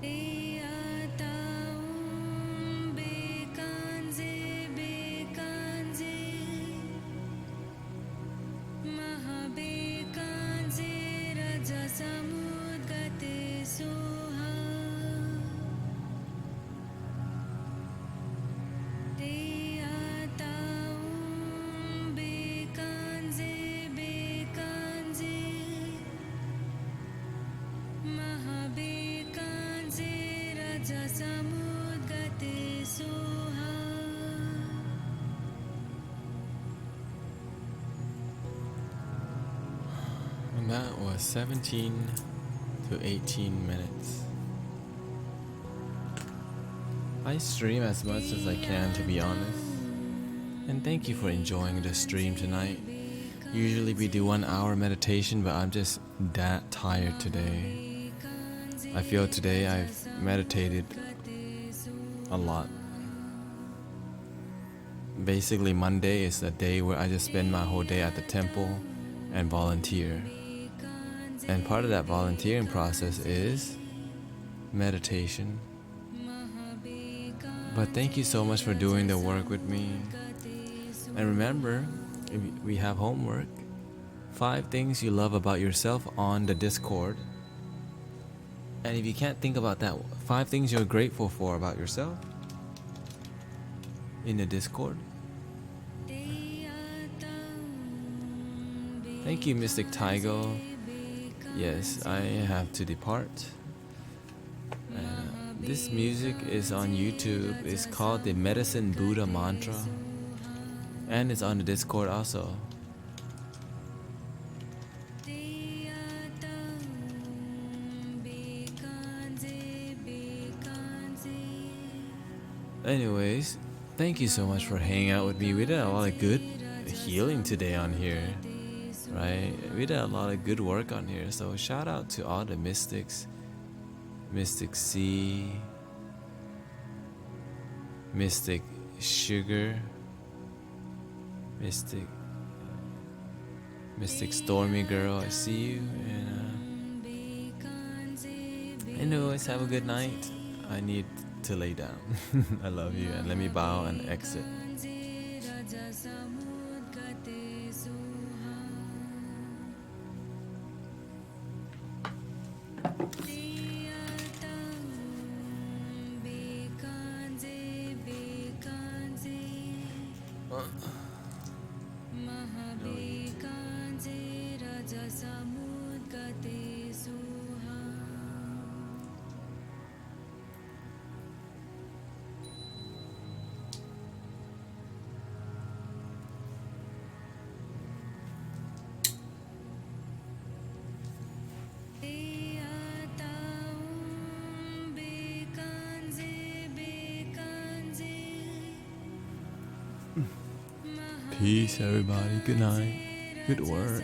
Tiyatau bekanze bekanze Mahabekanze rajasamudgate suha Tiyatau bekanze bekanze Mahabekanze rajasamudgate suha And that was 17 to 18 minutes. I stream as much as I can, to be honest. And thank you for enjoying the stream tonight. Usually we do 1 hour meditation, but I'm just that tired today. I feel today I've meditated a lot. Basically, Monday is the day where I just spend my whole day at the temple and volunteer. And part of that volunteering process is meditation. But thank you so much for doing the work with me. And remember, if we have homework, 5 things you love about yourself on the Discord. And if you can't think about that, 5 things you're grateful for about yourself in the Discord. Thank you, Mystic Tygo. Yes, I have to depart. This music is on YouTube. It's called the Medicine Buddha Mantra. And it's on the Discord also. Anyways, thank you so much for hanging out with me. We did a lot of good healing today on here, right? We did a lot of good work on here. So shout out to all the mystics. Mystic C, Mystic Sugar, Mystic Stormy Girl, I see you. And anyways, have a good night. I need to lay down. I love you, and let me bow and exit. Peace, everybody. Good night. Good work.